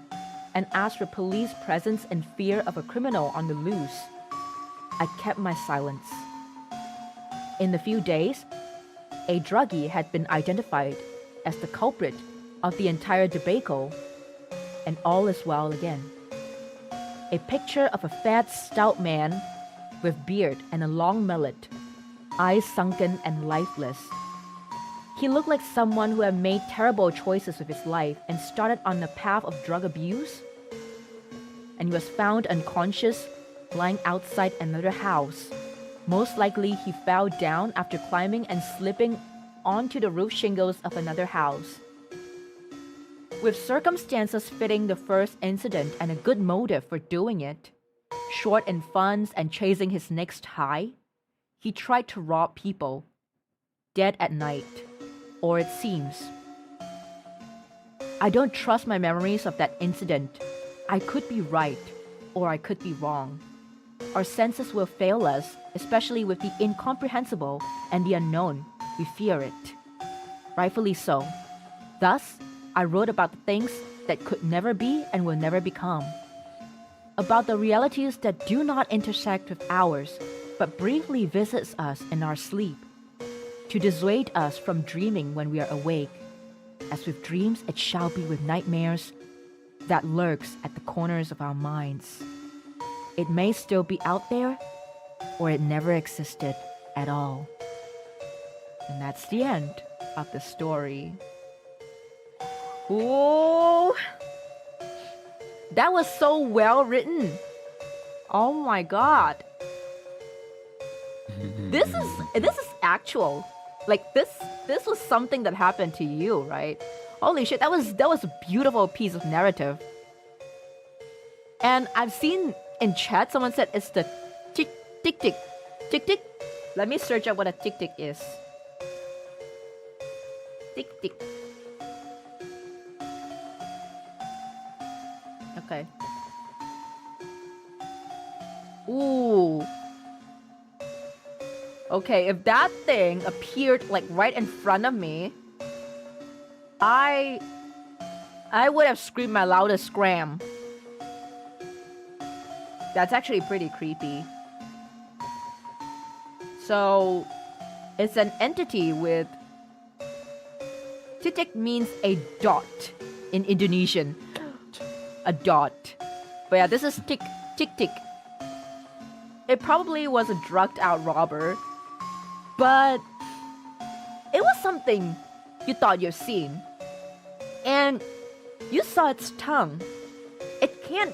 and asked for police presence in fear of a criminal on the loose. I kept my silence. In a few days, a druggie had been identified as the culprit of the entire debacle, and all is well again. A picture of a fat, stout man with beard and a long mullet, eyes sunken and lifeless. He looked like someone who had made terrible choices with his life and started on the path of drug abuse. And he was found unconscious, lying outside another house. Most likely he fell down after climbing and slipping onto the roof shingles of another house. With circumstances fitting the first incident and a good motive for doing it, short in funds and chasing his next high, he tried to rob people, dead at night, or it seems. I don't trust my memories of that incident. I could be right, or I could be wrong. Our senses will fail us, especially with the incomprehensible and the unknown. We fear it. Rightfully so. Thus, I wrote about the things that could never be and will never become. About the realities that do not intersect with ours, but briefly visits us in our sleep, to dissuade us from dreaming when we are awake. As with dreams, it shall be with nightmares that lurks at the corners of our minds. It may still be out there, or it never existed at all. And that's the end of the story. Ooh, that was so well written. Oh my god. This is actual. Like this was something that happened to you, right? Holy shit, that was a beautiful piece of narrative. And I've seen in chat someone said it's the tick tick tick tick tick. Let me search up what a tick tick is. Tick tick. Okay. Ooh. Okay, if that thing appeared like right in front of me, I would have screamed my loudest scream. That's actually pretty creepy. So, it's an entity with... Titik means a dot in Indonesian. A dot. But yeah, this is tick, tick, tick. It probably was a drugged out robber. But it was something you thought you've seen. And you saw its tongue. It can't...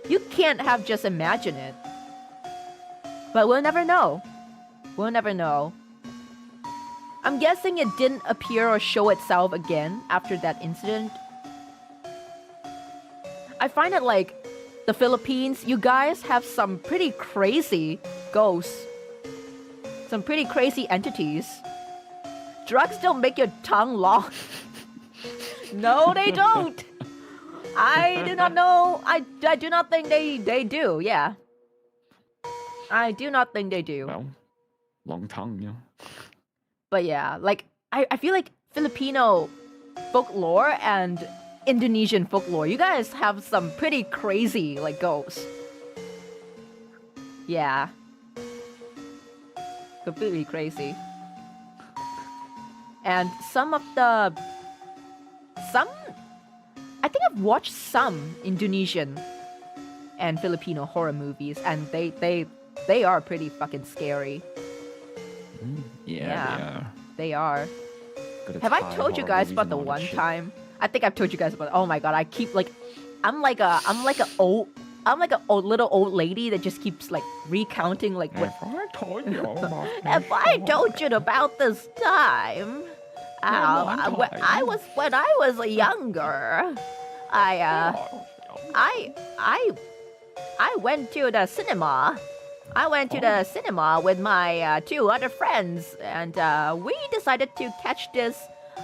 You can't have just imagined it. But we'll never know. We'll never know. I'm guessing it didn't appear or show itself again after that incident. I find it like the Philippines, you guys have some pretty crazy ghosts. Some pretty crazy entities. Drugs don't make your tongue long. No, they don't. I do not know. I do not think they do, yeah. I do not think they do. Well, long tongue, you know. But yeah, like, I feel like Filipino folklore and Indonesian folklore, you guys have some pretty crazy, like, ghosts. Yeah. Completely crazy. And I think I've watched some Indonesian and Filipino horror movies, and they are pretty fucking scary. Yeah, they are. Got a Have I Thai told you horror guys movies about and the all that one shit. time? I think I've told you guys about. Oh my god, I keep like, I'm like a old little old lady that just keeps like recounting like what. If I told you about If I told you about this time, when I was younger, I went to the cinema. I went to the cinema with my 2 other friends, and we decided to catch this.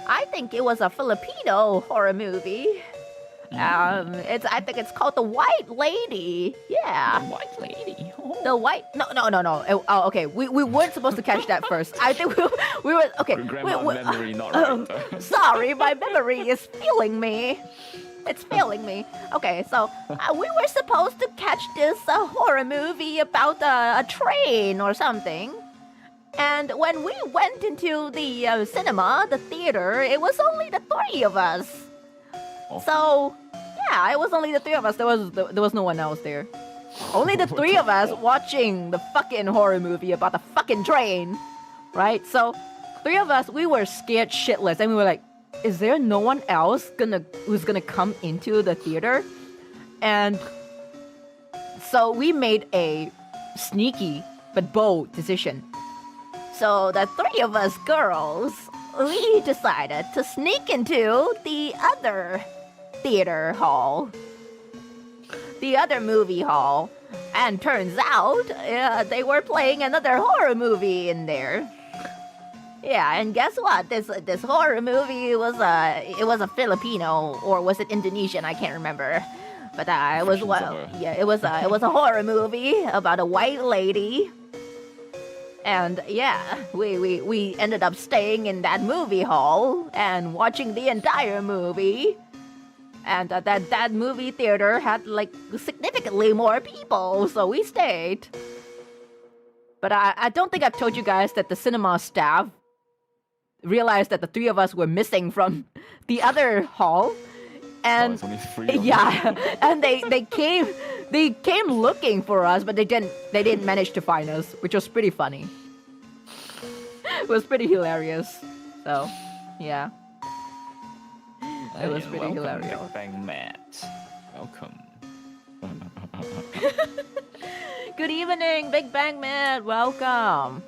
I think it was a Filipino horror movie. I think it's called The White Lady. Yeah. The White Lady. Oh. The white. No. Oh, okay. We weren't supposed to catch that first. I think we were okay. Your grandma's memory not right. Sorry, my memory is failing me. It's failing me. Okay, so we were supposed to catch this horror movie about a train or something. And when we went into the cinema, the theater, it was only the 3 of us. Oh. So, yeah, it was only the 3 of us. There was no one else there. Only the 3 of us watching the fucking horror movie about the fucking train, right? So, 3 of us, we were scared shitless, and we were like, is there no one else who's gonna come into the theater? And so we made a sneaky but bold decision. So the 3 of us girls, we decided to sneak into the other theater hall, the other movie hall, and turns out they were playing another horror movie in there. Yeah, and guess what? This horror movie was a Filipino, or was it Indonesian? I can't remember. But it was it was a horror movie about a white lady. And yeah, we ended up staying in that movie hall and watching the entire movie. And that movie theater had like significantly more people, so we stayed. But I don't think I've told you guys that the cinema staff realized that the 3 of us were missing from the other hall, and it's only 3 of yeah, and they came looking for us, but they didn't manage to find us, which was pretty funny. It was pretty hilarious. So, yeah, it was pretty hilarious. Big Bang Matt, welcome. Good evening, Big Bang Man. Welcome.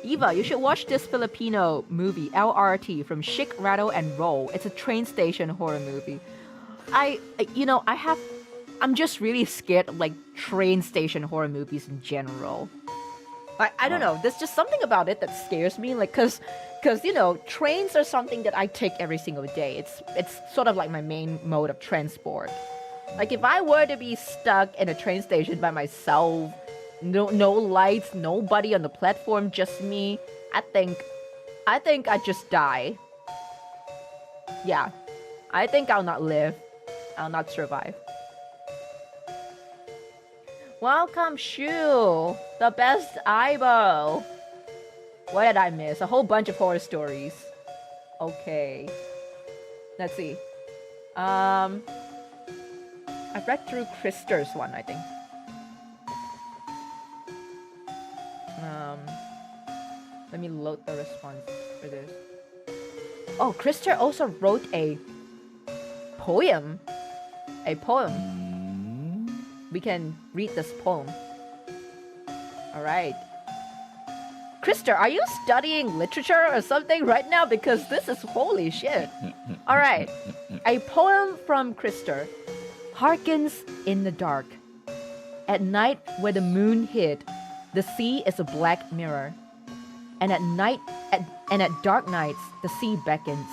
Eva, you should watch this Filipino movie, LRT, from Chic, Rattle, and Roll. It's a train station horror movie. I'm just really scared of, like, train station horror movies in general. I don't know, there's just something about it that scares me, like, cause trains are something that I take every single day. It's sort of like my main mode of transport. Like, if I were to be stuck in a train station by myself, no lights, nobody on the platform, just me, I think I'd just die. Yeah, I think I'll not live. I'll not survive. Welcome, Shu, the best Ibo. What did I miss? A whole bunch of horror stories. Okay, let's see. I've read through Krister's one, I think. Let me load the response for this. Oh, Krister also wrote a poem. We can read this poem. Alright. Krister, are you studying literature or something right now? Because this is holy shit. Alright. A poem from Krister. Harkens in the dark. At night where the moon hid, the sea is a black mirror. And at dark nights, the sea beckons.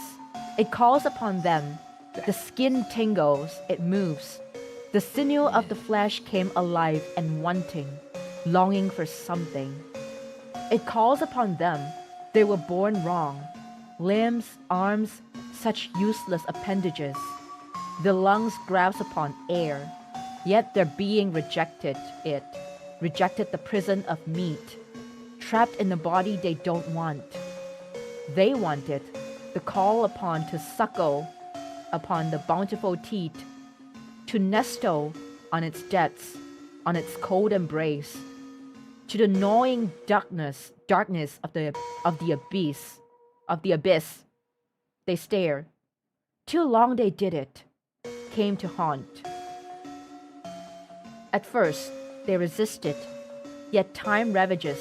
It calls upon them. The skin tingles, it moves. The sinew of the flesh came alive and wanting, longing for something. It calls upon them. They were born wrong. Limbs, arms, such useless appendages. The lungs grasp upon air, yet their being rejected it, rejected the prison of meat, trapped in the body they don't want. They wanted the call upon to suckle upon the bountiful teat, to nestle on its depths, on its cold embrace, to the gnawing darkness of the abyss. They stare. Too long they did it, came to haunt. At first, they resisted, yet time ravages.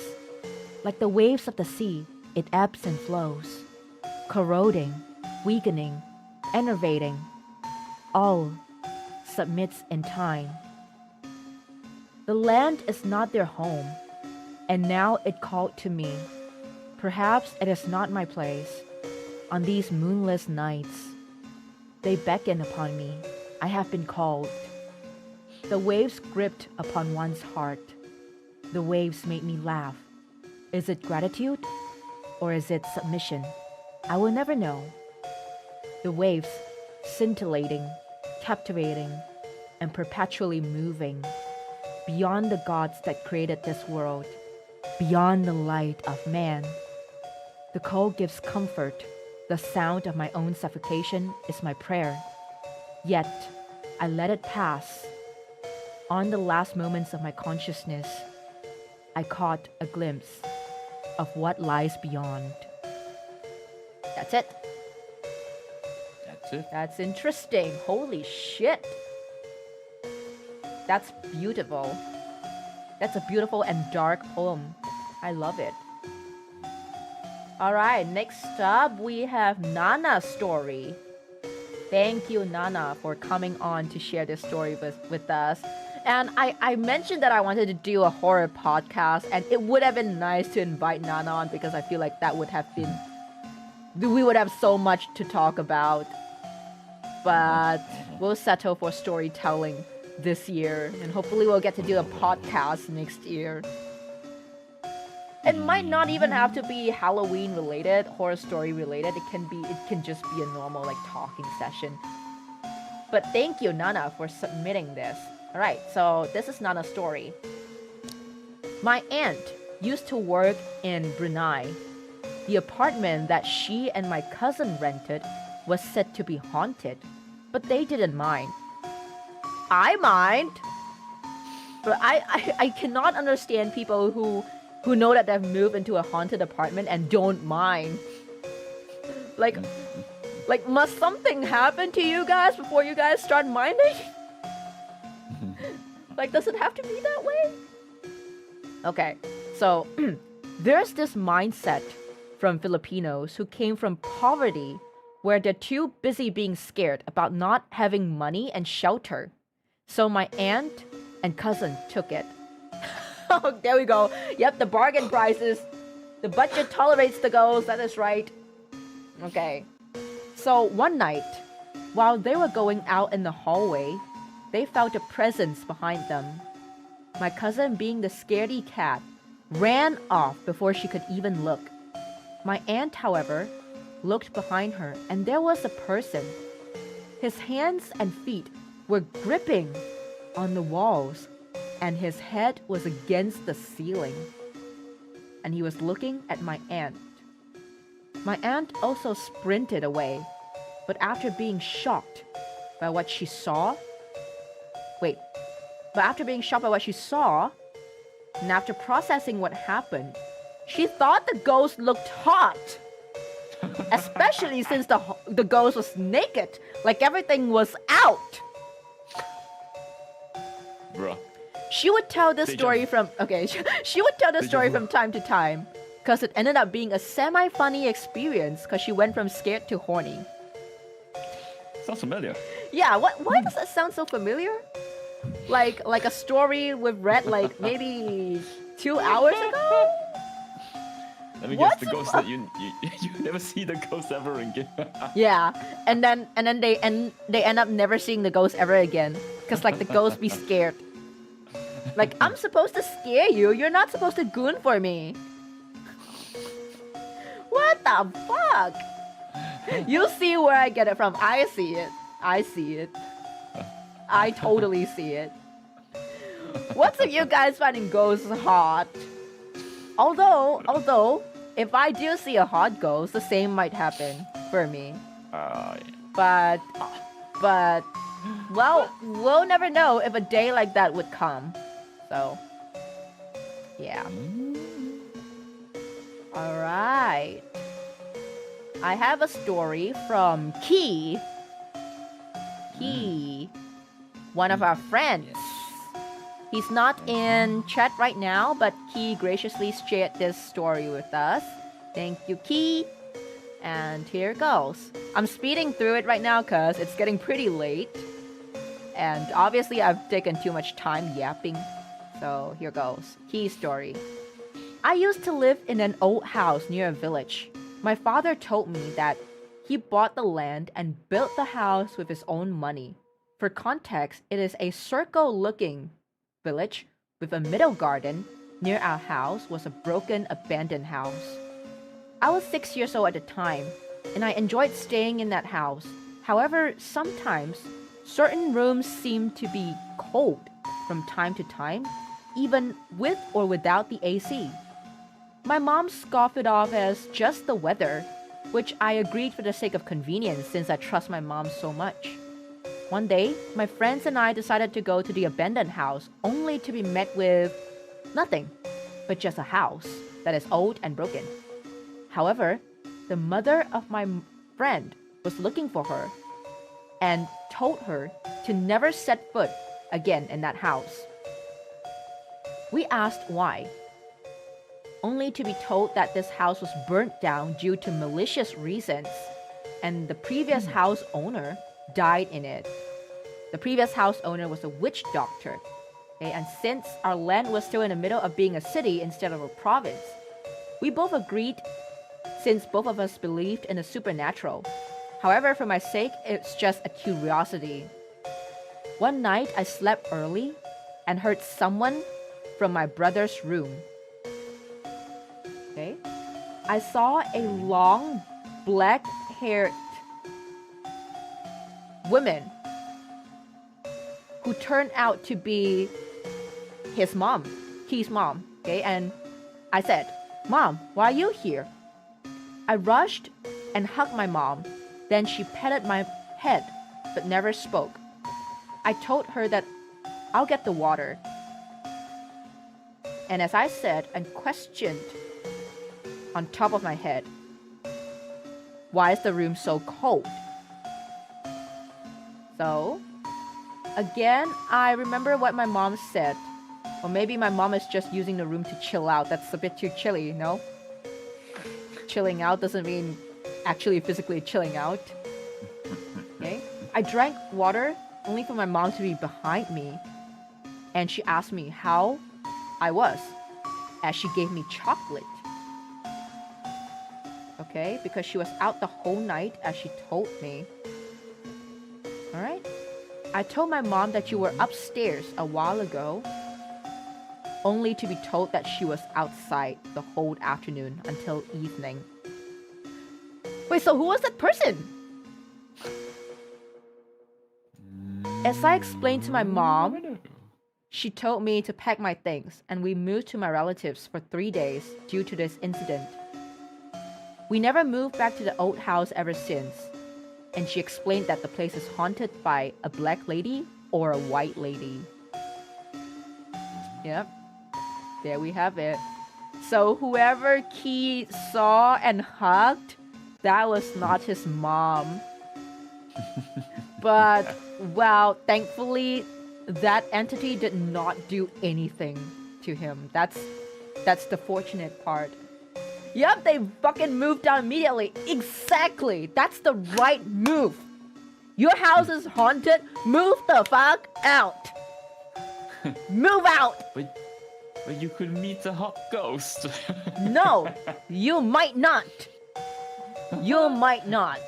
Like the waves of the sea, it ebbs and flows, corroding, weakening, enervating, all submits in time. The land is not their home, and now it called to me. Perhaps it is not my place. On these moonless nights, they beckon upon me. I have been called. The waves gripped upon one's heart. The waves made me laugh. Is it gratitude? Or is it submission? I will never know. The waves, scintillating, captivating, and perpetually moving, beyond the gods that created this world, beyond the light of man. The cold gives comfort. The sound of my own suffocation is my prayer. Yet, I let it pass. On the last moments of my consciousness, I caught a glimpse of what lies beyond. That's it. That's it. That's interesting. Holy shit. That's beautiful. That's a beautiful and dark poem. I love it. Alright, next up we have Nana's story. Thank you, Nana, for coming on to share this story with us. And I mentioned that I wanted to do a horror podcast, and it would have been nice to invite Nana on because I feel like that would have been... we would have so much to talk about. But we'll settle for storytelling this year, and hopefully we'll get to do a podcast next year. It might not even have to be Halloween related, horror story related. It can just be a normal like talking session. But thank you, Nana, for submitting this. Alright, so this is Nana's story. My aunt used to work in Brunei. The apartment that she and my cousin rented was said to be haunted, but they didn't mind. I mind, but I cannot understand people who know that they've moved into a haunted apartment and don't mind. Like must something happen to you guys before you guys start minding? Like, does it have to be that way? Okay, so there's this mindset from Filipinos who came from poverty where they're too busy being scared about not having money and shelter. So my aunt and cousin took it. Oh, there we go. Yep, the bargain prices. The budget tolerates the ghost, that is right. Okay. So one night, while they were going out in the hallway, they felt a presence behind them. My cousin, being the scaredy cat, ran off before she could even look. My aunt, however, looked behind her, and there was a person. His hands and feet were gripping on the walls, and his head was against the ceiling. And he was looking at my aunt. My aunt also sprinted away, but after being shocked by what she saw, and after processing what happened, she thought the ghost looked hot. Especially since the ghost was naked, like everything was out. Bruh. She would tell this story from time to time, because it ended up being a semi-funny experience because she went from scared to horny. Sounds familiar. Yeah, why does that sound so familiar? Like a story we've read like maybe 2 hours ago? Let me guess, the ghost that you never see the ghost ever again. Yeah, and then they end up never seeing the ghost ever again, because like the ghost be scared. Like, I'm supposed to scare you. You're not supposed to goon for me. What the fuck? You see where I get it from. I see it. I totally see it. What's with you guys finding ghosts hot? Although, if I do see a hot ghost, the same might happen for me. Yeah. But, well, we'll never know if a day like that would come. So, yeah. Alright. I have a story from Key. One of our friends. He's not in chat right now, but Key graciously shared this story with us. Thank you, Key. And here goes. I'm speeding through it right now because it's getting pretty late. and obviously I've taken too much time yapping. So here goes. Key story. I used to live in an old house near a village. My father told me that he bought the land and built the house with his own money. For context, it is a circle-looking village with a middle garden. Near our house was a broken, abandoned house. I was 6 years old at the time, and I enjoyed staying in that house. However, sometimes certain rooms seemed to be cold from time to time, even with or without the AC. My mom scoffed it off as just the weather, which I agreed for the sake of convenience since I trust my mom so much. One day, my friends and I decided to go to the abandoned house only to be met with nothing but just a house that is old and broken. However, the mother of my friend was looking for her and told her to never set foot again in that house. We asked why, only to be told that this house was burnt down due to malicious reasons, and the previous house owner died in it. The previous house owner was a witch doctor, okay? And since our land was still in the middle of being a city instead of a province, we both agreed since both of us believed in the supernatural. However, for my sake, it's just a curiosity. One night, I slept early and heard someone from my brother's room. Okay? I saw a long, black-haired woman who turned out to be his mom, Key's mom, okay? And I said, "Mom, why are you here?" I rushed and hugged my mom. Then she patted my head, but never spoke. I told her that I'll get the water. And as I said and questioned on top of my head, why is the room so cold? So, again, I remember what my mom said. Or maybe my mom is just using the room to chill out. That's a bit too chilly, you know? Chilling out doesn't mean actually physically chilling out. Okay? I drank water only for my mom to be behind me. And she asked me how I was, as she gave me chocolate. Okay? Because she was out the whole night, as she told me. Alright? I told my mom that you were upstairs a while ago, only to be told that she was outside the whole afternoon until evening. Wait, so who was that person? As I explained to my mom, she told me to pack my things, and we moved to my relatives for 3 days due to this incident. We never moved back to the old house ever since, and she explained that the place is haunted by a black lady or a white lady. Yep. There we have it. So whoever Key saw and hugged, that was not his mom. But, well, thankfully, that entity did not do anything to him. That's the fortunate part. Yep, they fucking moved out immediately. Exactly. That's the right move. Your house is haunted. Move the fuck out. Move out. But you could meet a hot ghost. No, you might not. You might not.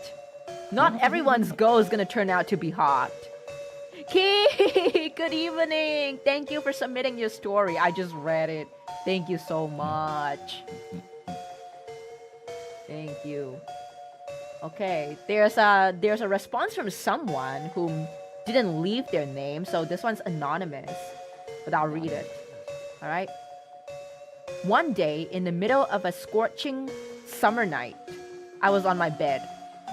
Not everyone's goal is gonna turn out to be hot. Key, good evening. Thank you for submitting your story. I just read it. Thank you so much. Thank you. Okay, there's a response from someone who didn't leave their name, so this one's anonymous, but I'll read it. All right. One day, in the middle of a scorching summer night, I was on my bed.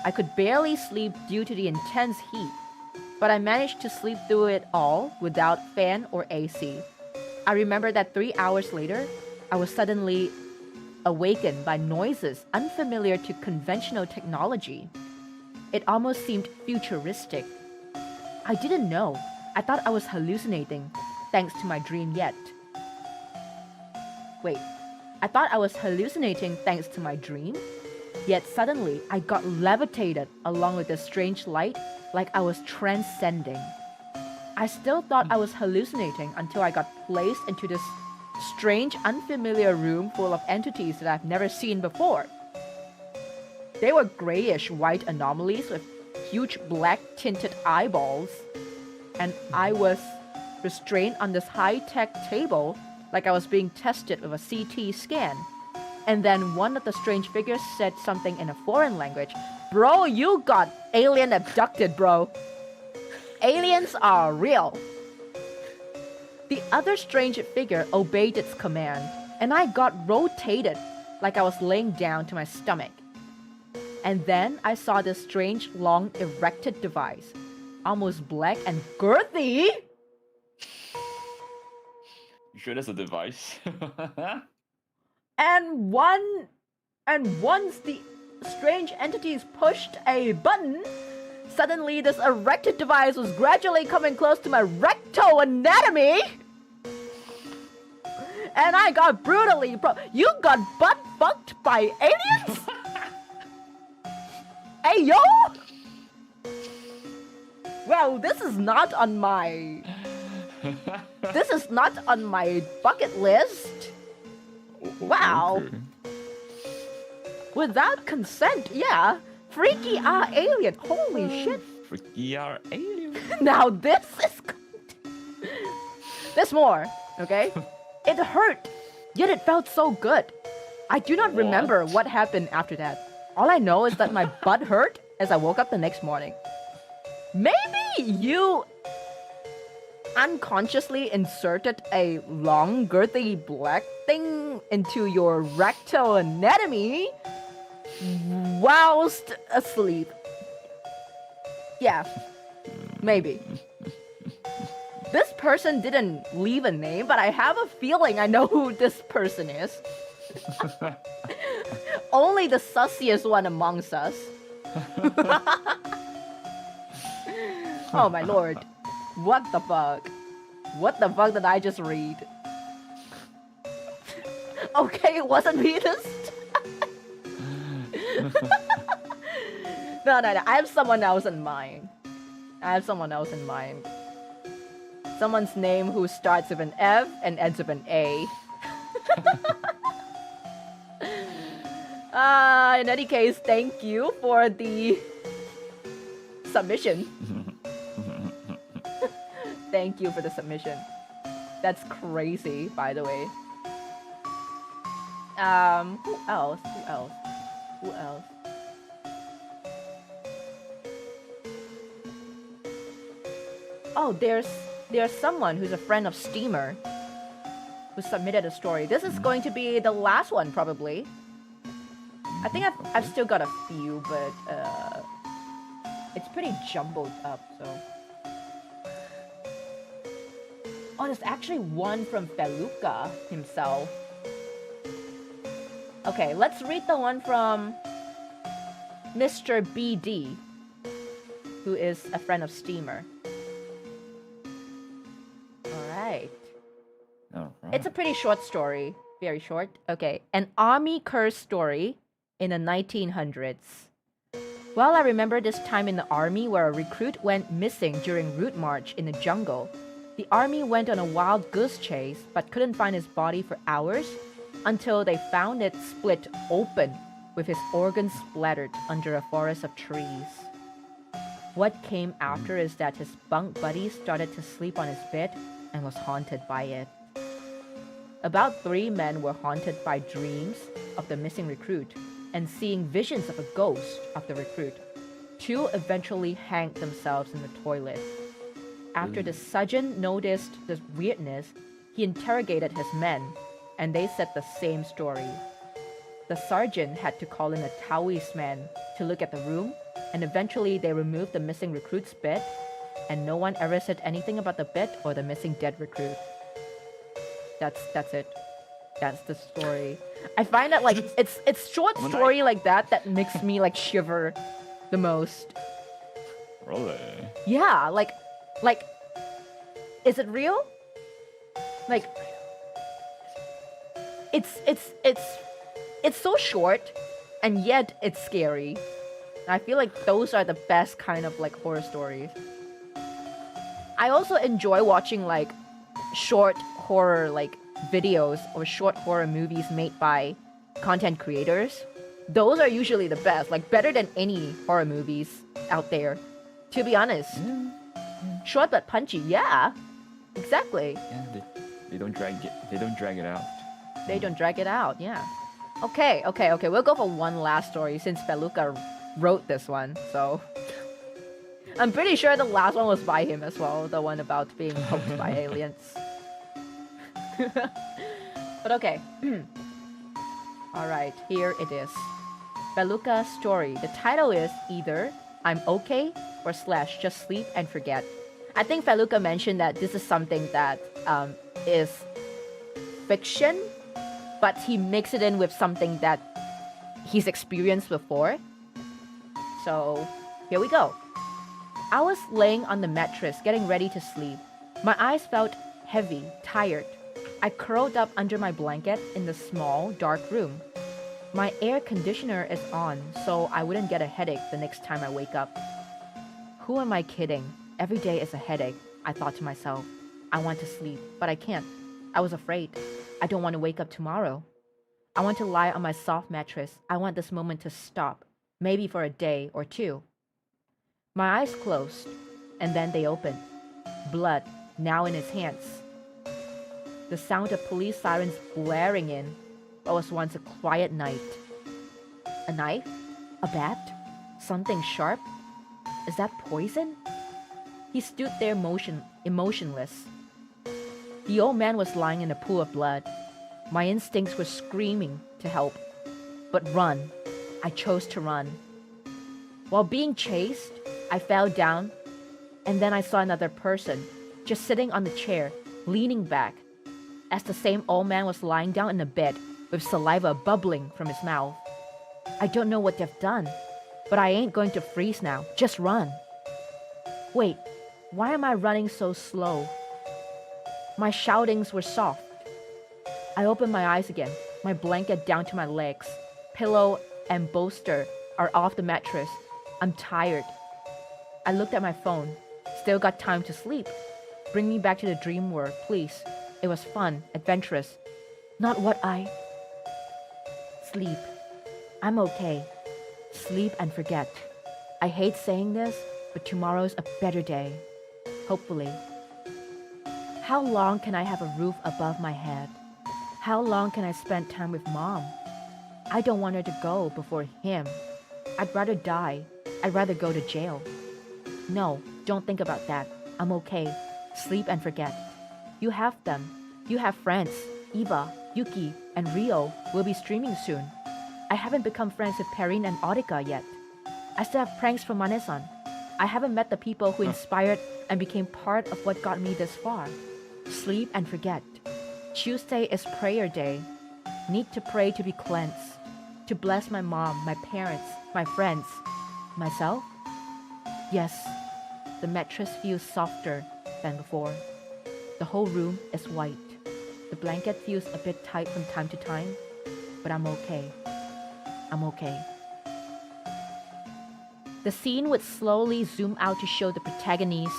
I could barely sleep due to the intense heat, but I managed to sleep through it all without fan or AC. I remember that 3 hours later, I was suddenly awakened by noises unfamiliar to conventional technology. It almost seemed futuristic. I didn't know. I thought I was hallucinating, thanks to my dream yet. Wait, I thought I was hallucinating thanks to my dream? Yet suddenly, I got levitated along with a strange light, like I was transcending. I still thought I was hallucinating until I got placed into this strange, unfamiliar room full of entities that I've never seen before. They were grayish white anomalies with huge black tinted eyeballs, and I was restrained on this high-tech table like I was being tested with a CT scan. And then one of the strange figures said something in a foreign language. Bro, you got alien abducted, bro. Aliens are real. The other strange figure obeyed its command, and I got rotated like I was laying down to my stomach. And then I saw this strange, long, erected device, almost black and girthy. You sure that's a device? And once the strange entities pushed a button, suddenly this erected device was gradually coming close to my rectal anatomy. And I got brutally You got butt fucked by aliens? Hey yo! Well, this is not on my bucket list. Wow. Okay. Without consent, yeah. Freaky alien. Holy shit. Freaky are alien. Now this is good. There's more, okay? It hurt, yet it felt so good. I do not remember what happened after that. All I know is that my butt hurt as I woke up the next morning. Maybe you unconsciously inserted a long, girthy black thing into your rectal anatomy whilst asleep. Yeah, maybe. This person didn't leave a name, but I have a feeling I know who this person is. Only the sussiest one amongst us. Oh my lord. What the fuck? What the fuck did I just read? Okay, it wasn't me this No, I have someone else in mind. Someone's name who starts with an F and ends with an A. In any case, thank you for the submission. Thank you for the submission. That's crazy, by the way. Who else? Oh, there's someone who's a friend of Steamer who submitted a story. This is going to be the last one, probably. I think I've still got a few, but it's pretty jumbled up, so. Oh, there's actually one from Feluca himself. Okay, let's read the one from Mr. BD, who is a friend of Steamer. Alright. It's a pretty short story. Very short. Okay. An army curse story in the 1900s. Well, I remember this time in the army where a recruit went missing during route march in the jungle. The army went on a wild goose chase, but couldn't find his body for hours until they found it split open with his organs splattered under a forest of trees. What came after is that his bunk buddy started to sleep on his bed and was haunted by it. About 3 men were haunted by dreams of the missing recruit and seeing visions of a ghost of the recruit. 2 eventually hanged themselves in the toilet. After the sergeant noticed the weirdness, he interrogated his men, and they said the same story. The sergeant had to call in a Taoist man to look at the room, and eventually they removed the missing recruit's bed, and no one ever said anything about the bed or the missing dead recruit. That's it. That's the story. I find that like it's short story like that makes me like shiver the most. Really? Yeah, like is it real? Like it's so short and yet it's scary. I feel like those are the best kind of like horror stories. I also enjoy watching like short horror like videos or short horror movies made by content creators. Those are usually the best, like better than any horror movies out there, to be honest. Short but punchy, yeah, exactly. Yeah, they don't drag it. They don't drag it out. They don't drag it out, yeah. Okay. We'll go for one last story since Feluca wrote this one, so I'm pretty sure the last one was by him as well, the one about being poked by aliens. But okay. Alright, here it is. Feluca's story. The title is either I'm okay or / just sleep and forget. I think Feluca mentioned that this is something that is fiction, but he mixed it in with something that he's experienced before. So here we go. I was laying on the mattress getting ready to sleep. My eyes felt heavy, tired. I curled up under my blanket in the small, dark room. My air conditioner is on, so I wouldn't get a headache the next time I wake up. Who am I kidding? Every day is a headache, I thought to myself. I want to sleep, but I can't. I was afraid. I don't want to wake up tomorrow. I want to lie on my soft mattress. I want this moment to stop, maybe for a day or two. My eyes closed, and then they opened. Blood, now in his hands. The sound of police sirens blaring in what was once a quiet night. A knife? A bat? Something sharp? Is that poison? He stood there emotionless. The old man was lying in a pool of blood. My instincts were screaming to help. But run. I chose to run. While being chased, I fell down, and then I saw another person, just sitting on the chair, leaning back, as the same old man was lying down in the bed with saliva bubbling from his mouth. I don't know what they've done, but I ain't going to freeze now. Just run. Wait, why am I running so slow? My shoutings were soft. I opened my eyes again, my blanket down to my legs. Pillow and bolster are off the mattress. I'm tired. I looked at my phone. Still got time to sleep. Bring me back to the dream world, please. It was fun, adventurous. Not what I... Sleep. I'm okay. Sleep and forget. I hate saying this, but tomorrow's a better day. Hopefully. How long can I have a roof above my head? How long can I spend time with Mom? I don't want her to go before him. I'd rather die. I'd rather go to jail. No, don't think about that. I'm okay. Sleep and forget. You have them. You have friends. Eva, Yuki, and Rio will be streaming soon. I haven't become friends with Perrin and Audica yet. I still have pranks from Manesan. I haven't met the people who inspired and became part of what got me this far. Sleep and forget. Tuesday is prayer day. Need to pray to be cleansed. To bless my mom, my parents, my friends. Myself? Yes. The mattress feels softer than before. The whole room is white. The blanket feels a bit tight from time to time, but I'm okay. I'm okay. The scene would slowly zoom out to show the protagonist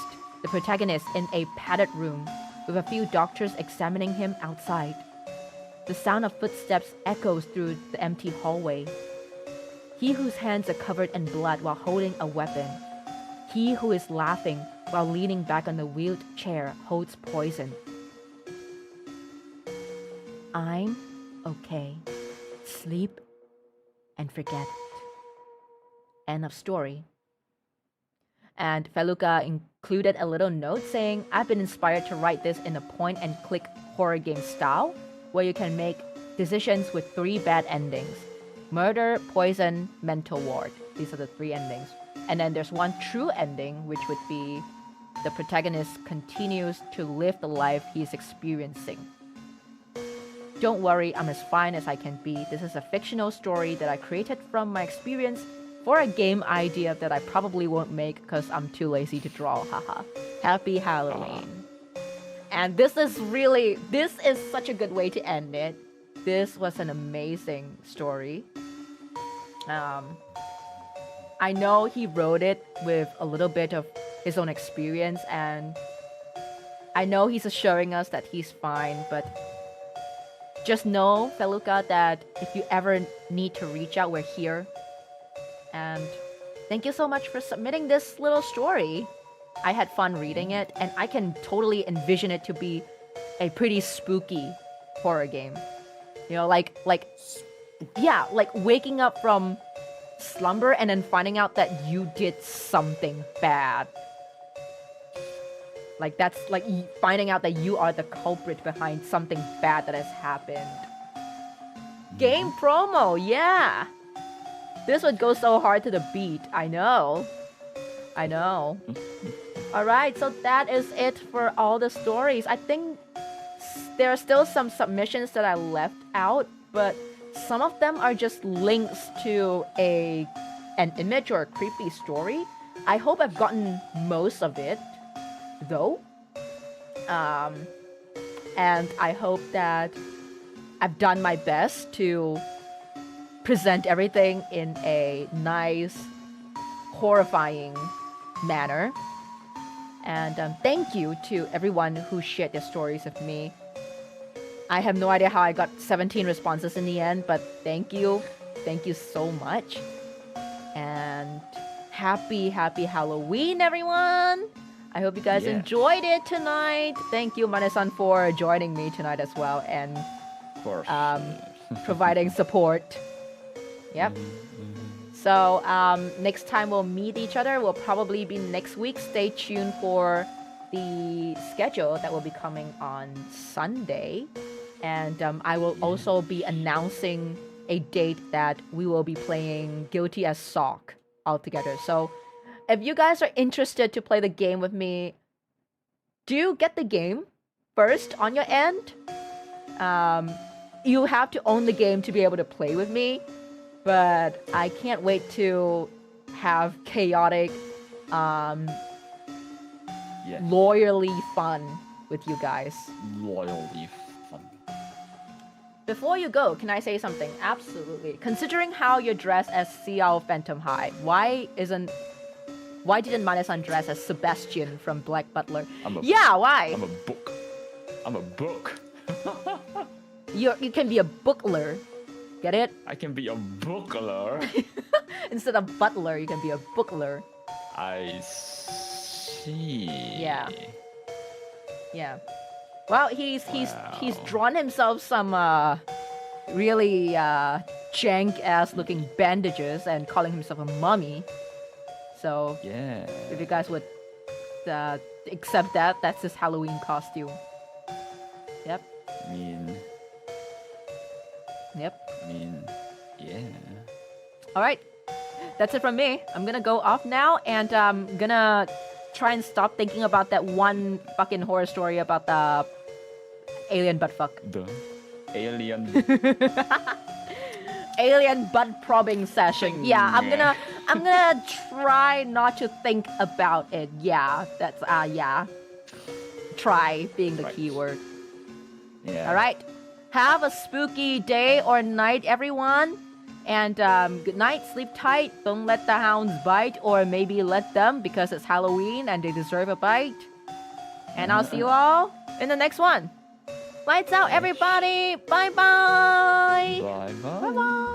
in a padded room with a few doctors examining him outside. The sound of footsteps echoes through the empty hallway. He whose hands are covered in blood while holding a weapon. He who is laughing while leaning back on the wheeled chair holds poison. I'm okay. Sleep and forget. End of story. And Feluca included a little note saying, I've been inspired to write this in a point-and-click horror game style, where you can make decisions with 3 bad endings. Murder, poison, mental ward. These are the 3 endings. And then there's one true ending, which would be the protagonist continues to live the life he's experiencing. Don't worry, I'm as fine as I can be. This is a fictional story that I created from my experience for a game idea that I probably won't make because I'm too lazy to draw, haha. Happy Halloween. And this is such a good way to end it. This was an amazing story. I know he wrote it with a little bit of his own experience, and I know he's assuring us that he's fine, but just know, Feluca, that if you ever need to reach out, we're here. And thank you so much for submitting this little story. I had fun reading it, and I can totally envision it to be a pretty spooky horror game. You know, like waking up from slumber and then finding out that you did something bad. Like, that's like finding out that you are the culprit behind something bad that has happened. Game promo, yeah! This would go so hard to the beat, I know. Alright, so that is it for all the stories. I think there are still some submissions that I left out, but some of them are just links to an image or a creepy story. I hope I've gotten most of it, though. And I hope that I've done my best to present everything in a nice, horrifying manner. And thank you to everyone who shared their stories with me. I have no idea how I got 17 responses in the end, but thank you. Thank you so much. And happy Halloween, everyone! I hope you guys enjoyed it tonight. Thank you, Mane-san, for joining me tonight as well and Of course. providing support. Yep. So next time we'll meet each other will probably be next week. Stay tuned for the schedule that will be coming on Sunday. And I will also be announcing a date that we will be playing Guilty as Sock all together. So if you guys are interested to play the game with me, do get the game first on your end. You have to own the game to be able to play with me. But I can't wait to have chaotic, loyally fun with you guys. Loyally fun. Before you go, can I say something? Absolutely. Considering how you're dressed as Xiao Phantom High, why didn't Mane-san dress as Sebastian from Black Butler? Why? I'm a book. You can be a bookler. Get it? I can be a bookler. Instead of butler, you can be a bookler. I see. Yeah. Well, he's drawn himself some really jank ass looking bandages and calling himself a mummy. So if you guys would accept that, that's his Halloween costume. Yep. Alright, that's it from me. I'm gonna go off now, and I'm gonna try and stop thinking about that one fucking horror story about the alien buttfuck. The alien. Alien butt probing session. Yeah, I'm gonna try not to think about it. Yeah, that's try being the keyword. Yeah. Alright. Have a spooky day or night, everyone. And good night, sleep tight. Don't let the hounds bite, or maybe let them, because it's Halloween and they deserve a bite. And I'll see you all in the next one. Lights out, everybody. Bye-bye. Bye-bye. Bye-bye.